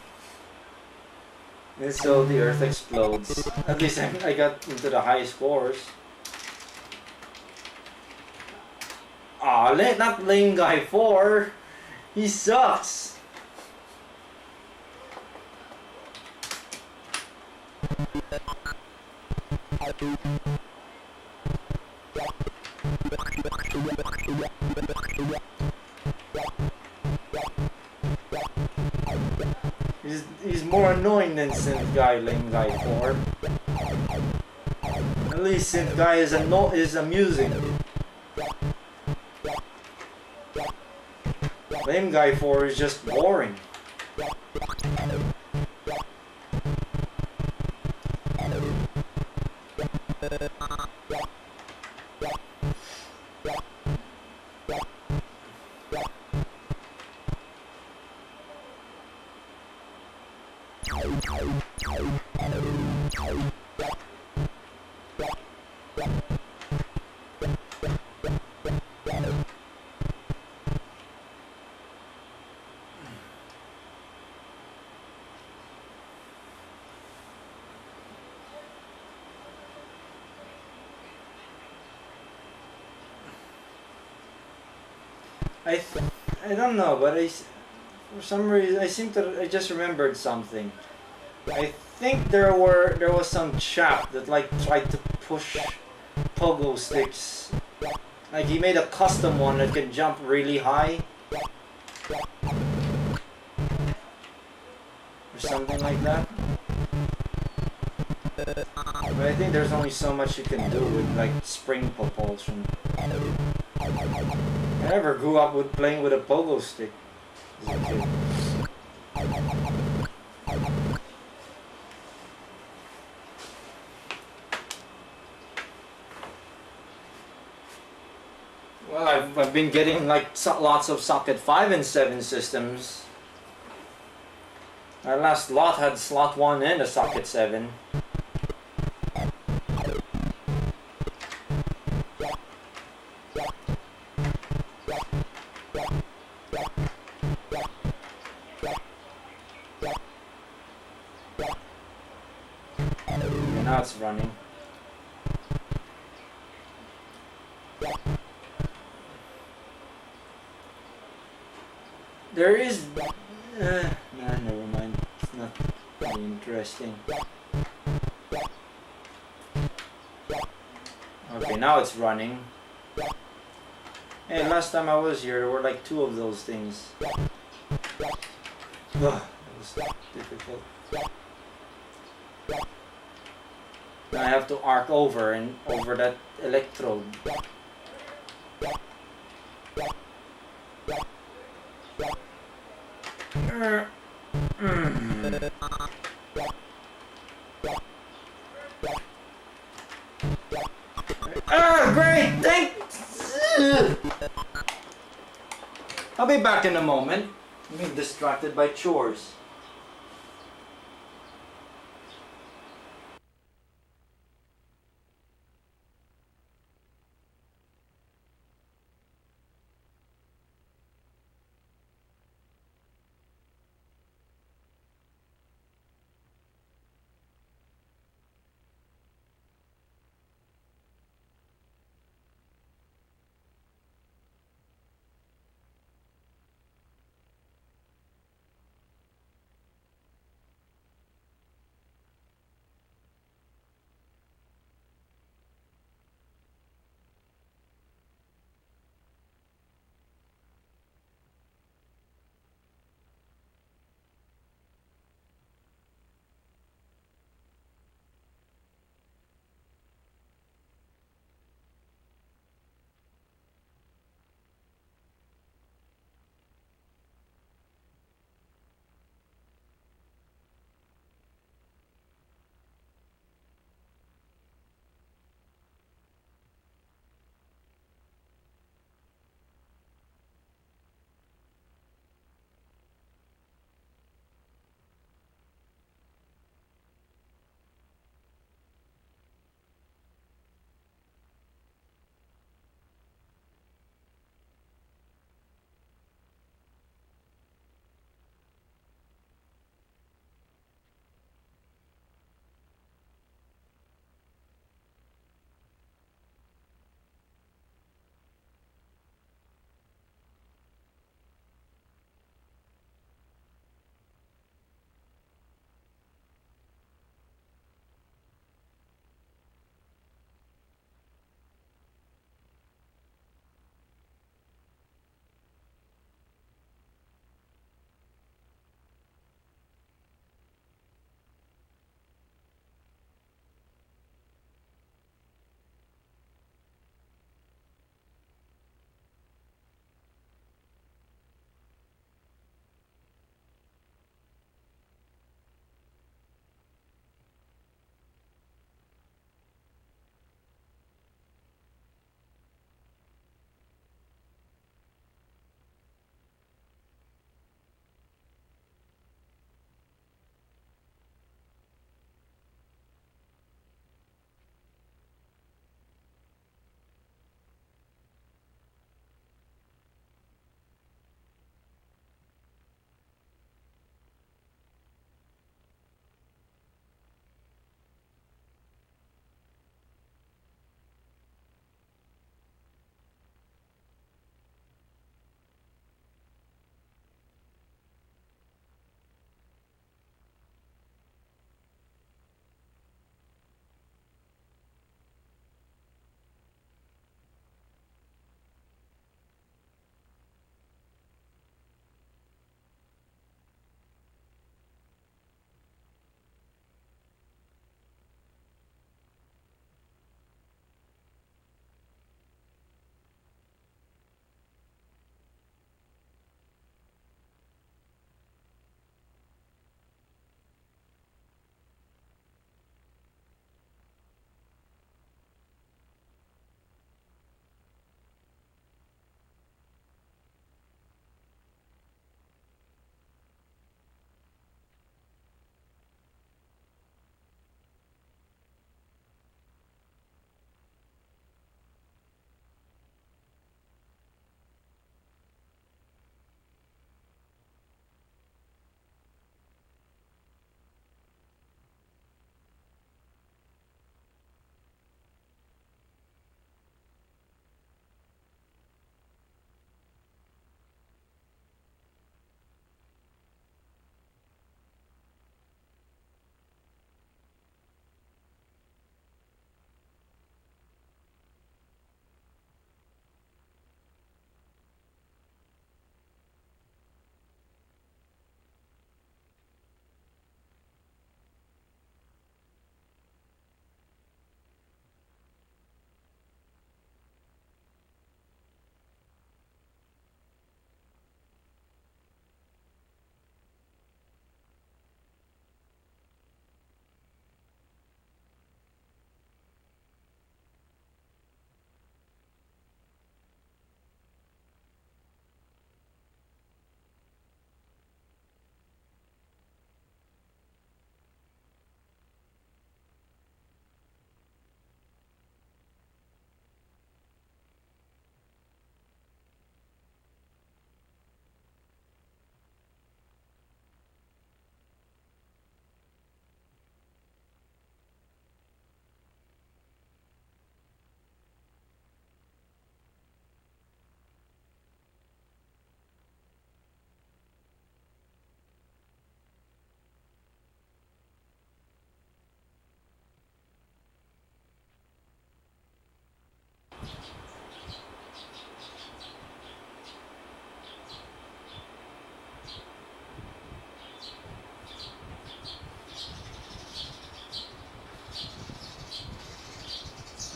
And so the Earth explodes. At least I got into the high scores. Ah, not lame guy 4. He sucks. He's more annoying than Synth Guy, Lame Guy 4. At least Synth Guy is amusing. Lame Guy 4 is just boring. I don't know, but for some reason I just remembered something. I think there was some chap that like tried to push pogo sticks. Like he made a custom one that can jump really high. Or something like that. But I think there's only so much you can do with like spring propulsion. I never grew up with playing with a pogo stick as a kid. Well, I've been getting like lots of socket 5 and 7 systems. Our last lot had slot 1 and a socket 7. And now it's running. There is... nah, never mind. It's not really interesting. Okay, now it's running. Hey, last time I was here, there were like 2 of those things. Ugh, that was difficult. Now I have to arc over that electrode. Ah, great! Thanks! I'll be back in a moment. I'm being distracted by chores.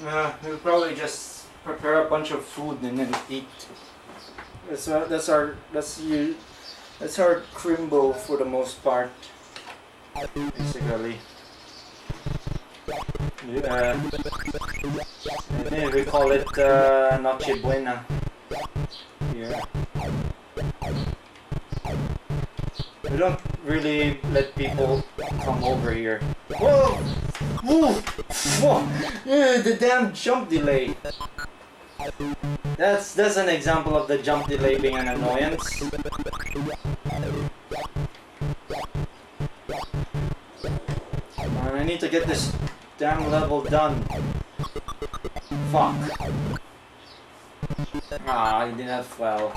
We'll probably just prepare a bunch of food and then eat. That's our crimbo for the most part, basically. I think we call it Noche Buena here. We don't really let people come over here. Whoa! Whoa! Whoa! Yeah, the damn jump delay. That's an example of the jump delay being an annoyance. I need to get this damn level done. Fuck. I did not fall.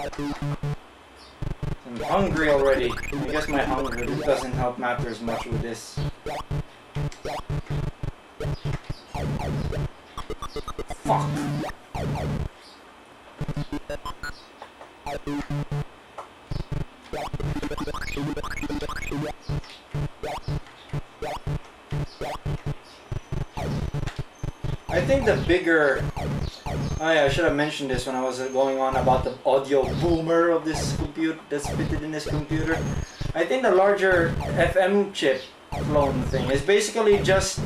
I'm hungry already. I guess my hunger doesn't help matters much with this. Fuck. I think the bigger... Oh yeah, I should have mentioned this when I was going on about the audio boomer of this computer that's fitted in this computer. I think the larger FM chip clone thing is basically just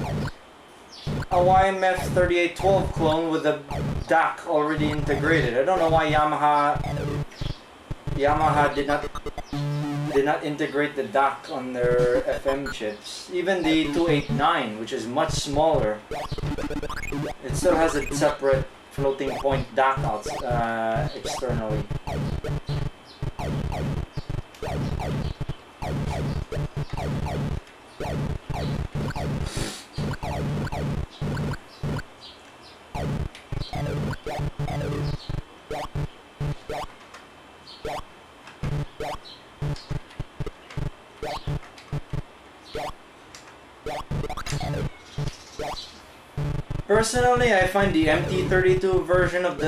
a YMF3812 clone with a DAC already integrated. I don't know why Yamaha did not integrate the DAC on their FM chips. Even the 289, which is much smaller, it still has a separate floating point DAC out externally. Personally, I find the MT32 version of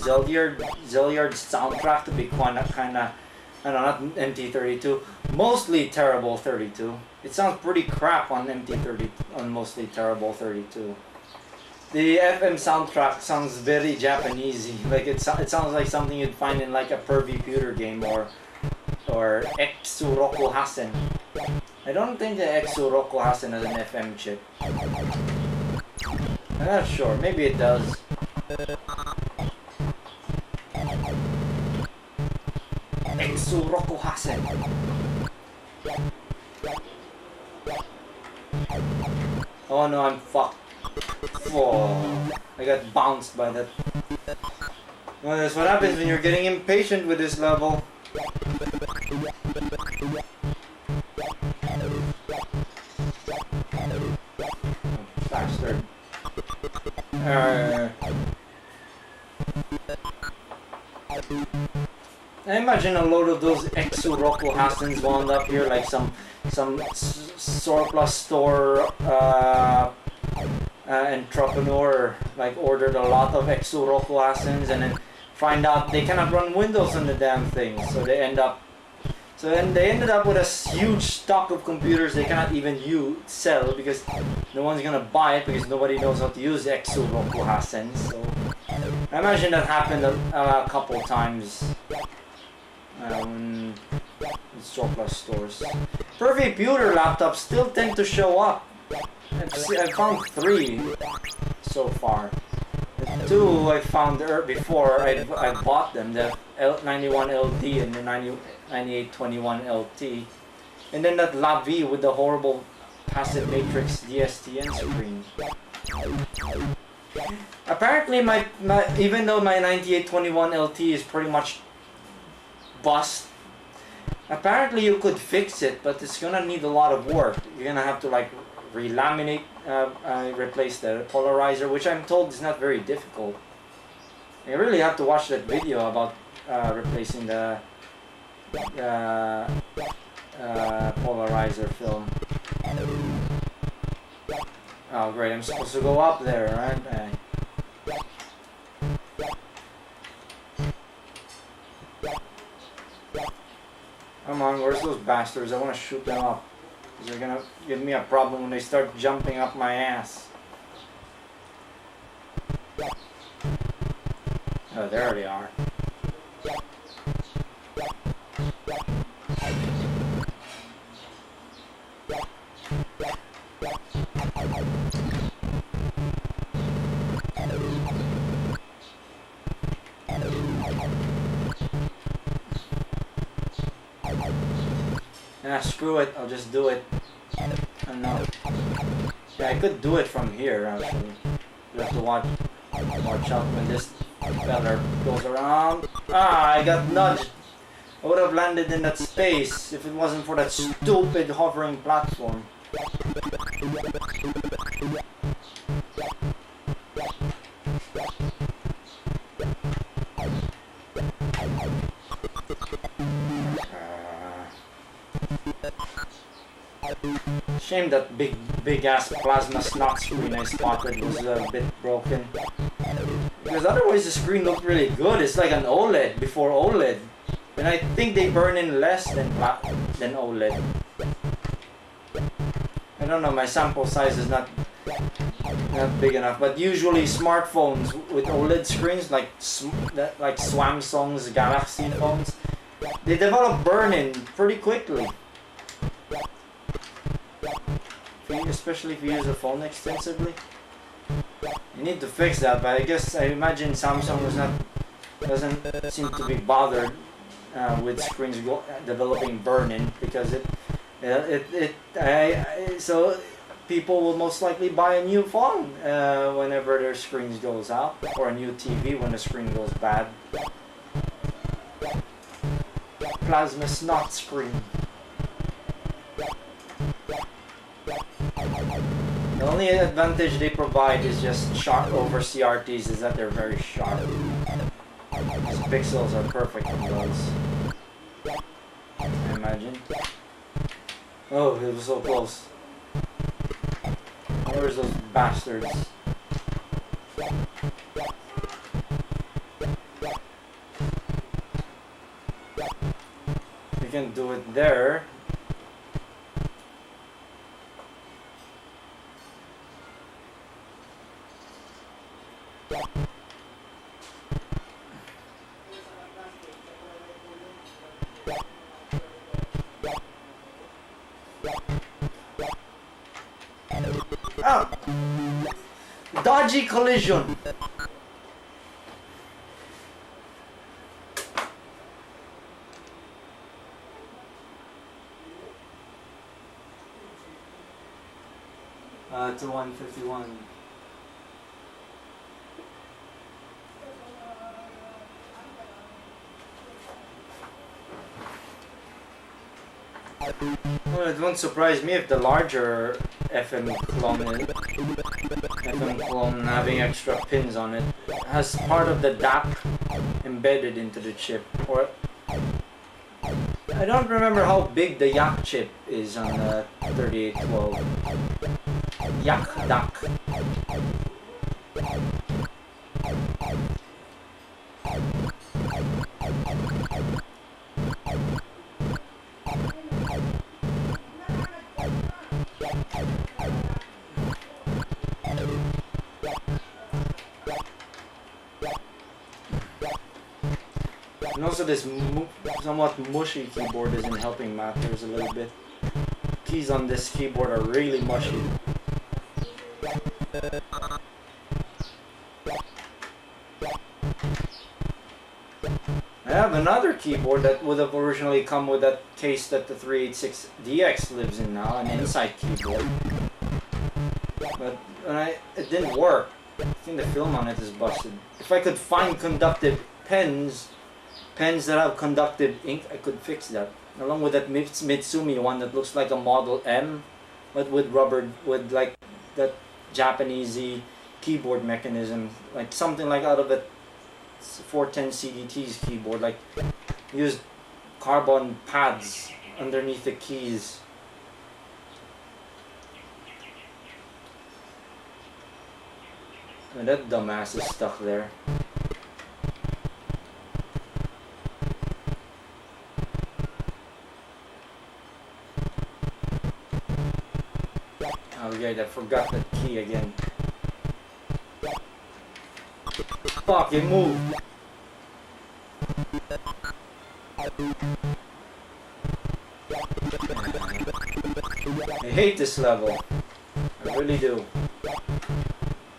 Zelyard's soundtrack to be kinda, I don't know, not MT32, mostly Terrible 32. It sounds pretty crap on MT30, on mostly Terrible 32. The FM soundtrack sounds very Japanesey, like it sounds like something you'd find in like a Pervy Pewter game or Exuroku Hasen. I don't think the Exuroku Hasen has an FM chip. I'm not sure, maybe it does. Exuroku Hasen. Oh no, I'm fucked. Oh, I got bounced by that. Well, that's what happens when you're getting impatient with this level. Bastard. I imagine a load of those Exuroku Hasens wound up here, like some surplus store entrepreneur like ordered a lot of Exuroku Hasens and then find out they cannot run Windows on the damn thing, so they ended up with a huge stock of computers they cannot even sell because no one's gonna buy it because nobody knows how to use Exuroku Hasens. So I imagine that happened a couple times in surplus stores. Pervy Pewter laptops still tend to show up. I found 3 so far. The 2 I found before I bought them, the L91LD and the 9821 LT. And then that La Vie with the horrible passive matrix DSTN screen. Apparently even though my 9821 LT is pretty much bust, apparently you could fix it, but it's gonna need a lot of work. You're gonna have to like relaminate, replace the polarizer, which I'm told is not very difficult. You really have to watch that video about replacing the polarizer film. Oh great, I'm supposed to go up there, aren't I? Come on, where's those bastards? I want to shoot them up. They're gonna give me a problem when they start jumping up my ass. Oh, there they are. Yeah, screw it. I'll just do it. I don't know. Yeah, I could do it from here, actually. You have to watch out when this feller goes around. Ah, I got nudged. I would have landed in that space if it wasn't for that stupid hovering platform. Shame that big ass plasma snot screen I spotted was a bit broken. Because otherwise the screen looked really good. It's like an OLED before OLED. And I think they burn in less than OLED. I don't know, my sample size is not big enough. But usually smartphones with OLED screens, like Samsung's Galaxy phones, they develop burn-in pretty quickly. Especially if you use a phone extensively. You need to fix that, but I imagine Samsung doesn't seem to be bothered with screens developing burn-in, because so people will most likely buy a new phone whenever their screen goes out, or a new TV when the screen goes bad. Plasma snot screen. The only advantage they provide is just sharp over CRTs, is that they're very sharp. These pixels are perfect on those. I imagine. Oh, it was so close. Where's those bastards? You can do it there. Ah! Dodgy collision! To 151. Well, it won't surprise me if the larger FM clone having extra pins on it has part of the DAP embedded into the chip. Or I don't remember how big the YAC chip is on the 3812. YAC DAC. And also this somewhat mushy keyboard isn't helping matters a little bit. Keys on this keyboard are really mushy. I have another keyboard that would have originally come with that case that the 386DX lives in now, an Insight keyboard. But it didn't work. I think the film on it is busted. If I could find conductive pens that have conductive ink, I could fix that. Along with that Mitsumi one that looks like a Model M, but with like that Japanesey keyboard mechanism, like something like out of a 410 CDT's keyboard, like used carbon pads underneath the keys. And that dumbass is stuck there. Oh yeah, I forgot that key again. Fuck, it moved. I hate this level. I really do.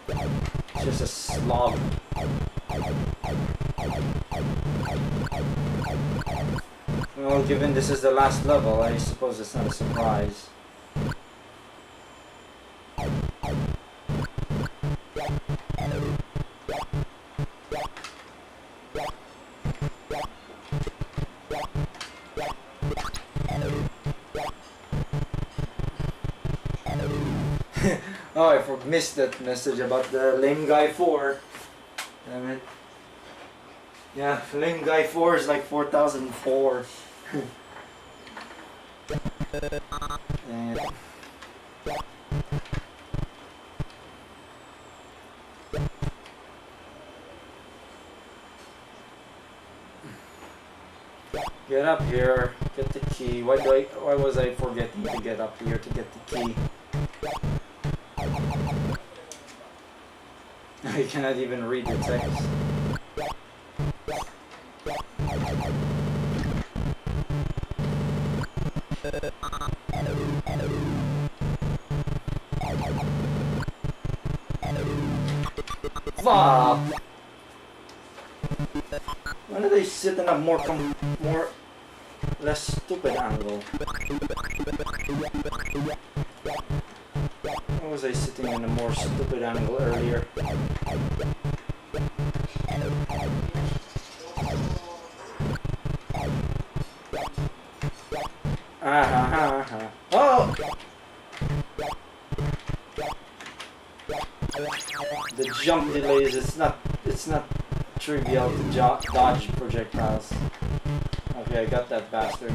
It's just a slog. Well, given this is the last level, I suppose it's not a surprise. Oh, I missed that message about the lame guy 4. Damn it. Yeah, lame guy 4 is like 4004. Dang it. Get up here, get the key. Why was I forgetting to get up here to get the key? I cannot even read the text. Fuck! Why do they sit in a more less stupid angle? Why was I sitting in a more stupid angle earlier? Oh! The jump delays, it's not trivial to dodge projectiles. Okay, I got that bastard.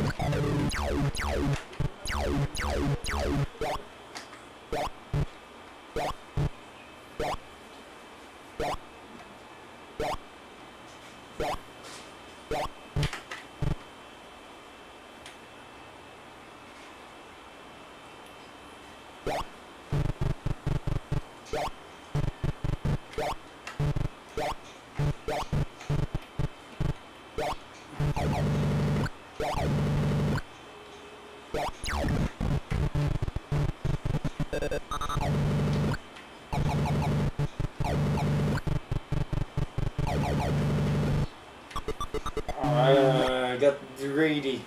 I got greedy.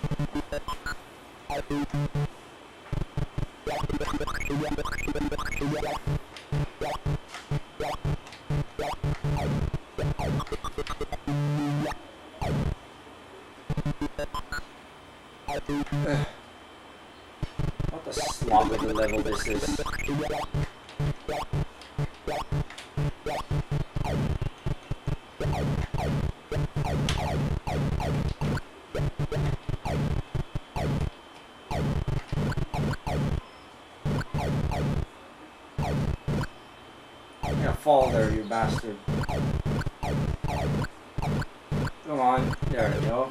What a slog of a level this is. You're gonna fall there, you bastard. Come on, there we go.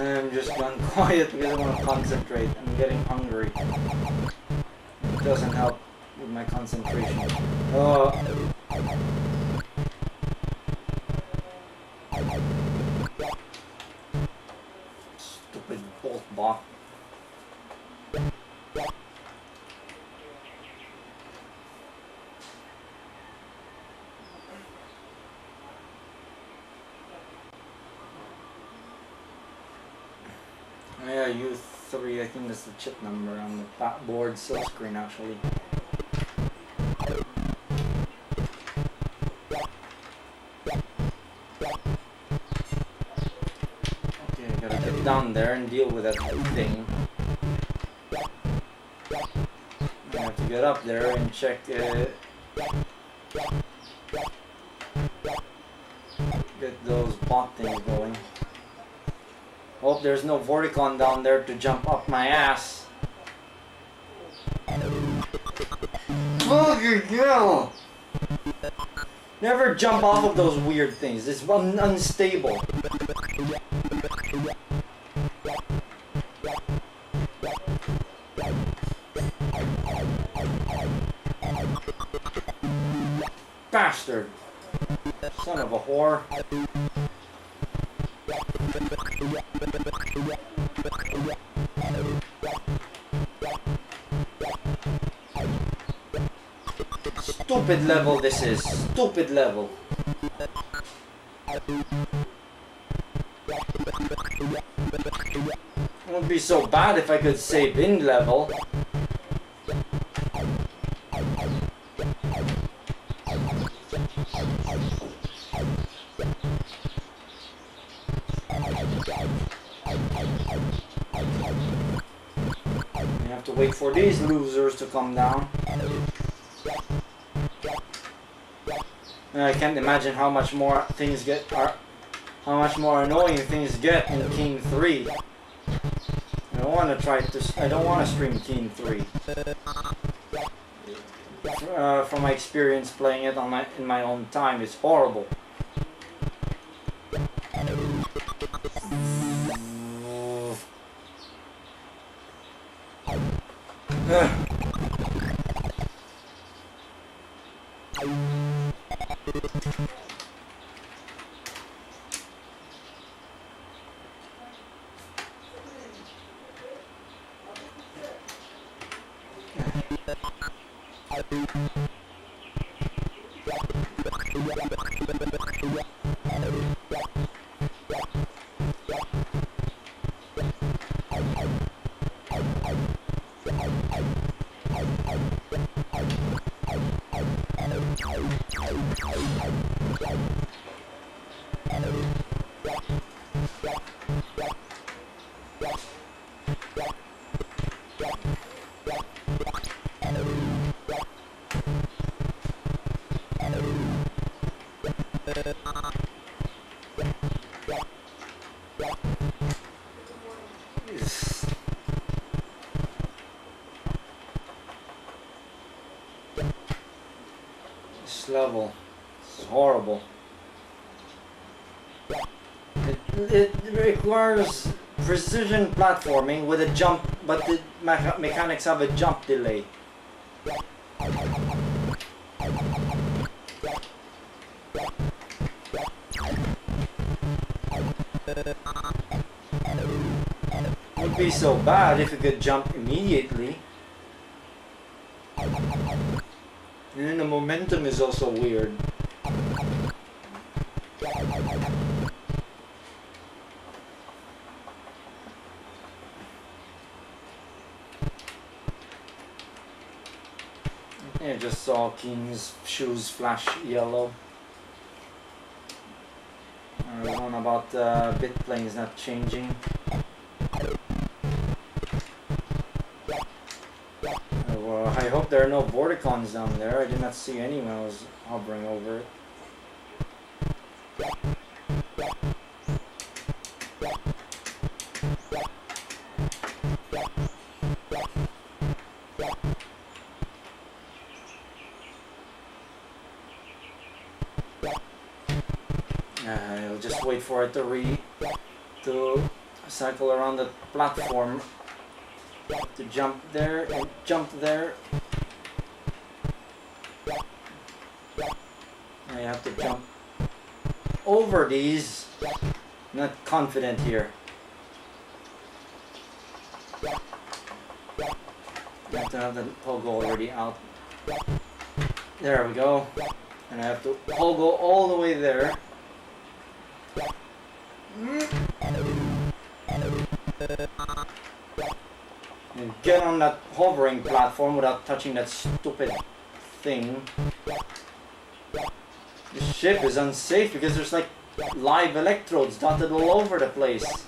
I'm just gone quiet because I want to concentrate. I'm getting hungry. It doesn't help with my concentration. Oh. Stupid bolt bot. Yeah, U3, I think that's the chip number on the board cell screen actually. there and deal with that thing. I have to get up there and check. Get those bot things going. Hope there's no Vorticon down there to jump up my ass. Fucking hell! Never jump off of those weird things. It's unstable. Bastard! Son of a whore. Stupid level this is. Stupid level. It wouldn't be so bad if I could save in level. You have to wait for these losers to come down. I can't imagine how much more things get, how much more annoying things get in King 3. I don't want to stream King 3. From my experience playing it in my own time, it's horrible. This level is horrible. It requires precision platforming with a jump, but the mechanics have a jump delay. Would be so bad if you could jump immediately. And then the momentum is also weird. I just saw King's shoes flash yellow. I don't know about bit planes not changing. Well, I hope there are no Vorticons down there. I did not see any when I was hovering over it. I'll just wait for it to cycle around the platform, to jump there and jump there. I have to jump over these. I'm not confident here. I have to have the pogo already out. There we go. And I have to pogo all the way there. And get on that hovering platform without touching that stupid thing. This ship is unsafe because there's like live electrodes dotted all over the place.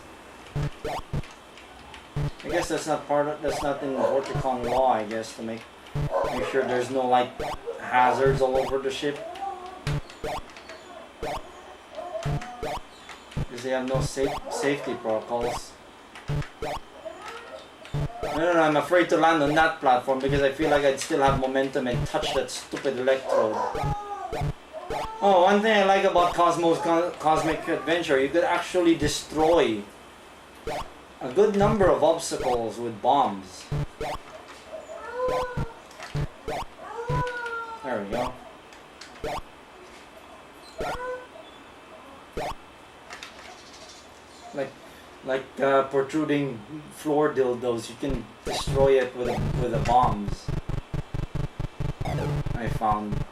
guess that's not part of, that's not in Vorticon law, I guess, to make sure there's no like hazards all over the ship. Because they have no safety protocols. No, I'm afraid to land on that platform because I feel like I'd still have momentum and touch that stupid electrode. Oh, one thing I like about Cosmo's Cosmic Adventure, you could actually destroy a good number of obstacles with bombs. There we go. Like protruding floor dildos, you can destroy it with the bombs. I found.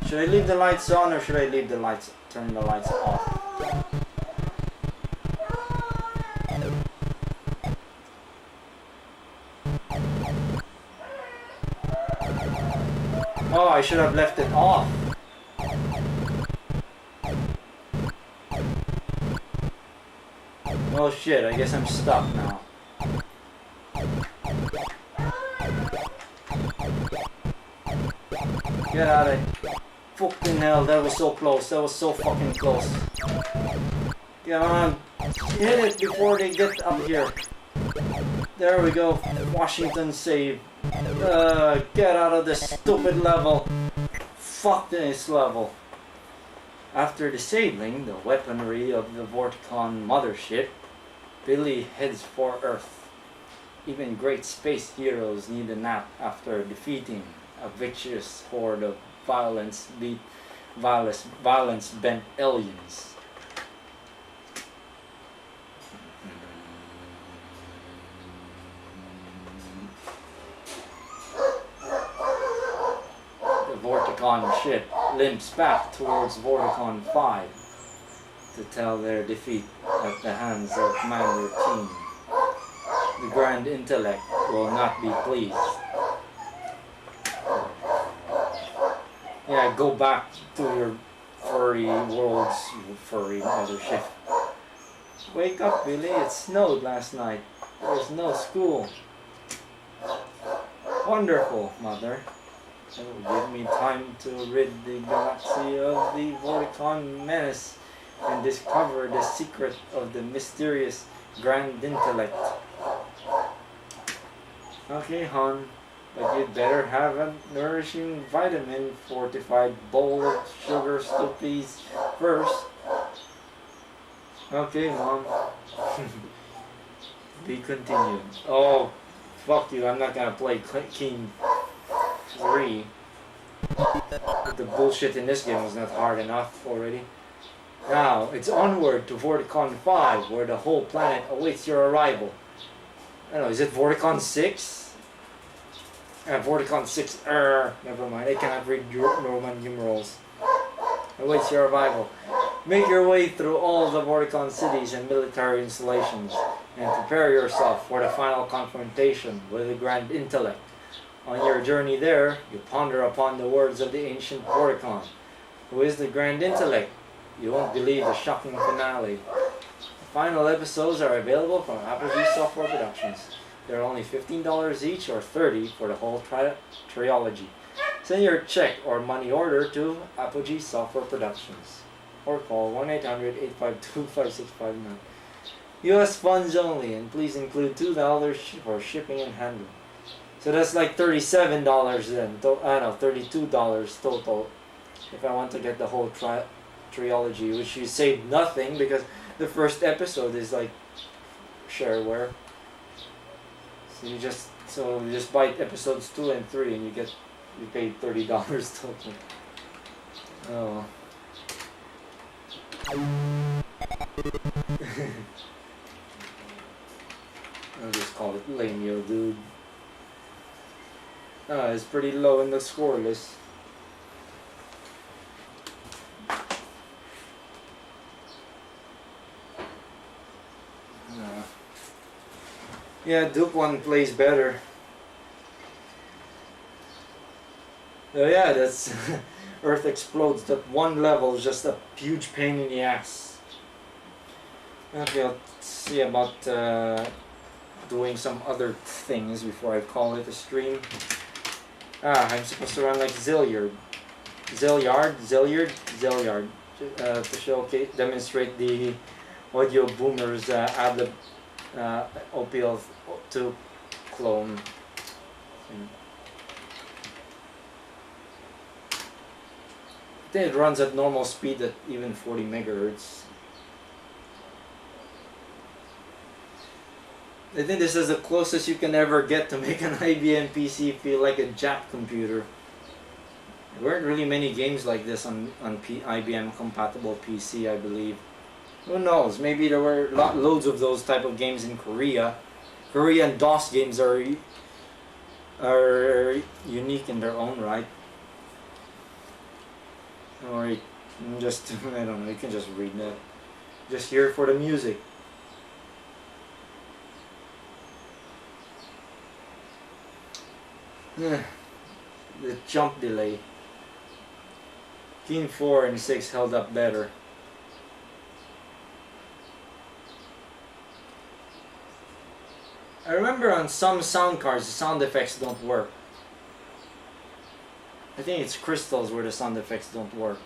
Should I leave the lights on or should I leave the lights? Turn the lights off. Oh, I should have left it off. Oh shit, I guess I'm stuck now. Get out of it. Fucking hell, that was so close. That was so fucking close. Come on. Hit it before they get up here. There we go. Washington save. Get out of this stupid level. Fuck this level. After disabling the weaponry of the Vorticon mothership, Billy heads for Earth. Even great space heroes need a nap after defeating a vicious horde of violence-bent aliens. The Vorticon ship limps back towards Vorticon 5 to tell their defeat at the hands of Commander King. The Grand Intellect will not be pleased. Yeah, go back to your furry worlds, you furry mothership. Wake up, Billy, it snowed last night. There's no school. Wonderful, Mother. It will give me time to rid the galaxy of the Vorticon menace and discover the secret of the mysterious Grand Intellect. Okay, hon, but you'd better have a nourishing vitamin fortified bowl of sugar stuffies first. Okay, Mom. Be continued. Oh, fuck you, I'm not gonna play King 3. The bullshit in this game was not hard enough already. Now, it's onward to Vorticon 5, where the whole planet awaits your arrival. I don't know, is it Vorticon 6? Vorticon 6, never mind, I cannot read Roman numerals. Awaits your arrival. Make your way through all the Vorticon cities and military installations, and prepare yourself for the final confrontation with the Grand Intellect. On your journey there, you ponder upon the words of the ancient Vorticon. Who is the Grand Intellect? You won't believe the shocking finale. The final episodes are available from Apogee Software Productions. They're only $15 each or $30 for the whole trilogy. Send your check or money order to Apogee Software Productions or call 1-800-852-5659. US funds only, and please include $2 for shipping and handling. So that's like $37 then. $32 total if I want to get the whole trilogy, which you save nothing because the first episode is like shareware. So you just buy episodes 2 and 3 and you pay $30 total. Oh. I'll just call it lame-yo, dude. It's pretty low in the score list. Yeah, Duke 1 plays better. Oh yeah, that's Earth explodes. That one level is just a huge pain in the ass. Okay, let's see about doing some other things before I call it a stream. I'm supposed to run like Zilliard to showcase, demonstrate the audio boomers ad-lib OPL2 clone. I think it runs at normal speed at even 40 megahertz. I think this is the closest you can ever get to make an IBM PC feel like a Jap computer. There weren't really many games like this on IBM compatible PC, I believe. Who knows? Maybe there were loads of those type of games in Korea. Korean DOS games are unique in their own right. Or just I don't know. You can just read that. Just hear it for the music. The jump delay. Team 4 and 6 held up better. I remember on some sound cards the sound effects don't work. I think it's crystals where the sound effects don't work.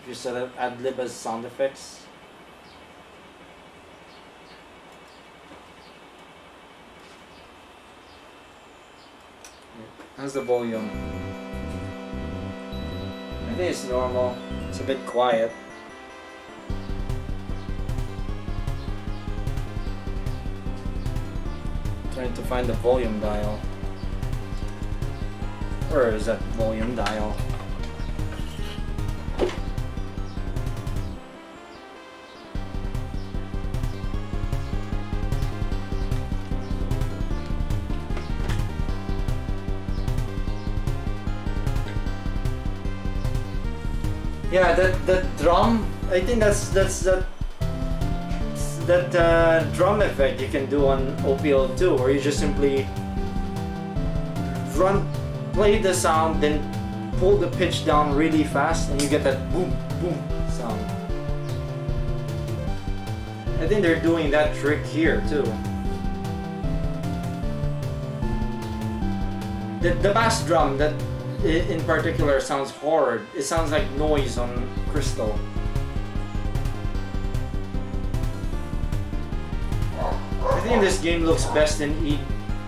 If you set up ad-lib as sound effects. How's the volume? I think it's normal. It's a bit quiet. Trying to find the volume dial. Where is that volume dial? Yeah, that drum. I think that's that drum effect you can do on OPL2, where you just simply play the sound, then pull the pitch down really fast, and you get that boom boom sound. I think they're doing that trick here too. The bass drum that in particular sounds hard. It sounds like noise on crystal. I think this game looks best in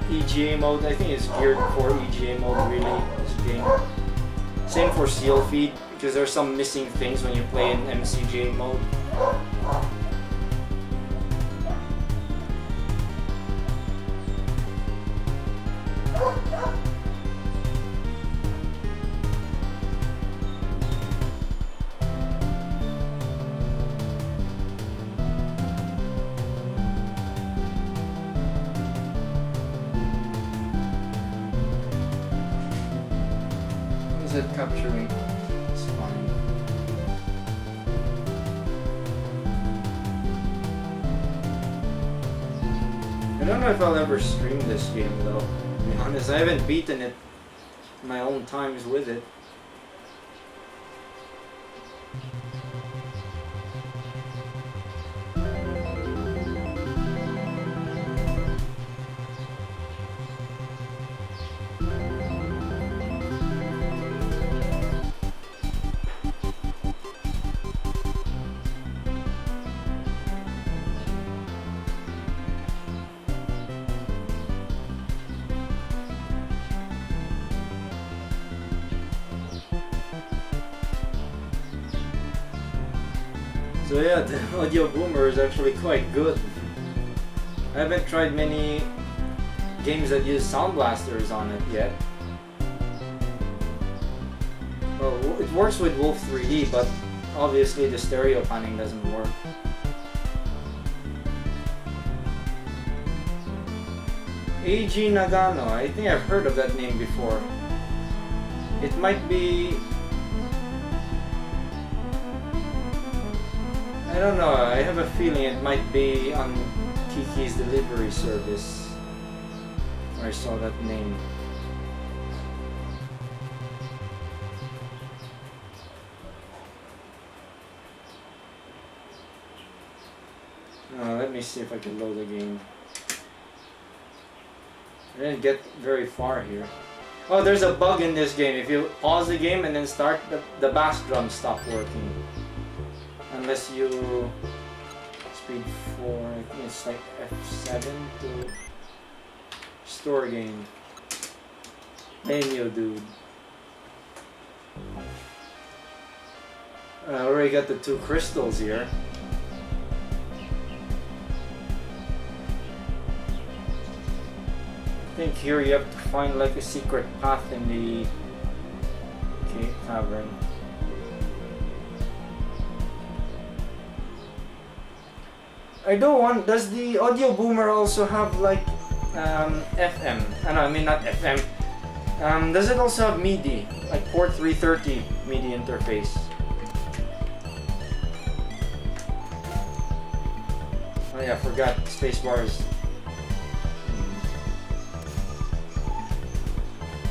EGA mode. I think it's geared for EGA mode really, this game. Same for seal feed, because there's some missing things when you play in MCGA mode. It capturing? It's fine. I don't know if I'll ever stream this game though, to be honest. I haven't beaten it in my own times with it. So yeah, the audio boomer is actually quite good. I haven't tried many games that use sound blasters on it yet. Well, it works with Wolf 3D, but obviously the stereo panning doesn't work. AG Nagano, I think I've heard of that name before. It might be... I don't know, I have a feeling it might be on Kiki's delivery service where I saw that name. Let me see if I can load the game. I didn't get very far here. Oh, there's a bug in this game. If you pause the game and then start, the bass drums stop working. Unless you... Speed 4, I think it's like F7 to... Store game. Menu, dude. I already got the 2 crystals here. I think here you have to find like a secret path in the tavern. I don't want. Does the audio boomer also have like FM? I mean not FM. Does it also have MIDI, like port 330 MIDI interface? Oh yeah, I forgot spacebars.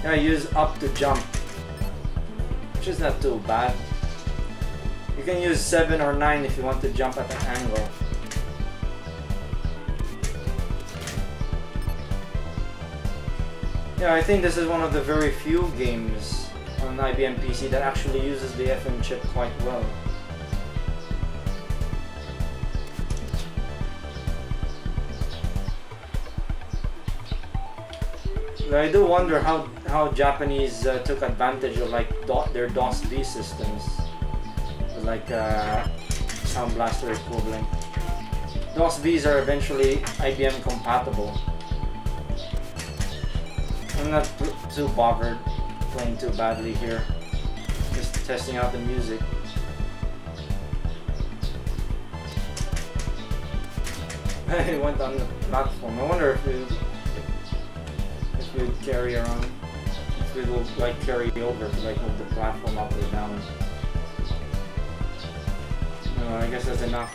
Yeah, I use up to jump, which is not too bad. You can use 7 or 9 if you want to jump at an angle. Yeah, I think this is one of the very few games on IBM PC that actually uses the FM chip quite well. I do wonder how Japanese took advantage of like their DOS-B systems, like Sound Blaster equivalent. DOS-Bs are eventually IBM compatible. I'm not too bothered playing too badly here, just testing out the music. I went on the platform. I wonder if we carry around, if we will like carry over to like move the platform up or down. No, I guess that's enough.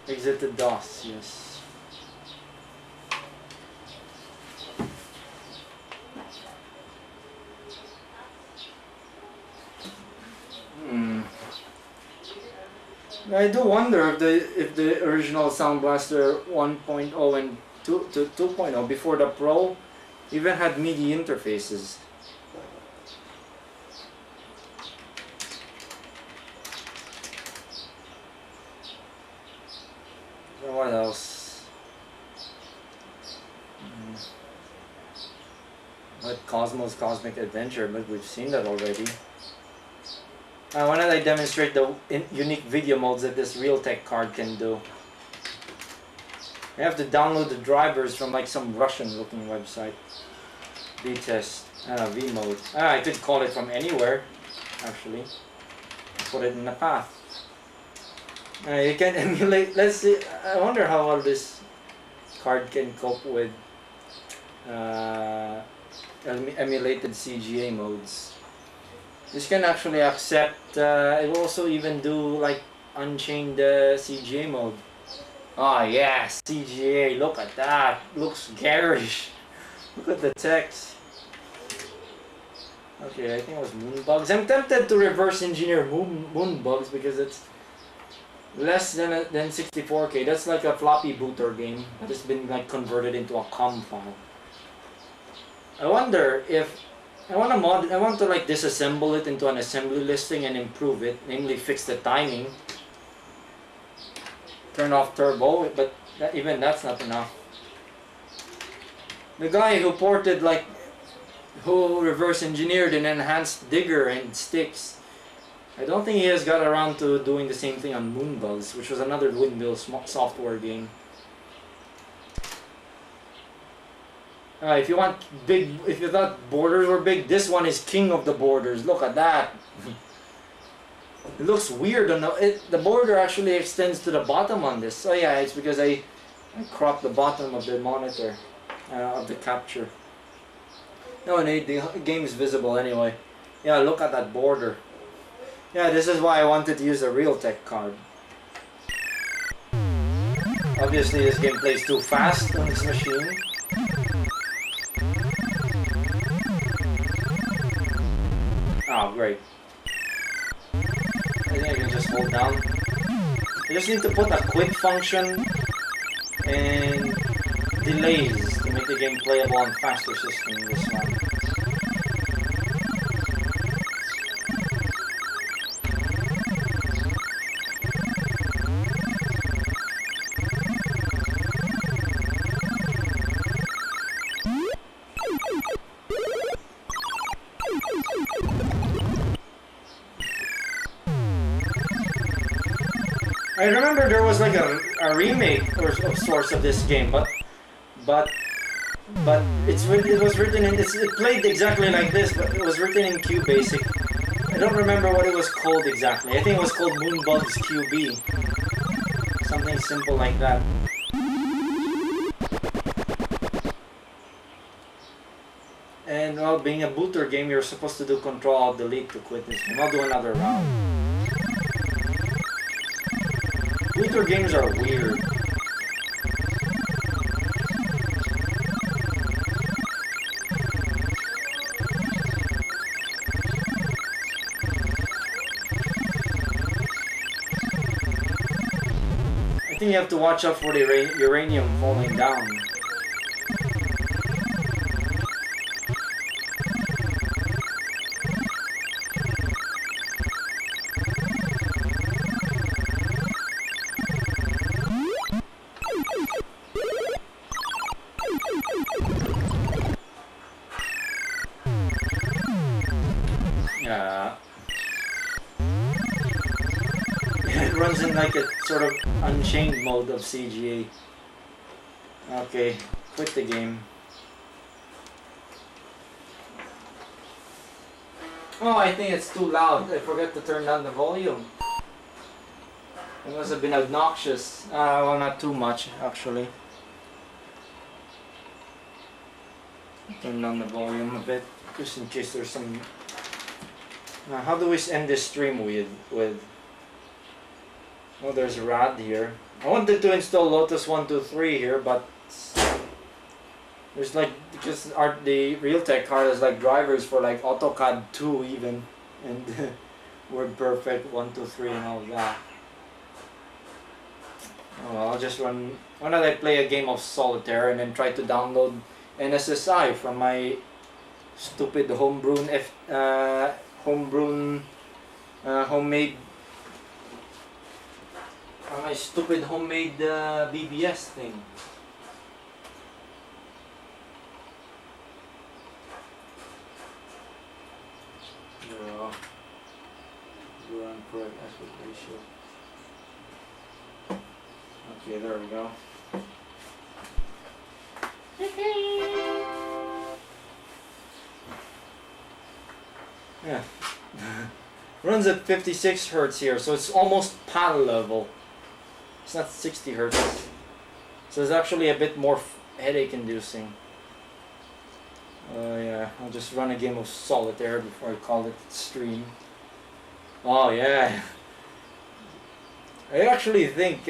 Exit the DOS, yes. I do wonder if the original Sound Blaster 1.0 and 2.0 before the Pro even had MIDI interfaces. What else? What Cosmos Cosmic Adventure, but we've seen that already. Why don't I demonstrate the unique video modes that this Realtek card can do? I have to download the drivers from like some Russian looking website. V-test, V-mode. I could call it from anywhere, actually. Put it in the path. You can emulate, let's see, I wonder how well this card can cope with emulated CGA modes. This can actually accept, it will also even do like Unchained CGA mode. Oh yeah, CGA, look at that, looks garish. Look at the text. Okay, I think it was Moonbugs. I'm tempted to reverse engineer Moonbugs because it's less than 64K. That's like a floppy booter game that has been like converted into a COM file. I wonder if I want to like disassemble it into an assembly listing and improve it, namely fix the timing, turn off turbo, but even that's not enough. The guy who ported who reverse engineered an enhanced digger and sticks, I don't think he has got around to doing the same thing on Moonbugs, which was another Windmill software game. If you thought borders were big, this one is king of the borders. Look at that. It looks weird on the border actually extends to the bottom on this. Oh yeah, it's because I cropped the bottom of the monitor of the capture. No, the game is visible anyway. Yeah, look at that border. Yeah, this is why I wanted to use a Realtek card. Obviously, this game plays too fast on this machine. Oh, great. I think I can just hold down. I just need to put a quit function and delays to make the game playable on faster system this one. I remember there was like a remake or of sorts of this game, but it was written in it played exactly like this, but it was written in QBasic. I don't remember what it was called exactly. I think it was called Moonbugs QB, something simple like that. And well, being a booter game, you're supposed to do Control Alt Delete to quit this game. I'll do another round. Booter games are weird. I think you have to watch out for the uranium falling down. It runs in like a sort of unchained mode of CGA. Okay, quit the game. Oh, I think it's too loud. I forgot to turn down the volume. It must have been obnoxious. Well, not too much, actually. Turn down the volume a bit, just in case there's some... how do we end this stream with... Oh, there's Rad here. I wanted to install Lotus 123 here, but... There's like, because the Realtek card has like drivers for like AutoCAD 2 even, and WordPerfect 123 and all that. Oh, well, I'll just run. Why not I play a game of solitaire and then try to download NSSI from my stupid homebrewn homemade my stupid homemade BBS thing. Run correct aspect ratio. Okay, there we go. Yeah. Runs at 56 hertz here, so it's almost PAL level. It's not 60 hertz. So it's actually a bit more headache inducing. Yeah, I'll just run a game of solitaire before I call it stream. Oh yeah. I actually think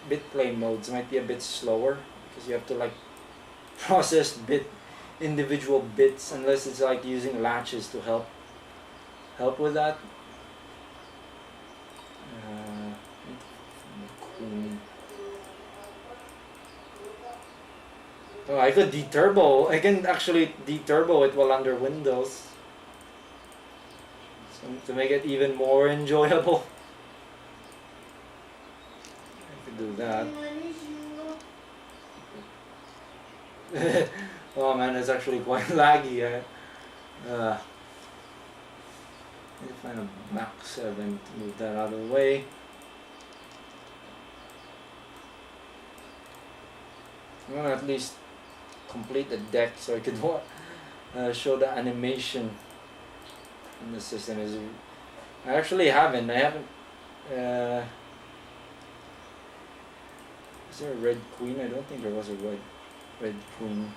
bitplane modes might be a bit slower because you have to like process individual bits, unless it's like using latches to help with that. Oh, I could deturbo. I can actually deturbo it while under Windows, so to make it even more enjoyable. I could do that. Oh man, it's actually quite laggy. Need to find a Mach 7 to move that out of the way. I'm gonna at least complete the deck so I could show the animation in the system. I actually haven't. Is there a red queen? I don't think there was a red queen.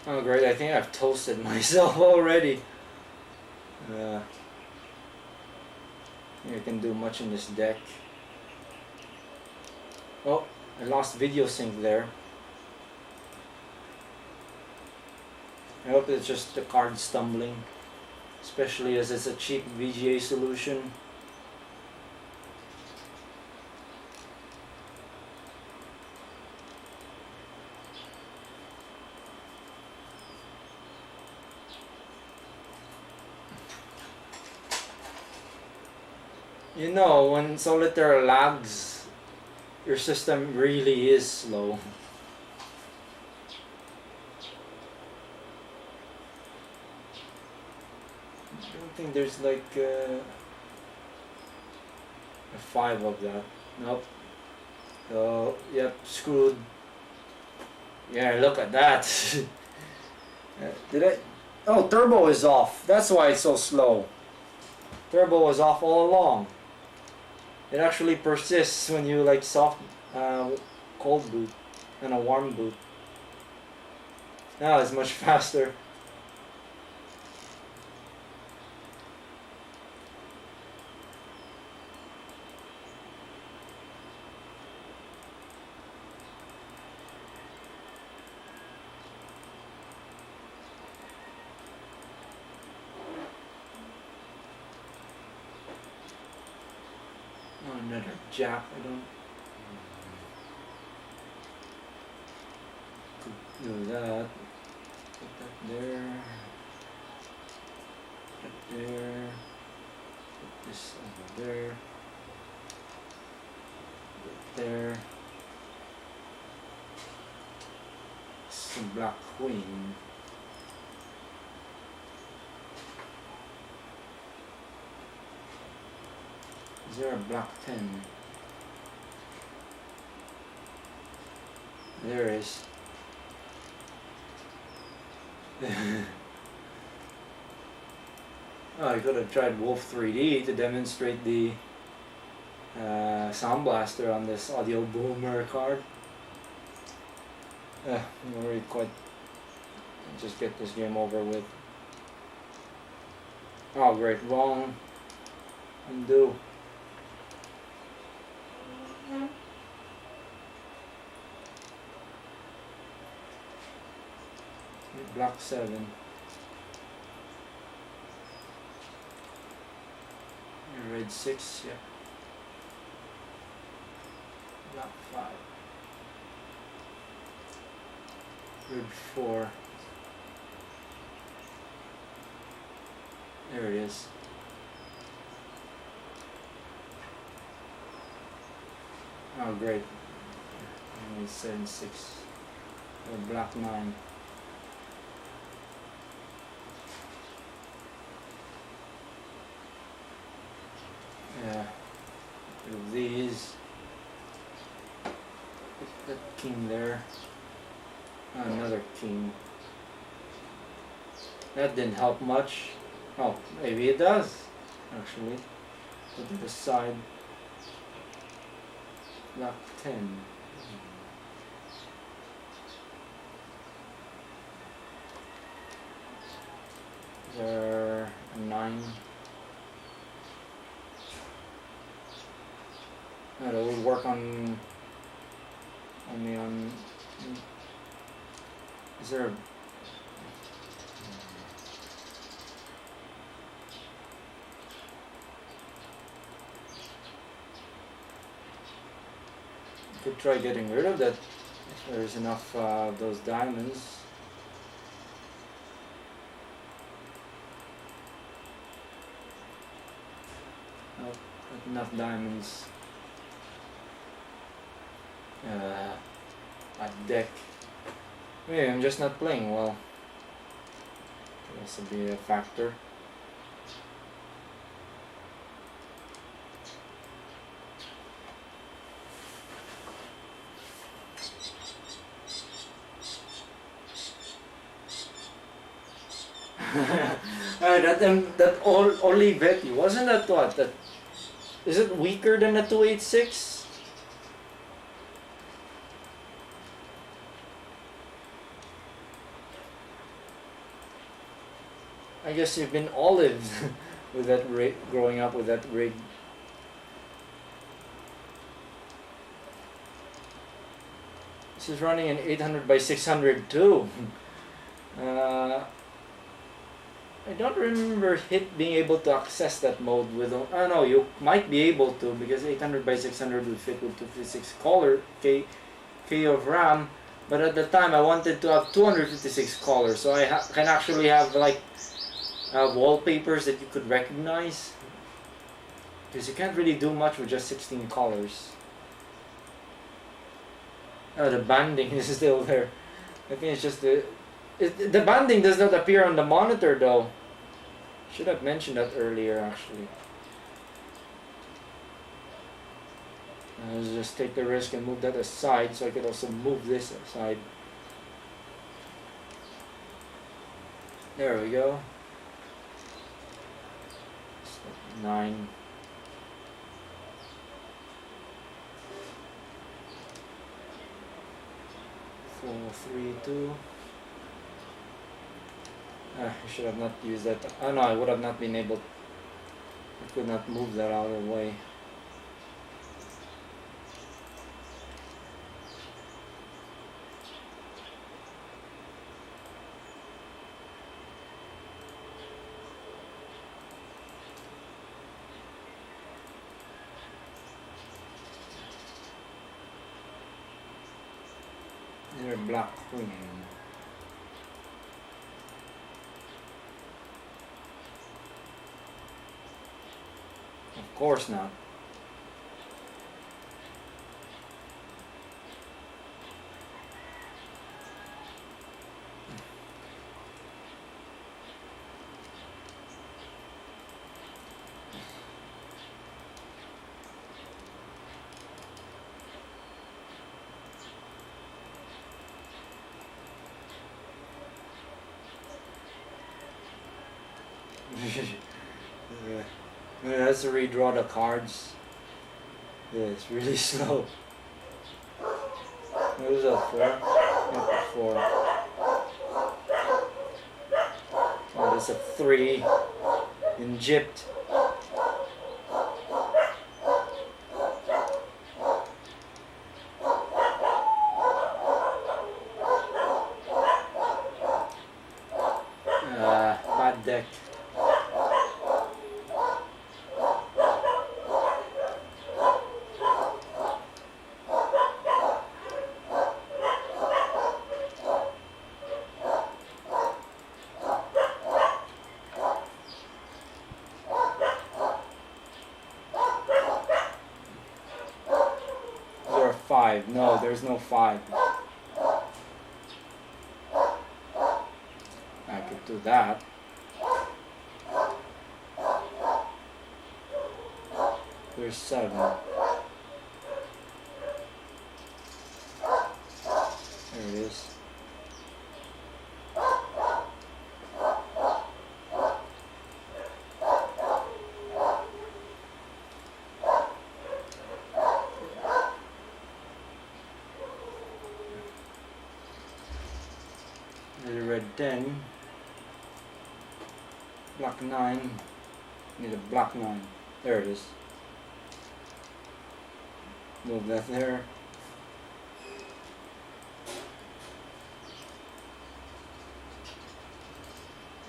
Oh great, I think I've toasted myself already. You can do much in this deck. Oh, I lost video sync there. I hope it's just the card stumbling, especially as it's a cheap VGA solution. You know, when Solitaire lags, your system really is slow. I don't think there's like a 5 of that. Nope. So, yep, screwed. Yeah, look at that. Did I? Oh, turbo is off. That's why it's so slow. Turbo was off all along. It actually persists when you like soft, cold boot and a warm boot. Now it's much faster. Oh, another jack. I don't. Could do that. Put that there. Put that there. Put this over there. Put it there. Some black queen. Is there a black 10? There is. Oh, I could have tried Wolf 3D to demonstrate the Sound Blaster on this Audio Boomer card. I'm already quite. Just get this game over with. Oh, great. Wrong. Undo. Black 7. Red 6, yeah. Black 5. Red 4. There it is. Oh, great. Only 7, 6. Or black 9. Yeah, with these, put that king there, another king. That didn't help much. Oh, maybe it does, actually. Put it aside. Black 10. Is there a 9? That would work on only on. Is there a? Could try getting rid of that if there's enough of those diamonds. Nope, not enough diamonds. A deck. Maybe I'm just not playing well. Could also be a factor. That Olivetti, wasn't that what? That is it weaker than a 286? I guess you've been olived with that rig, growing up with that rig. This is running in 800 by 600 too. I don't remember it being able to access that mode with. I know you might be able to, because 800 by 600 would fit with 256 color K of RAM. But at the time I wanted to have 256 colors, so I can actually have like wallpapers that you could recognize. Because you can't really do much with just 16 colors. Oh, the banding is still there. I think it's just the banding does not appear on the monitor though. Should have mentioned that earlier actually. Let's just take the risk and move that aside so I could also move this aside. There we go. 9. 4, 3, 2. I should have not used that. Oh no, I would have not been able. I could not move that out of the way. They're black queen. Of course not. It has to redraw the cards. Yeah, it's really slow. What was that for? Yeah, 4. Oh, there's a 3 in Egypt. Bad deck. No, there's no 5. I could do that. There's 7. There it is. Red 10, black 9, need a black 9, there it is, move that there,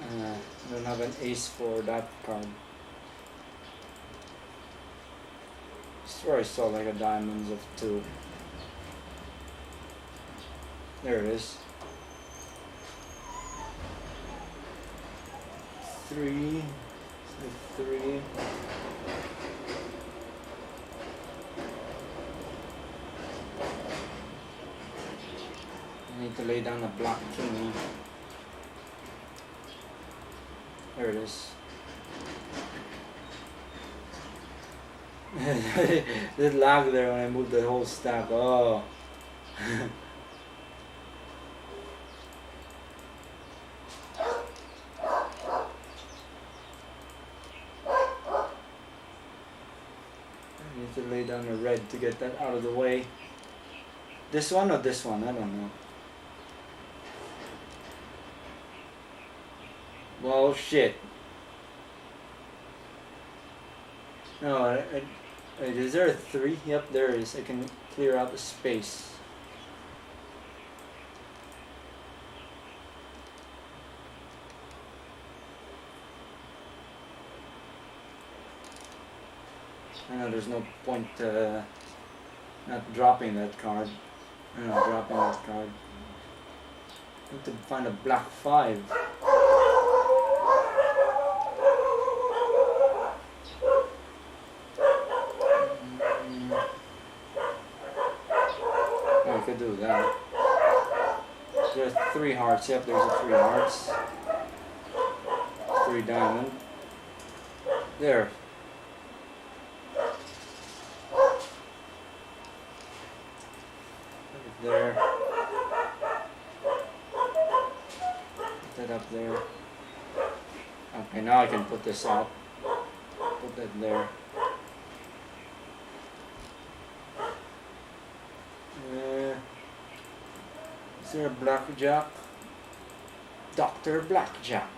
I don't have an ace for that card. I swear I saw like a diamonds of 2, there it is. 3, 3. I need to lay down a black king. There it is. Did lag there when I moved the whole stack. Oh. To lay down a red to get that out of the way. This one or this one? I don't know. Well, shit. No, is there a 3? Yep, there is. I can clear out the space. I know there's no point not dropping that card. I'm not dropping that card. I need to find a black 5. Oh, I could do that. There's 3 hearts. Yep, there's a 3 hearts. 3 diamond. There. There. Put that up there. Okay, now I can put this out. Put that there. Is there a blackjack? Dr. Blackjack.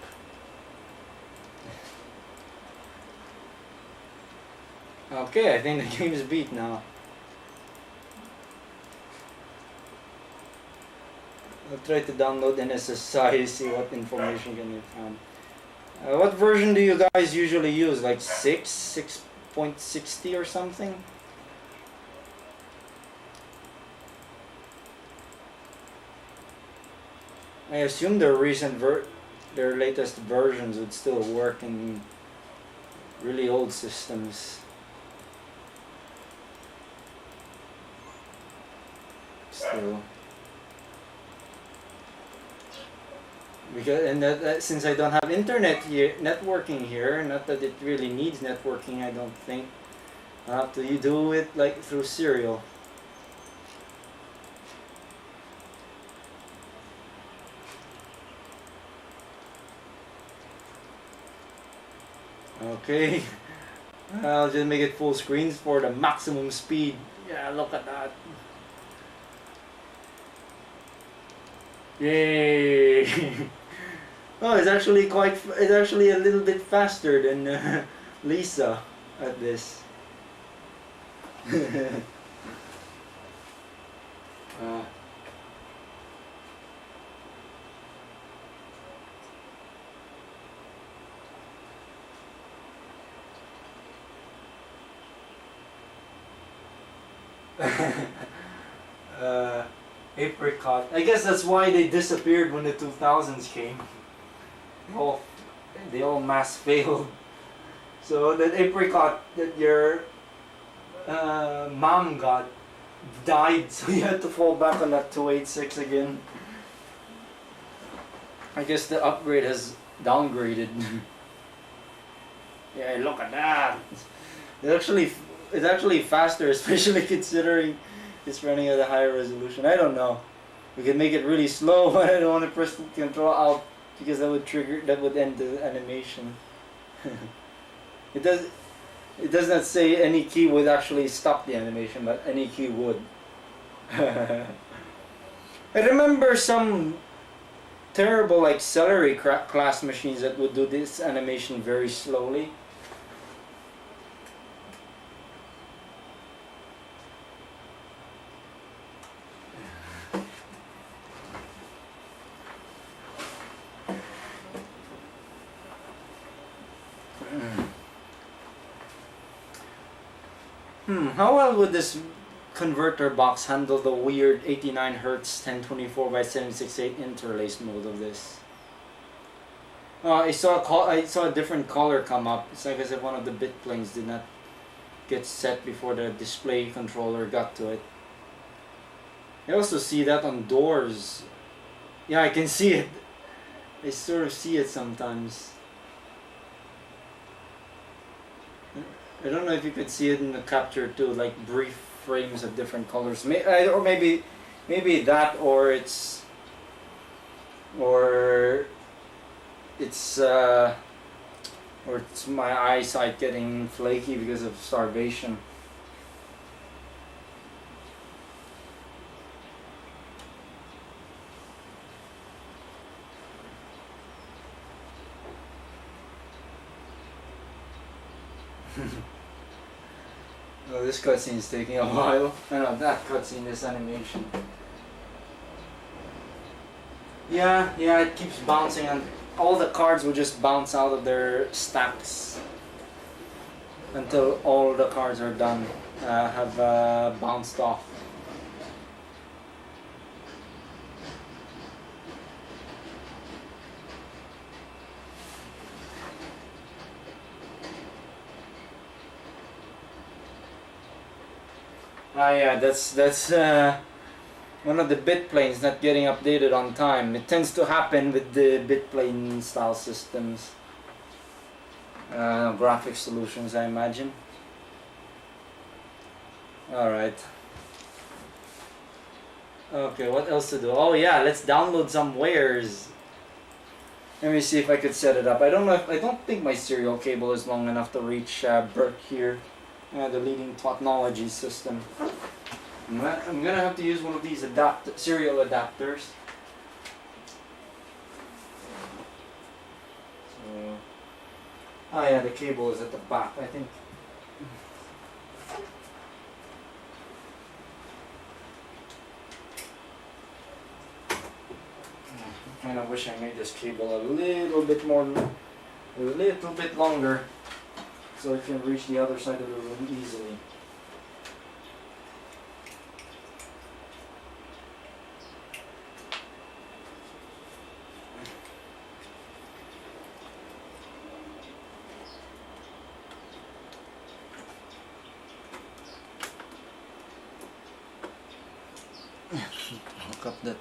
Okay, I think the game is beat now. I'll try to download NSSI, see what information can be found. What version do you guys usually use? Like 6.60 or something? I assume their their latest versions would still work in really old systems. Still. Because since I don't have internet here, networking here, not that it really needs networking, I don't think. I have to do it like through serial. Okay, I'll just make it full screens for the maximum speed. Yeah, look at that. Yay! Oh, it's actually a little bit faster than Lisa at this. Apricot. I guess that's why they disappeared when the 2000s came. They all mass failed. So that apricot that your mom got died, so you had to fall back on that 286 again. I guess the upgrade has downgraded. Yeah, look at that. It's actually faster, especially considering it's running at a higher resolution. I don't know. We can make it really slow, but I don't want to press Control Alt because that would end the animation. It does not say any key would actually stop the animation, but any key would. I remember some terrible like celery class machines that would do this animation very slowly. How well would this converter box handle the weird 89 Hz 1024 by 768 interlace mode of this? I saw a different color come up. It's like as if one of the bit planes did not get set before the display controller got to it. I also see that on doors. Yeah, I can see it. I sort of see it sometimes. I don't know if you could see it in the capture too, like brief frames of different colors. Or maybe that, or it's my eyesight getting flaky because of starvation. Oh, this cutscene is taking a while. I know that cutscene, this animation. Yeah, it keeps bouncing, and all the cards will just bounce out of their stacks. until all the cards are done, have bounced off. Yeah, that's one of the bit planes not getting updated on time. It tends to happen with the bit plane style systems. Graphic solutions, I imagine. Alright. Okay, what else to do? Oh yeah, let's download some wares. Let me see if I could set it up. I don't know if, I don't think my serial cable is long enough to reach Burke here. The leading technology system. I'm gonna have to use one of these serial adapters. So, oh yeah, the cable is at the back, I think. I kind of wish I made this cable a little bit longer, so it can reach the other side of the room easily. Hook up that.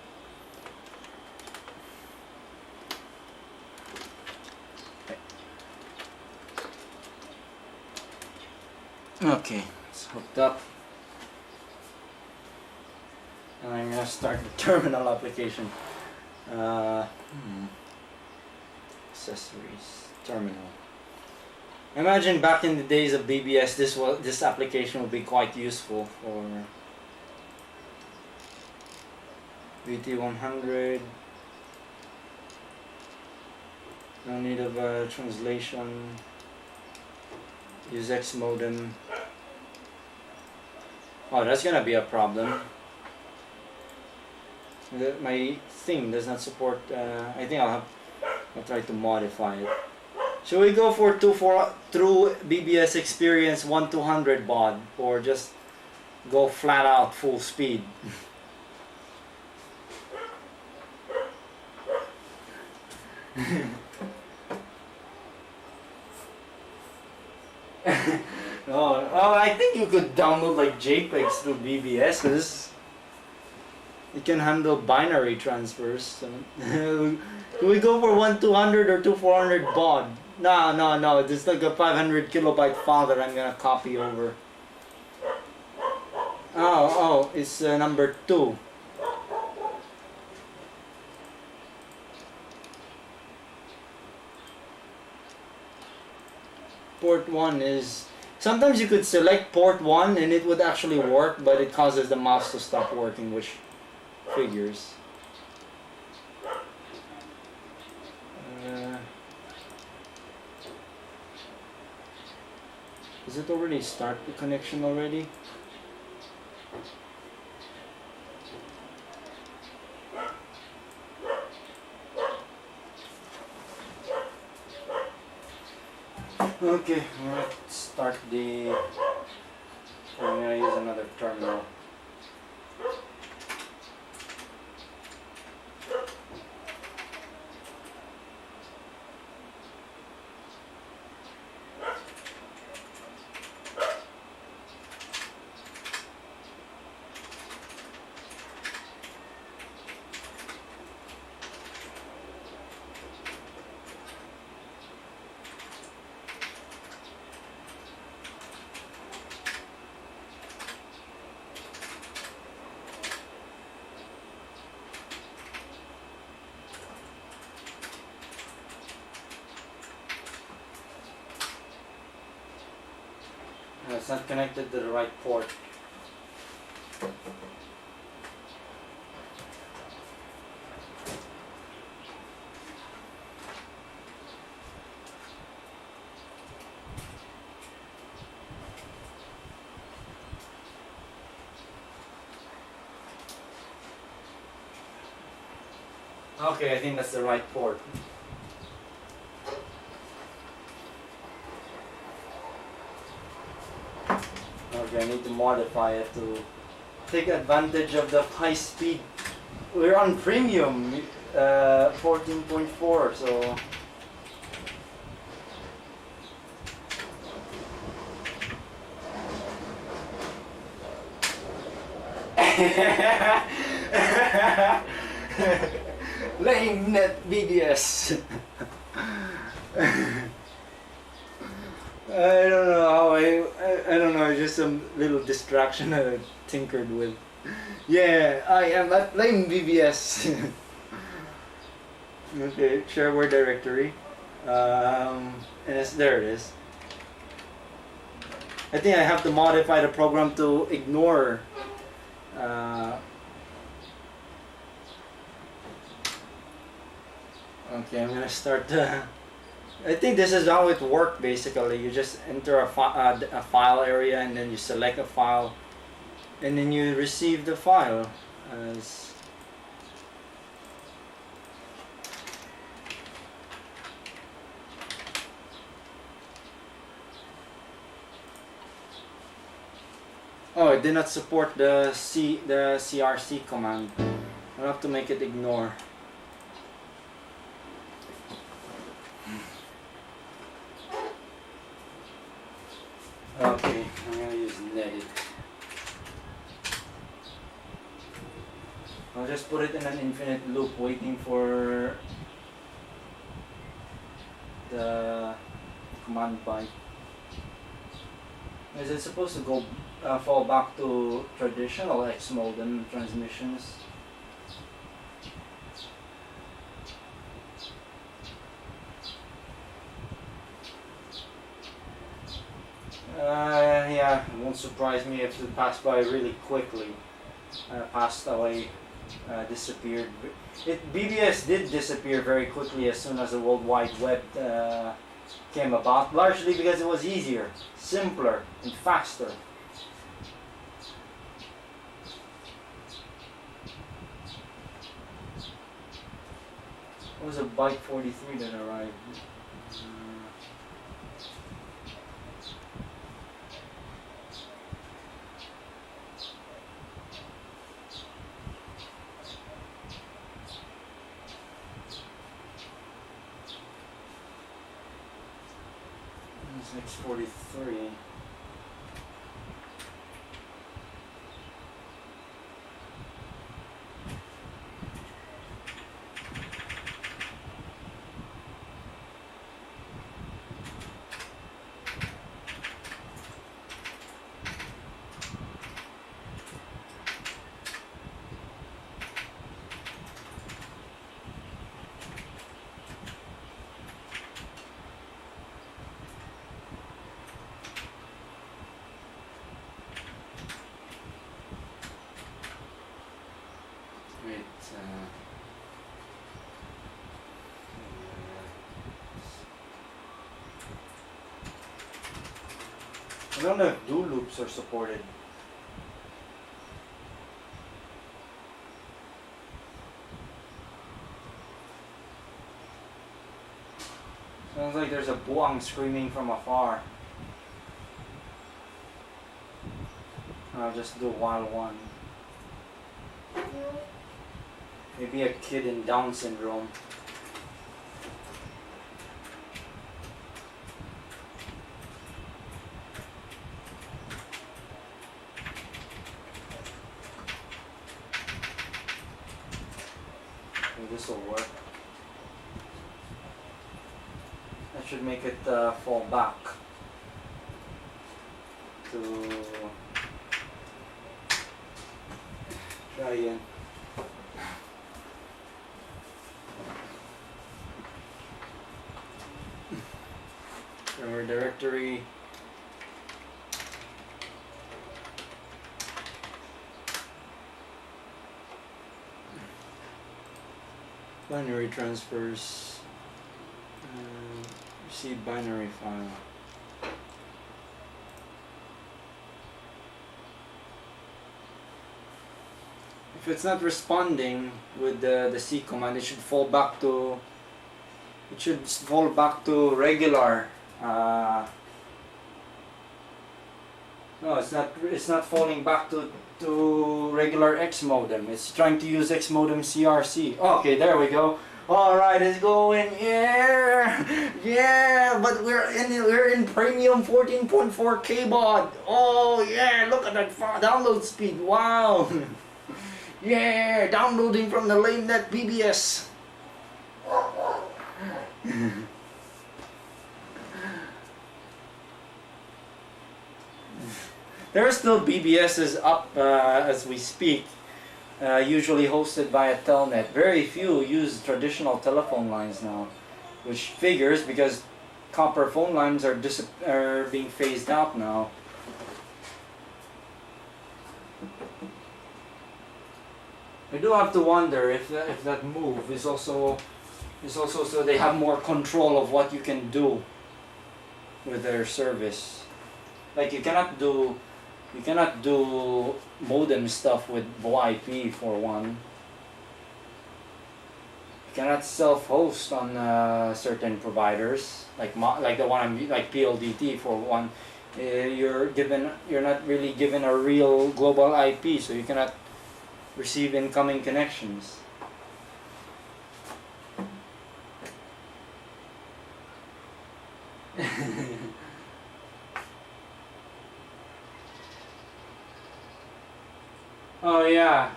Okay, it's hooked up. And I'm gonna start the terminal application. Accessories, terminal. Imagine back in the days of BBS, this application would be quite useful for VT100. No need of translation. Use X modem. Oh, that's gonna be a problem. My thing does not support. I think I'll try to modify it. Should we go for through BBS experience 1/200 baud, or just go flat out full speed? Oh, I think you could download like JPEGs through BBS, because it can handle binary transfers. So. Do we go for 1/200 or 2/400 baud? No. There's like a 500 kilobyte file that I'm gonna copy over. Oh, it's number 2. Port 1 is... Sometimes you could select port 1 and it would actually work, but it causes the mouse to stop working, which figures. Does it already start the connection already? Okay, let's start the... I'm gonna use another terminal. It's not connected to the right port. Okay, I think that's the right port. Okay, I need to modify it to take advantage of the high speed. We're on premium, 14.4, so lame net BBS. I don't know how I don't know, just some little distraction that I tinkered with. Yeah, I am at lame BBS. Okay, shareware directory. And there it is. I think I have to modify the program to ignore okay, I'm gonna start I think this is how it works basically. You just enter a file area and then you select a file and then you receive the file as oh, it did not support the CRC command. I'll have to make it ignore. Okay, I'm gonna use netted. I'll just put it in an infinite loop waiting for the command byte. Is it supposed to go fall back to traditional X modem transmissions? Yeah, it won't surprise me if it passed by really quickly. Passed away, disappeared. BBS did disappear very quickly as soon as the World Wide Web came about, largely because it was easier, simpler, and faster. It was a byte 43 that arrived. It's 643. I don't know if do loops are supported. Sounds like there's a buang screaming from afar. I'll just do while one. Maybe a kid in Down syndrome. This will work. That should make it fall back to try again. Our directory. Binary transfers, receive binary file. If it's not responding with the C command, it should fall back to regular No, it's not falling back to regular X modem. It's trying to use X modem CRC. Okay, there we go. All right, it's going. Yeah, yeah. But we're in premium 14.4 kbaud. Oh yeah, look at that download speed. Wow. Yeah, downloading from the LaneNet BBS. There are still BBSs up as we speak, usually hosted via Telnet. Very few use traditional telephone lines now, which figures because copper phone lines are being phased out now. I do have to wonder if that move is also so they have more control of what you can do with their service. Like you cannot do modem stuff with VoIP for one. You cannot self-host on certain providers like the one like PLDT for one. You're not really given a real global IP, so you cannot receive incoming connections. Oh yeah,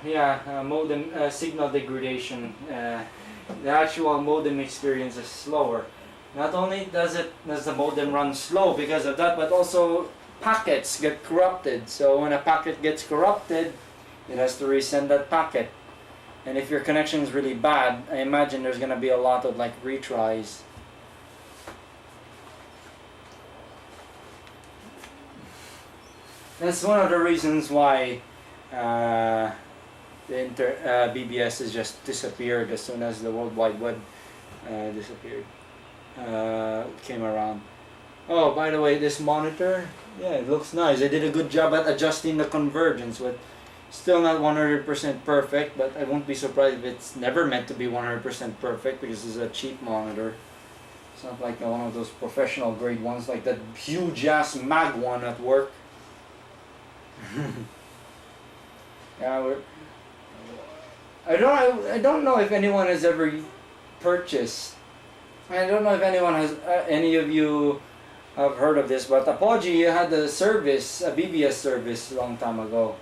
modem signal degradation. The actual modem experience is slower. Not only does the modem run slow because of that, but also packets get corrupted. So when a packet gets corrupted, it has to resend that packet. And if your connection is really bad, I imagine there's gonna be a lot of like retries. That's one of the reasons why BBS has just disappeared as soon as the World Wide Web came around. Oh, by the way, this monitor, yeah, it looks nice. They did a good job at adjusting the convergence, but still not 100% perfect, but I won't be surprised if it's never meant to be 100% perfect because it's a cheap monitor. It's not like one of those professional grade ones like that huge ass mag one at work. Yeah, I don't know if anyone has ever purchased. I don't know if anyone has any of you have heard of this, but Apogee had a service, a BBS service, a long time ago,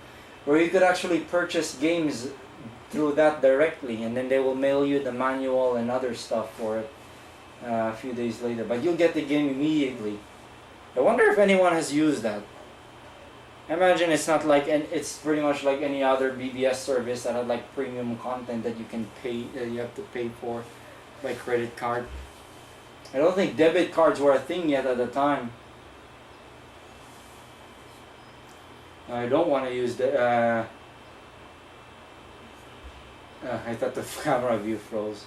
where you could actually purchase games through that directly, and then they will mail you the manual and other stuff for it a few days later. But you'll get the game immediately. I wonder if anyone has used that. I imagine it's not like, and it's pretty much like any other BBS service that had like premium content that you can pay, you have to pay for by credit card. I don't think debit cards were a thing yet at the time. I don't want to use the. I thought the camera view froze.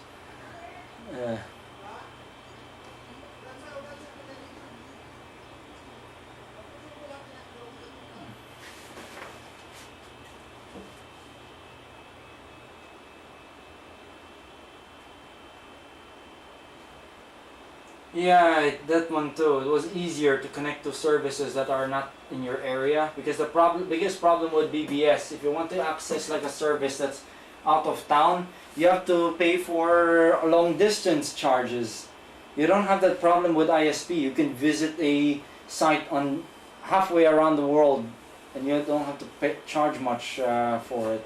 Yeah, that one too. It was easier to connect to services that are not in your area because the biggest problem with BBS, if you want to access like a service that's out of town, you have to pay for long distance charges. You don't have that problem with ISP. You can visit a site on halfway around the world, and you don't have to charge much for it.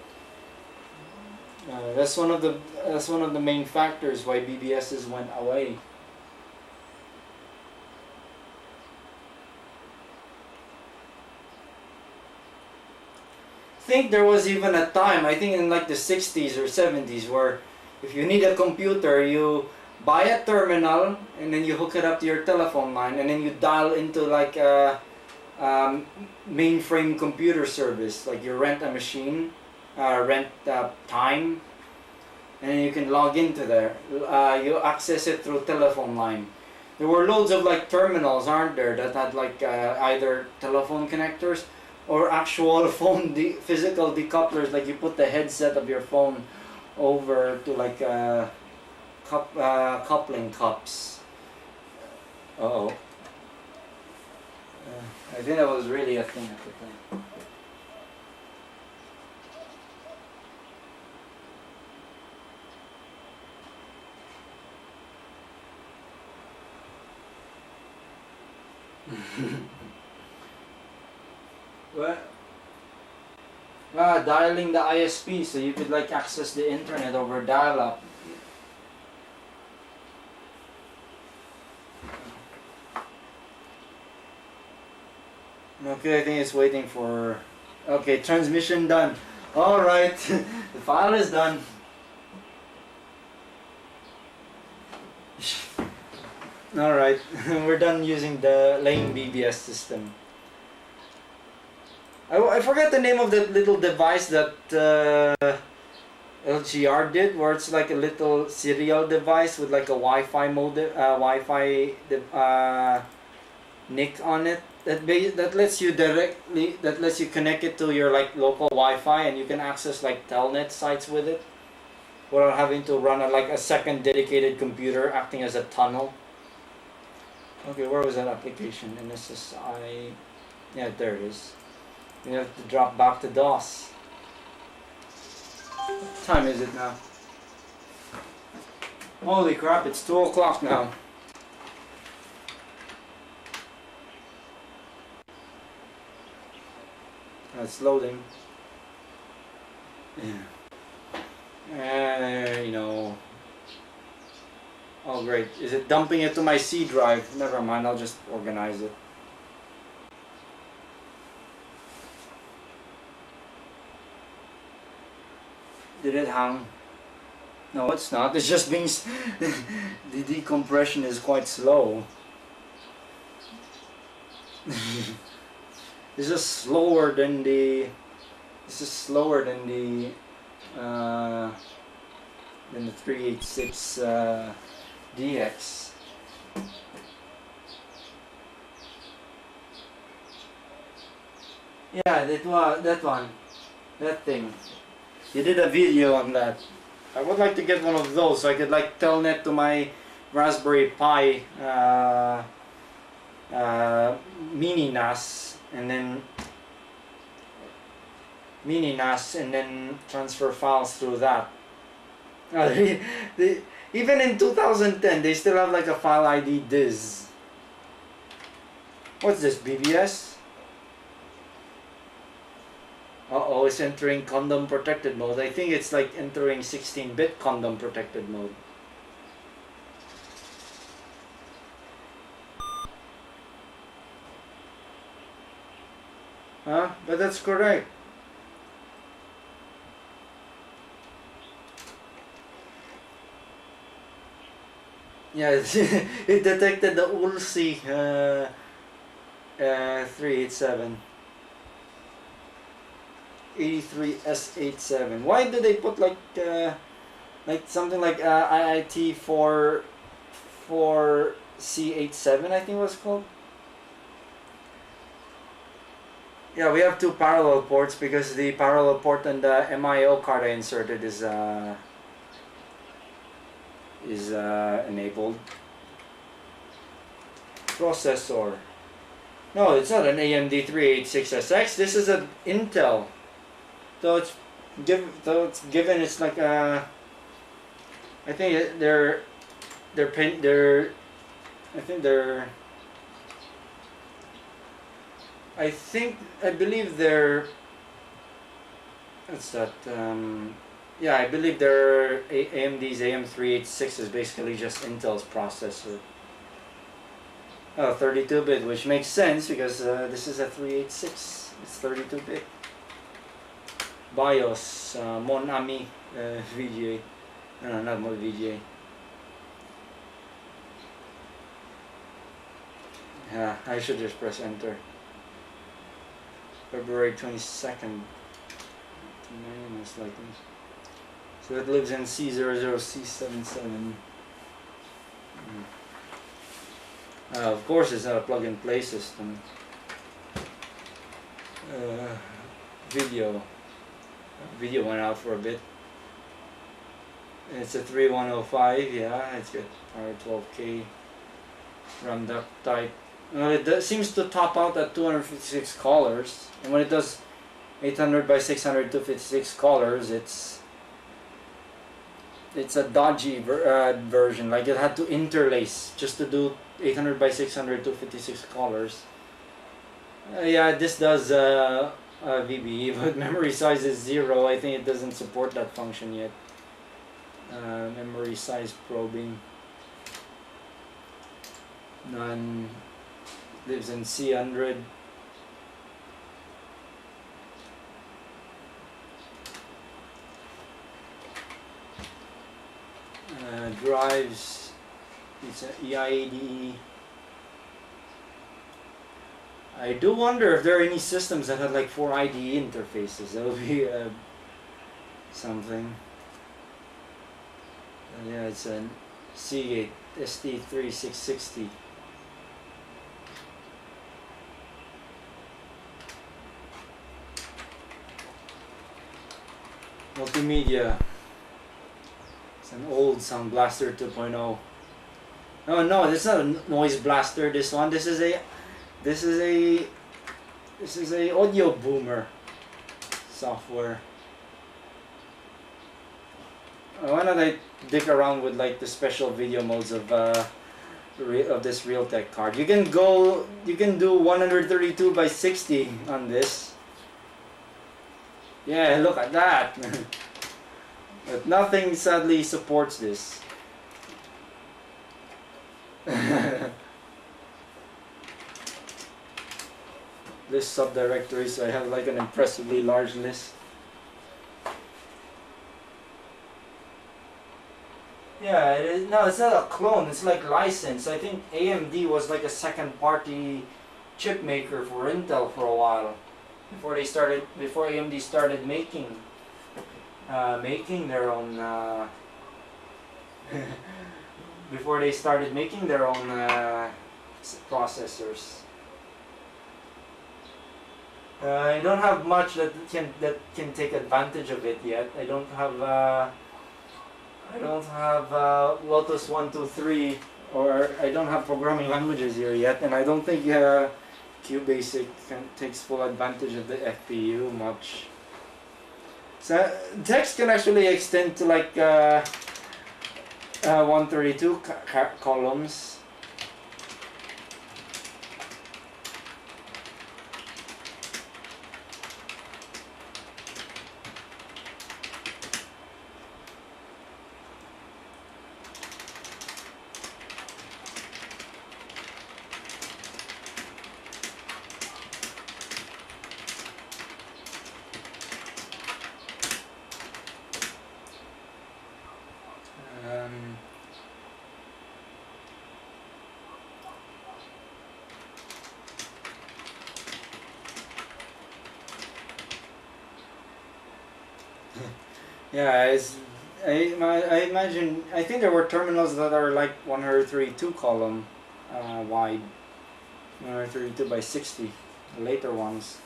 That's one of the main factors why BBSs went away. I think there was even a time, I think in like the 60s or 70s, where if you need a computer, you buy a terminal and then you hook it up to your telephone line and then you dial into like a mainframe computer service. Like you rent a machine, rent time, and then you can log into there. You access it through telephone line. There were loads of like terminals, aren't there, that had like either telephone connectors or actual phone physical decouplers, like you put the headset of your phone over to like coupling cups. I think that was really a thing at the time. Well, dialing the ISP so you could like access the internet over dial-up. Okay, I think it's waiting for... Okay, transmission done. Alright, the file is done. Alright, we're done using the lane BBS system. I forgot the name of that little device that LGR did, where it's like a little serial device with like a Wi-Fi modem, NIC on it. That lets you connect it to your like local Wi-Fi, and you can access like telnet sites with it, without having to run a second dedicated computer acting as a tunnel. Okay, where was that application? NSSI. Yeah, there it is. You have to drop back to DOS. What time is it now? Holy crap! It's 2 o'clock now. It's loading. Yeah. You know. Oh great. Is it dumping it to my C drive? Never mind, I'll just organize it. Did it hang? No, it's not. It's just being... the decompression is quite slow. This is slower than the... This is slower than the 386 DX. Yeah, that one. That thing. You did a video on that. I would like to get one of those so I could like telnet to my Raspberry Pi mini NAS and then transfer files through that. Even in 2010 they still have like a file ID diz. What's this, BBS? Uh-oh, it's entering condom protected mode. I think it's like entering 16-bit condom protected mode. Huh? But that's correct. Yeah, it detected the ULSI 387. 83S87. Why do they put like something like IIT 4C87, I think it was called? Yeah, we have two parallel ports because the parallel port on the MIO card I inserted is enabled. Processor. No, it's not an AMD 386SX. This is an Intel. So it's given. It's like I think they're I believe they're. What's that? Yeah, I believe their AMD's AM386 is basically just Intel's processor. 32-bit, which makes sense because this is a 386. It's 32-bit. BIOS, Mon Ami VGA. No, not Mon VGA. Yeah, I should just press enter. February 22nd. Most likely. So it lives in C00C77. Of course, it's not a plug-and-play system. Video went out for a bit. It's a 3105. Yeah, it's got power 12K. RAM duct type seems to top out at 256 colors, and when it does 800 by 600 256 colors, it's a dodgy version. Like it had to interlace just to do 800 by 600 256 colors. Yeah, this does VBE, but memory size is 0. I think it doesn't support that function yet. Memory size probing. None. Lives in C100. Drives. It's an EIADE. I do wonder if there are any systems that had like 4 IDE interfaces. That would be something. Yeah, it's an Seagate ST3660. Multimedia. It's an old Sound Blaster 2.0. No, this is not a noise blaster. This one. This is a audio boomer software. Why not I dig around with like the special video modes of this Realtek card? You can do 132 by 60 on this. Yeah, look at that. But nothing sadly supports this. List subdirectory, so I have like an impressively large list. Yeah, it is. No, it's not a clone. It's like licensed. I think AMD was like a second-party chip maker for Intel for a while, before AMD started making their own. Before they started making their own processors. I don't have much that can take advantage of it yet. I don't have Lotus 123, or I don't have programming languages here yet, and I don't think QBasic takes full advantage of the FPU much. So text can actually extend to like 132 columns. Yeah, I imagine, I think there were terminals that are like 132 column wide, 132 by 60, later ones.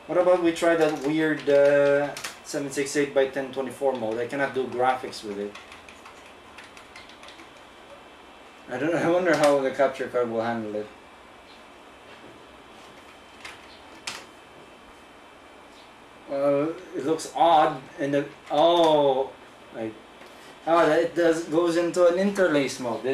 What about we try that weird 768 by 1024 mode? I cannot do graphics with it. I wonder how the capture card will handle it. It looks odd, and it goes into an interlace mode.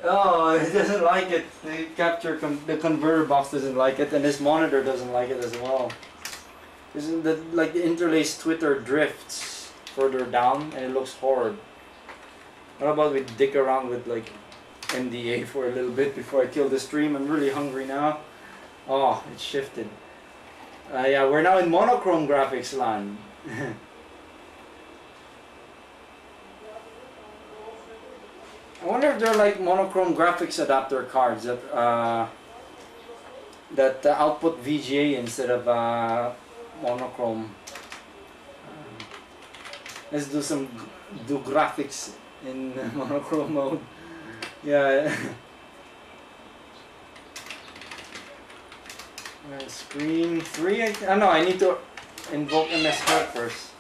Oh, it doesn't like it. The converter box doesn't like it, and this monitor doesn't like it as well. Isn't that like the interlace Twitter drifts further down, and it looks horrid. What about we dick around with like NDA for a little bit before I kill the stream? I'm really hungry now. Oh, it shifted. Yeah, we're now in monochrome graphics land. I wonder if there are like monochrome graphics adapter cards that output VGA instead of monochrome. Let's do graphics in monochrome mode. Yeah. Screen 3. No, I need to invoke MS Help first.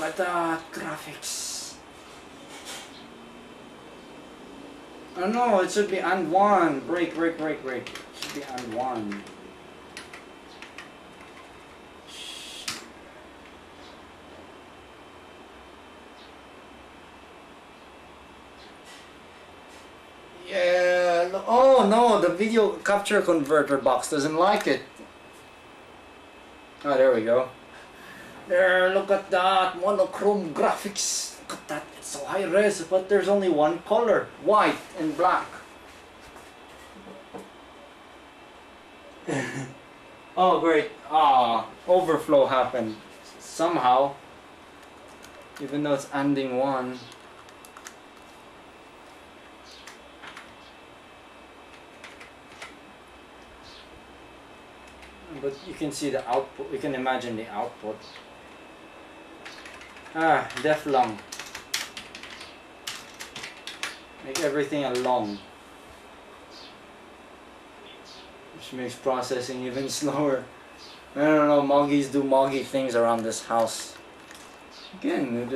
look at that graphics. Oh no, it should be and one. Break. It should be and one. Yeah. Oh no, the video capture converter box doesn't like it. Oh, there we go. There, look at that monochrome graphics. Look at that, it's so high res, but there's only one color, white and black. Oh great, overflow happened somehow, even though it's ending one. But you can see the output, you can imagine the output. Def long. Make everything a long. Which makes processing even slower. I don't know, Moggies do Moggy things around this house. Again,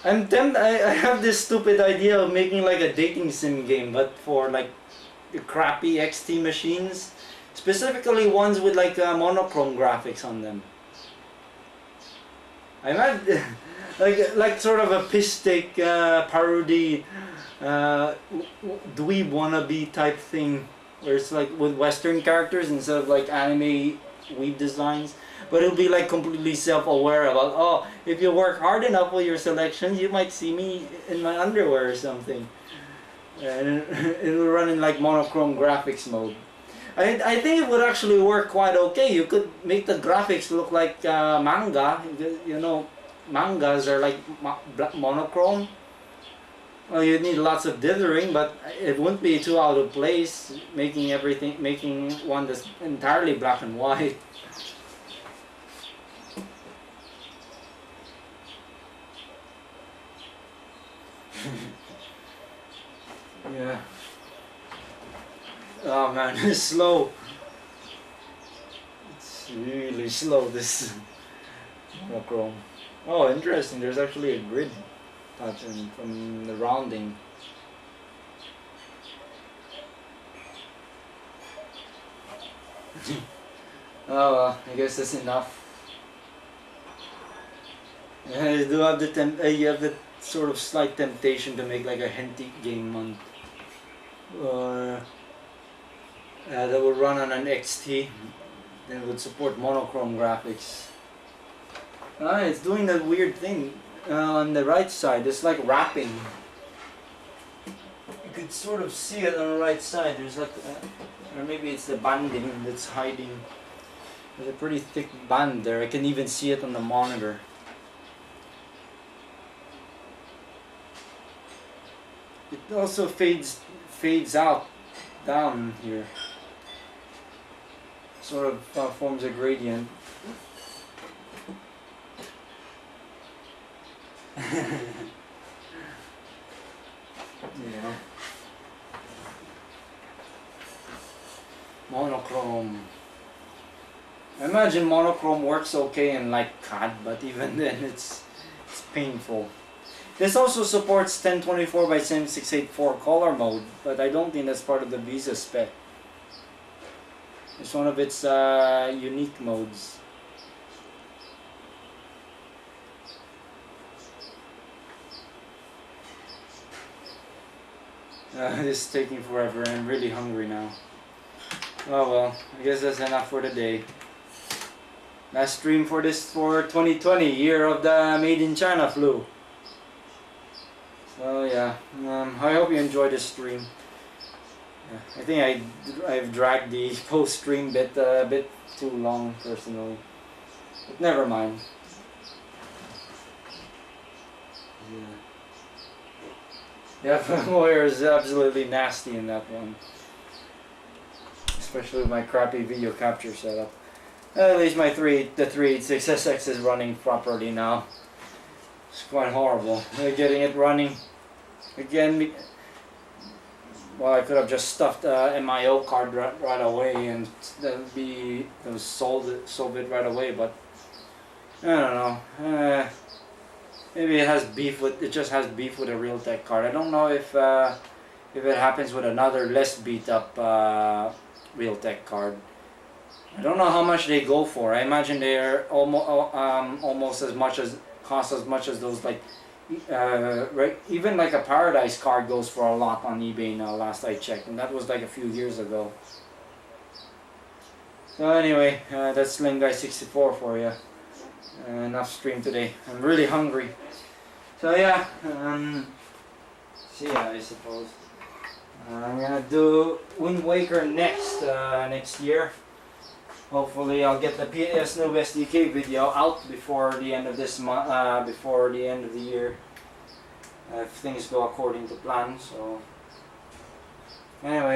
I have this stupid idea of making like a dating sim game, but for like crappy XT machines, specifically ones with like monochrome graphics on them. I meant like sort of a piss take parody dweeb wannabe type thing, where it's like with Western characters instead of like anime weeb designs, but it'll be like completely self-aware about, oh, if you work hard enough with your selections, you might see me in my underwear or something. And it will run in like monochrome graphics mode. I think it would actually work quite okay. You could make the graphics look like manga. You know, mangas are like monochrome. Well, you'd need lots of dithering, but it wouldn't be too out of place making one that's entirely black and white. Yeah. Oh man, it's slow. It's really slow, this monochrome. Oh, interesting. There's actually a grid pattern from the rounding. Oh well, I guess that's enough. You do have you have the sort of slight temptation to make like a hentai game on that would run on an XT, then would support monochrome graphics. It's doing that weird thing on the right side. It's like wrapping. You could sort of see it on the right side. There's like, or maybe it's the banding that's hiding. There's a pretty thick band there. I can even see it on the monitor. It also fades out down here. Sort of forms a gradient. Yeah. Monochrome. I imagine monochrome works okay in like CAD, but even then it's painful. This also supports 1024 by 7684 color mode, but I don't think that's part of the Visa spec. It's one of its unique modes. This is taking forever and I'm really hungry now. Oh well, I guess that's enough for today. Last stream for 2020, year of the Made in China flu. So yeah, I hope you enjoyed this stream. I think I've dragged the post stream bit a bit too long personally, but never mind. Yeah, Moyer is absolutely nasty in that one, especially with my crappy video capture setup. At least the 386SX is running properly now. It's quite horrible. Getting it running again. Well, I could have just stuffed a MIO card right away and that would solve it right away. But I don't know. Maybe it has beef with. It just has beef with a Realtek card. I don't know if it happens with another less beat up Realtek card. I don't know how much they go for. I imagine they're almost as much as cost as much as those like right, even like a Paradise card goes for a lot on eBay now. Last I checked, and that was like a few years ago. So anyway, that's Slim Guy 64 for you. Enough stream today. I'm really hungry. So yeah, see ya, I suppose. I'm gonna do Wind Waker next year. Hopefully I'll get the PS Noob SDK video out before the end of this month, before the end of the year, if things go according to plan. So anyway.